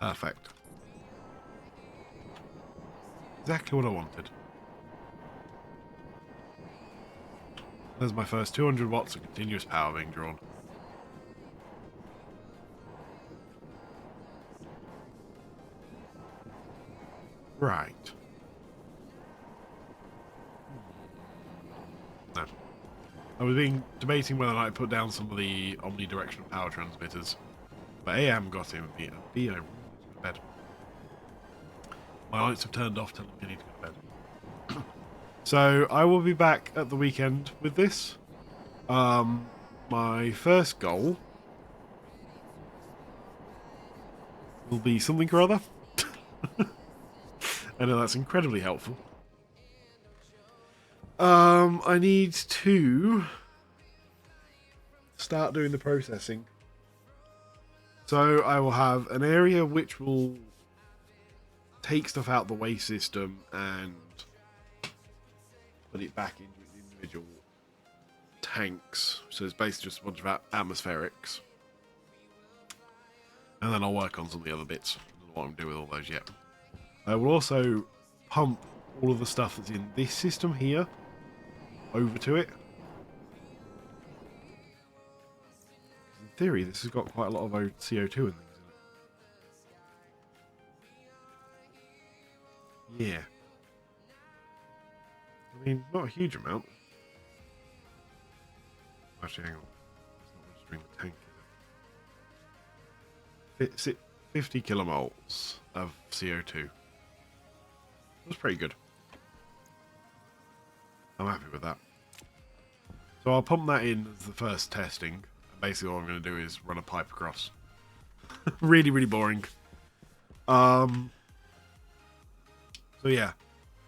Speaker 1: Perfect. Exactly what I wanted. There's my first 200 watts of continuous power being drawn. Right. No. I was debating whether or not I put down some of the omnidirectional power transmitters. But A, I haven't got him, and B, I really need to go to bed. My lights have turned off, telling me I need to go to bed. So, I will be back at the weekend with this. My first goal will be something or other. I know that's incredibly helpful. I need to start doing the processing. So I will have an area which will take stuff out the waste system and put it back into individual tanks. So it's basically just a bunch of atmospherics. And then I'll work on some of the other bits. I don't know what I'm doing with all those yet. I will also pump all of the stuff that's in this system here over to it. In theory, this has got quite a lot of CO2 and things in it. Yeah. I mean, not a huge amount. Actually, hang on. It's not registering the tank, is it? 50 kilomoles of CO2. That's pretty good. I'm happy with that. So I'll pump that in as the first testing. And basically all I'm going to do is run a pipe across. Really, really boring. So yeah.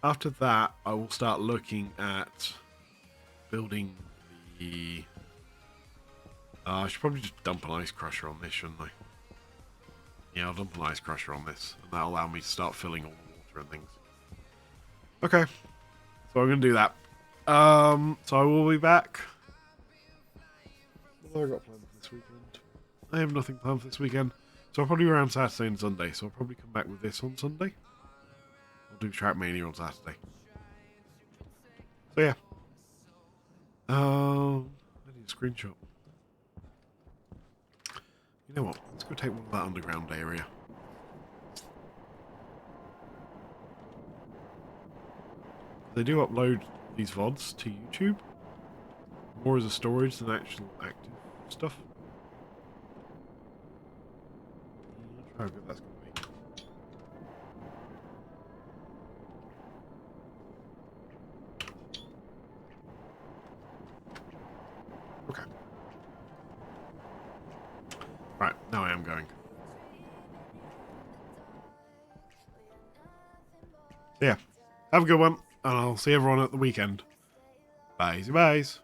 Speaker 1: After that, I will start looking at building the... I should probably just dump an ice crusher on this, shouldn't I? Yeah, I'll dump an ice crusher on this. And that'll allow me to start filling all the water and things. Okay. So I'm going to do that. So I will be back. What have I got planned for this weekend? I have nothing planned for this weekend. So I'll probably be around Saturday and Sunday. So I'll probably come back with this on Sunday. I'll do Trackmania on Saturday. So yeah. I need a screenshot. You know what? Let's go take one of that underground area. They do upload these VODs to YouTube. More as a storage than actual active stuff. I'm not sure how good that's going to be. Okay. Right, now I am going. So yeah, have a good one, and I'll see everyone at the weekend. Bye, byes.